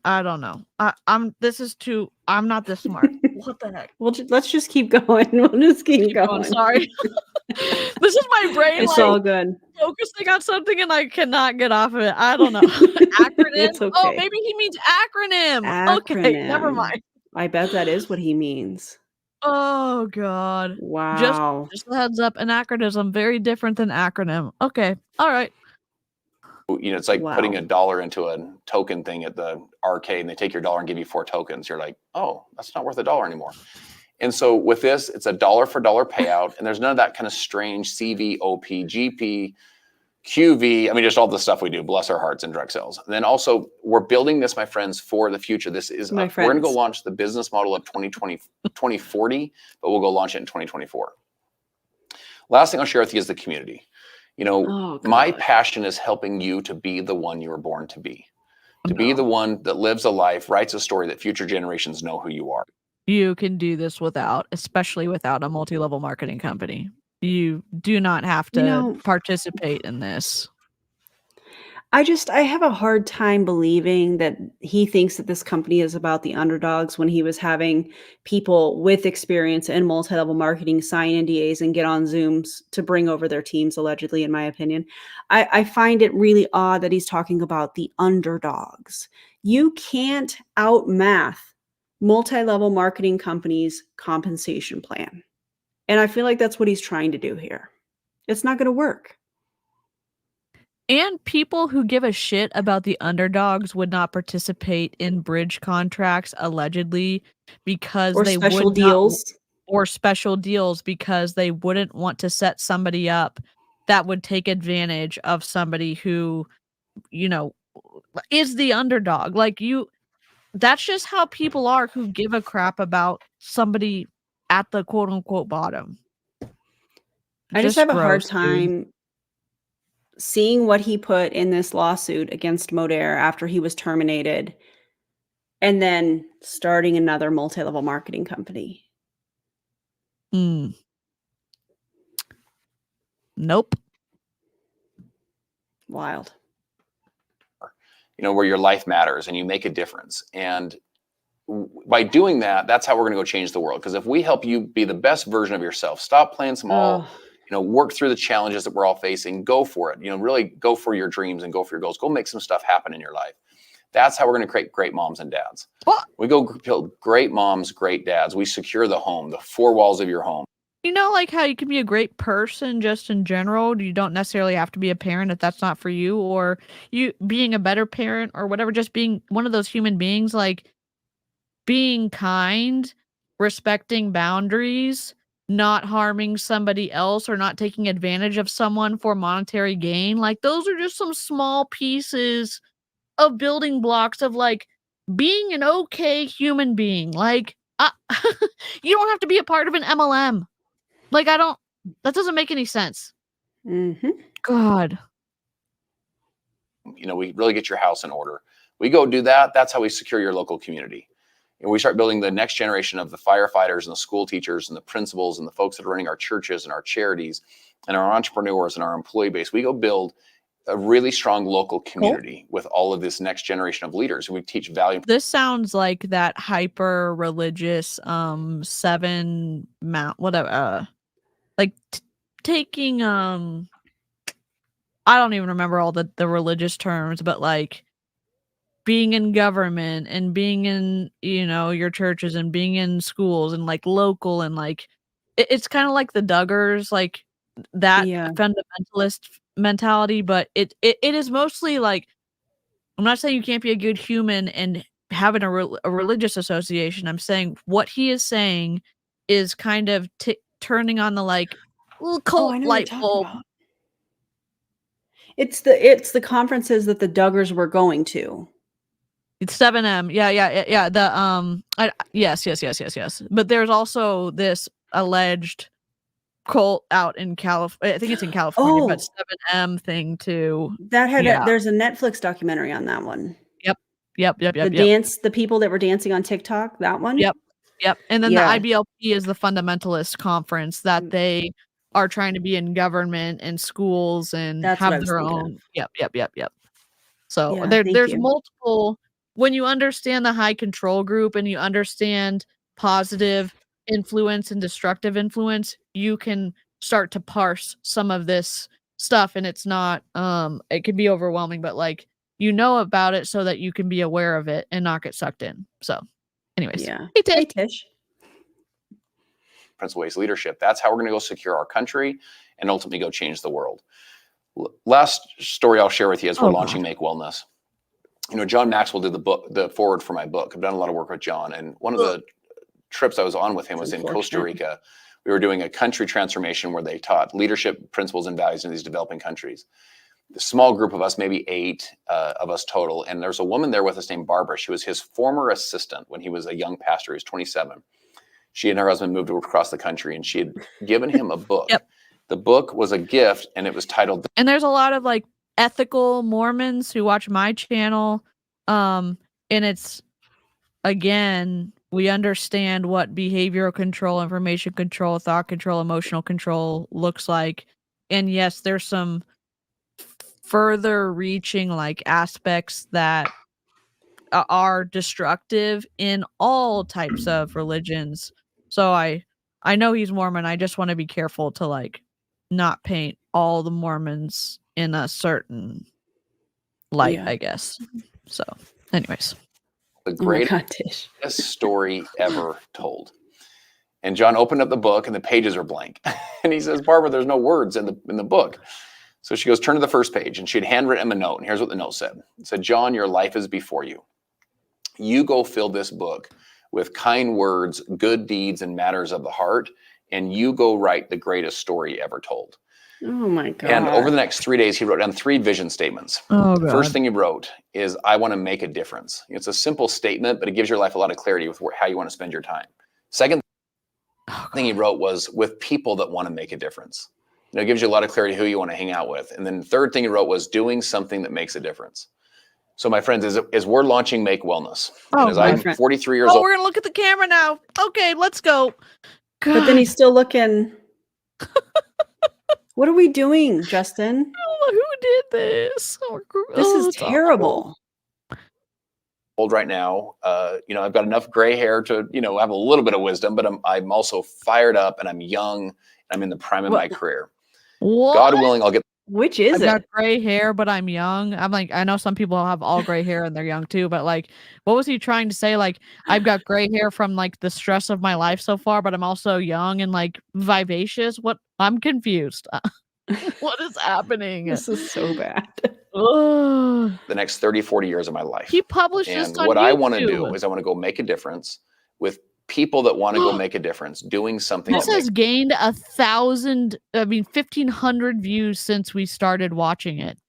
I don't know. I'm not this smart. What the heck? Let's just keep going. We'll just keep going. Sorry. This is my brain. It's all good. Focusing on something and I cannot get off of it. I don't know. Acronym. It's okay. Oh, maybe he means acronym. Okay, never mind. I bet that is what he means. Oh God. Wow. Just a heads up, an acronym very different than acronym. Okay. All right. It's like putting $1 into a token thing at the arcade and they take your $1 and give you 4 tokens. You're like, oh, that's not worth $1 anymore. And so with this, it's $1 for $1 payout. And there's none of that kind of strange CV, OP, GP, QV. I mean, just all the stuff we do, bless our hearts, and direct sales. And then also we're building this, my friends, for the future. This is, we're going to go launch the business model of 2040, but we'll go launch it in 2024. Last thing I'll share with you is the community. My passion is helping you to be the one you were born to be. Be the one that lives a life, writes a story that future generations know who you are. You can do this especially without a multi-level marketing company. You do not have to participate in this. I have a hard time believing that he thinks that this company is about the underdogs when he was having people with experience in multi-level marketing sign NDAs and get on Zooms to bring over their teams, allegedly, in my opinion. I find it really odd that he's talking about the underdogs. You can't outmath multi-level marketing companies' compensation plan. And I feel like that's what he's trying to do here. It's not going to work. And people who give a shit about the underdogs would not participate in bridge contracts, allegedly, because they special would deals. Or special deals because they wouldn't want to set somebody up that would take advantage of somebody who is the underdog. Like that's just how people are who give a crap about somebody at the quote unquote bottom. I just have a hard gross, dude. time seeing what he put in this lawsuit against Modere after he was terminated and then starting another multi-level marketing company. Nope. Wild. Where your life matters and you make a difference. And by doing that, that's how we're going to go change the world. Because if we help you be the best version of yourself, stop playing small, work through the challenges that we're all facing, go for it. Really go for your dreams and go for your goals. Go make some stuff happen in your life. That's how we're going to create great moms and dads. We go build great moms, great dads. We secure the home, the four walls of your home. Like how you can be a great person just in general. You don't necessarily have to be a parent if that's not for you, or you being a better parent or whatever, just being one of those human beings, like being kind, respecting boundaries, not harming somebody else or not taking advantage of someone for monetary gain. Like those are just some small pieces of building blocks of like being an okay human being. Like you don't have to be a part of an MLM. Like that doesn't make any sense. God. We really get your house in order. We go do that. That's how we secure your local community. And we start building the next generation of the firefighters and the school teachers and the principals and the folks that are running our churches and our charities and our entrepreneurs and our employee base. We go build a really strong local community with all of this next generation of leaders. We teach value. This sounds like that hyper religious seven mount whatever like taking I don't even remember all the religious terms, but like being in government and being in your churches and being in schools and like local and like it's kind of like the Duggars, like that fundamentalist mentality, but it is mostly like, I'm not saying you can't be a good human and having a religious association. I'm saying what he is saying is kind of turning on the like little cult light bulb. It's the conferences that the Duggars were going to. It's 7M. Yeah. The yes. But there's also this alleged cult out in California. I think it's in California, but 7M thing too. That had there's a Netflix documentary on that one. Yep. The people that were dancing on TikTok, that one. Yep. And then the IBLP is the fundamentalist conference that they are trying to be in government and schools and have their own. Yep. So there's multiple. When you understand the high control group and you understand positive influence and destructive influence, you can start to parse some of this stuff, and it's not it can be overwhelming, but like about it so that you can be aware of it and not get sucked in. So anyways, hey Tish. Principal Ways Leadership. That's how we're going to go secure our country and ultimately go change the world. Last story I'll share with you as we're launching Make Wellness. John Maxwell did the forward for my book. I've done a lot of work with John, and one of the trips I was on with him was in Costa Rica. We were doing a country transformation where they taught leadership principles and values in these developing countries. A small group of us, maybe 8 of us total, and there's a woman there with us named Barbara. She was his former assistant when he was a young pastor. He was 27. She and her husband moved across the country, and she had given him a book. The book was a gift, and it was titled. And there's a lot of like ethical Mormons who watch my channel, and it's, again, we understand what behavioral control, information control, thought control, emotional control looks like. And yes, there's some further reaching like aspects that are destructive in all types of religions. So I know he's Mormon. I just want to be careful to like not paint all the Mormons in a certain light, I guess. So anyways. The greatest story ever told. And John opened up the book and the pages are blank. And he says, Barbara, there's no words in the book. So she goes, turn to the first page. And she had handwritten him a note. And here's what the note said. It said, John, your life is before you. You go fill this book with kind words, good deeds, and matters of the heart. And you go write the greatest story ever told. Oh my God. And over the next 3 days, he wrote down 3 vision statements. Oh, The first thing he wrote is, I want to make a difference. It's a simple statement, but it gives your life a lot of clarity with how you want to spend your time. Second thing he wrote was, with people that want to make a difference. It gives you a lot of clarity who you want to hang out with. And then the third thing he wrote was, doing something that makes a difference. So my friends, as we're launching Make Wellness, and as I'm 43 years old. We're going to look at the camera now. Okay, let's go. God. But then he's still looking. What are we doing, Justin? Oh, who did this? This is terrible. Old right now, I've got enough gray hair to, have a little bit of wisdom, but I'm also fired up and I'm young. And I'm in the prime of my career. What? God willing, I'll get. Which is I've got gray hair, but I'm young. I'm like, I know some people have all gray hair and they're young too, but like, what was he trying to say? Like, I've got gray hair from like the stress of my life so far, but I'm also young and like vivacious. What? I'm confused. What is happening? This is so bad. The next 30, 40 years of my life. He published and this on what YouTube. I want to do is I want to go make a difference with people that want to go make a difference, doing something. This has gained 1,500 views since we started watching it.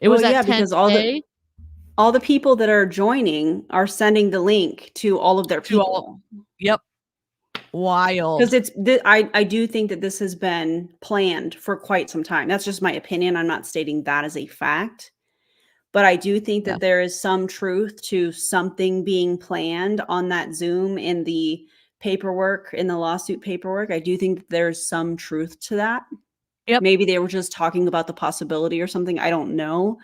It was at 10K. Because all the people that are joining are sending the link to all of their people. Yep. Wild. Because I do think that this has been planned for quite some time. That's just my opinion. I'm not stating that as a fact. But I do think that there is some truth to something being planned on that Zoom in the paperwork, in the lawsuit paperwork. I do think that there's some truth to that. Yep. Maybe they were just talking about the possibility or something. I don't know.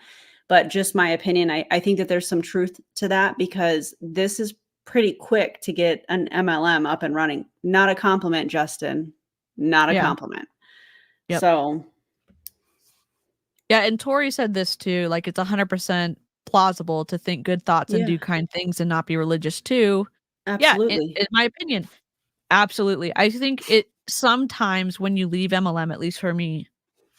But just my opinion, I think that there's some truth to that, because this is pretty quick to get an MLM up and running. Not a compliment, Justin. Not a compliment. Yep. So... Yeah, and Tori said this too, like it's 100% plausible to think good thoughts and do kind things and not be religious too. Absolutely. Yeah, in my opinion, absolutely. I think it sometimes when you leave MLM, at least for me,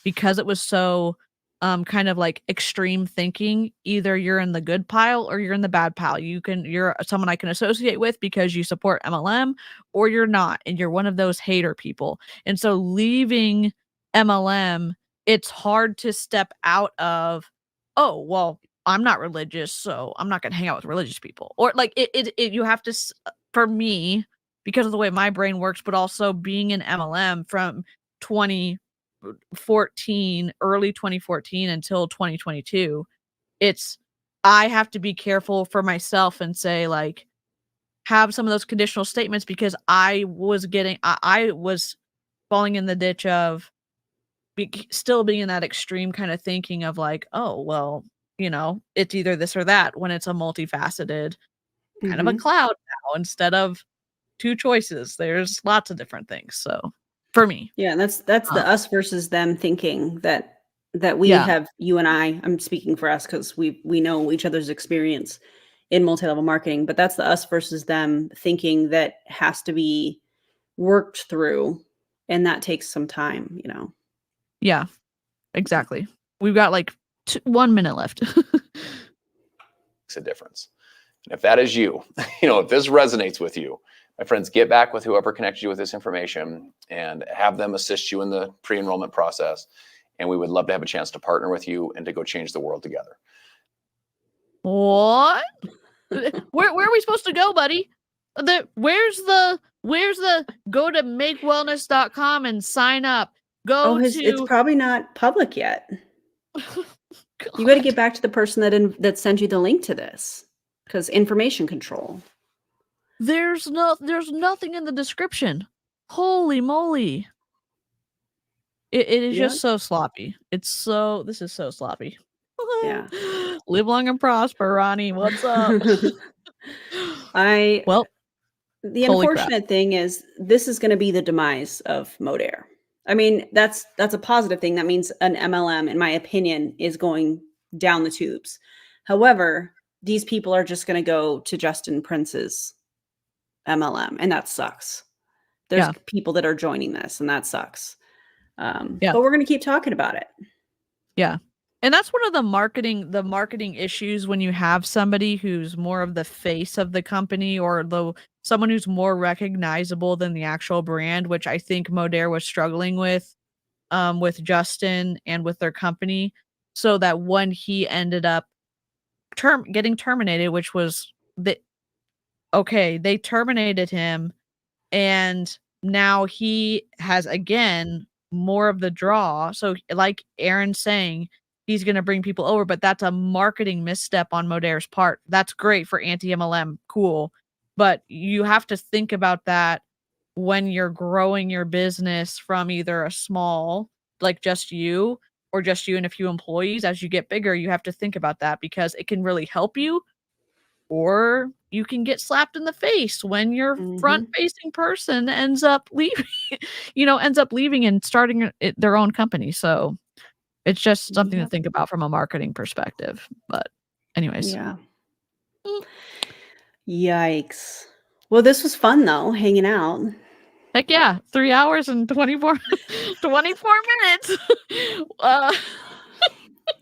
because it was so kind of like extreme thinking, either you're in the good pile or you're in the bad pile. You're someone I can associate with because you support MLM, or you're not, and you're one of those hater people. And so leaving MLM, it's hard to step out of, oh, well, I'm not religious, so I'm not going to hang out with religious people. Or like you have to, for me, because of the way my brain works, but also being in MLM from 2014, early 2014 until 2022, I have to be careful for myself and say, like, have some of those conditional statements, because I was falling in the ditch of still being in that extreme kind of thinking of like, oh, well, it's either this or that, when it's a multifaceted kind of a cloud now. Instead of 2 choices, there's lots of different things. So for me. Yeah, that's the us versus them thinking that we have, you and I'm speaking for us because we know each other's experience in multi-level marketing, but that's the us versus them thinking that has to be worked through, and that takes some time, Yeah, exactly. We've got like 1 minute left. Makes a difference. And if that is you, if this resonates with you, my friends, get back with whoever connected you with this information and have them assist you in the pre-enrollment process. And we would love to have a chance to partner with you and to go change the world together. What? Where are we supposed to go, buddy? Where's the go to makewellness.com and sign up? It's probably not public yet. You got to get back to the person that sent you the link to this, because information control. There's nothing in the description. Holy moly! It is just so sloppy. This is so sloppy. Yeah. Live long and prosper, Ronnie. What's up? The unfortunate thing is this is going to be the demise of Modair. I mean, that's a positive thing. That means an MLM, in my opinion, is going down the tubes. However, these people are just going to go to Justin Prince's MLM, and that sucks. There's people that are joining this, and that sucks. But we're going to keep talking about it. Yeah. And that's one of the marketing issues when you have somebody who's more of the face of the company, or someone who's more recognizable than the actual brand, which I think Modair was struggling with with Justin and with their company, so that when he ended up getting terminated, which was they terminated him, and now he has again more of the draw. So like Aaron's saying, he's going to bring people over, but that's a marketing misstep on Modare's part. That's great for anti-MLM, cool, but you have to think about that when you're growing your business from either a small, like just you, or just you and a few employees. As you get bigger, you have to think about that, because it can really help you, or you can get slapped in the face when your front-facing person ends up leaving, and starting their own company. So it's just something to think about from a marketing perspective. But anyways. Yeah. Yikes. Well, this was fun though, hanging out. Heck yeah. 3 hours and 24 minutes. I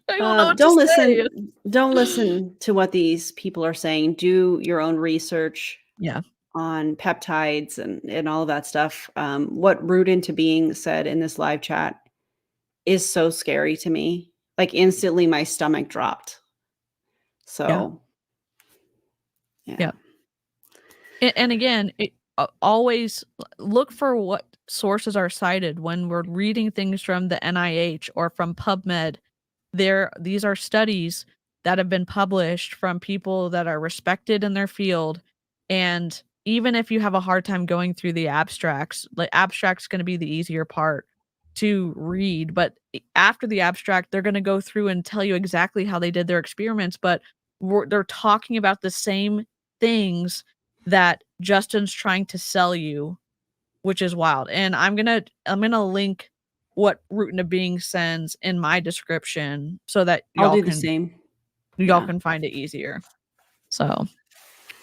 don't know what don't to listen. say. Don't listen to what these people are saying. Do your own research. Yeah. On peptides and all of that stuff. What Root Into Being said in this live chat is so scary to me. Like instantly my stomach dropped. So yeah. And again, always look for what sources are cited when we're reading things from the NIH or from PubMed. These are studies that have been published from people that are respected in their field. And even if you have a hard time going through the abstracts, like abstract's going to be the easier part to read. But after the abstract, they're going to go through and tell you exactly how they did their experiments. But they're talking about the same things that Justin's trying to sell you, which is wild. And I'm gonna link what Root Into Being sends in my description so that I'll do the same. Y'all can find it easier. So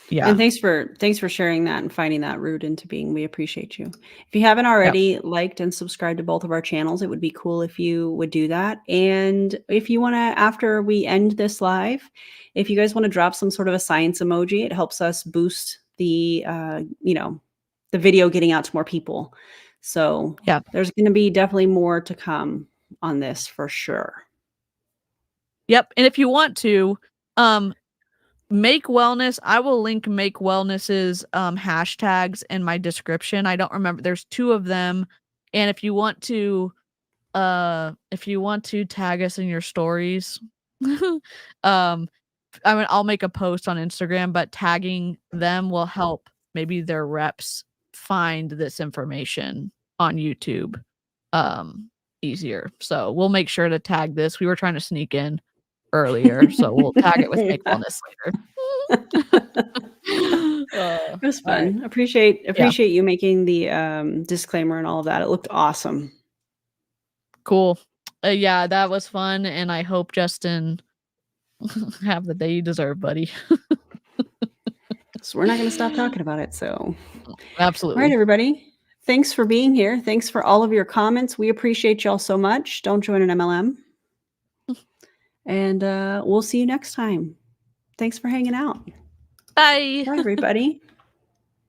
yeah. And thanks for sharing that and finding that Root Into Being. We appreciate you. If you haven't already liked and subscribed to both of our channels, it would be cool if you would do that. And if you want to, after we end this live, if you guys want to drop some sort of a science emoji, it helps us boost the the video getting out to more people. So yeah, there's going to be definitely more to come on this for sure. Yep. And if you want to, Make Wellness, I will link Make Wellness's hashtags in my description. I don't remember. There's 2 of them. And if you want to tag us in your stories, I'll make a post on Instagram, but tagging them will help maybe their reps find this information on YouTube easier. So we'll make sure to tag this. We were trying to sneak in earlier, so we'll tag it with Make Wellness later. It was fun. Right. Appreciate you making the disclaimer and all of that. It looked awesome. Cool. Yeah, that was fun, and I hope Justin have the day you deserve, buddy. So we're not going to stop talking about it. So absolutely. All right, everybody. Thanks for being here. Thanks for all of your comments. We appreciate y'all so much. Don't join an MLM. And we'll see you next time. Thanks for hanging out. Bye. Bye, everybody.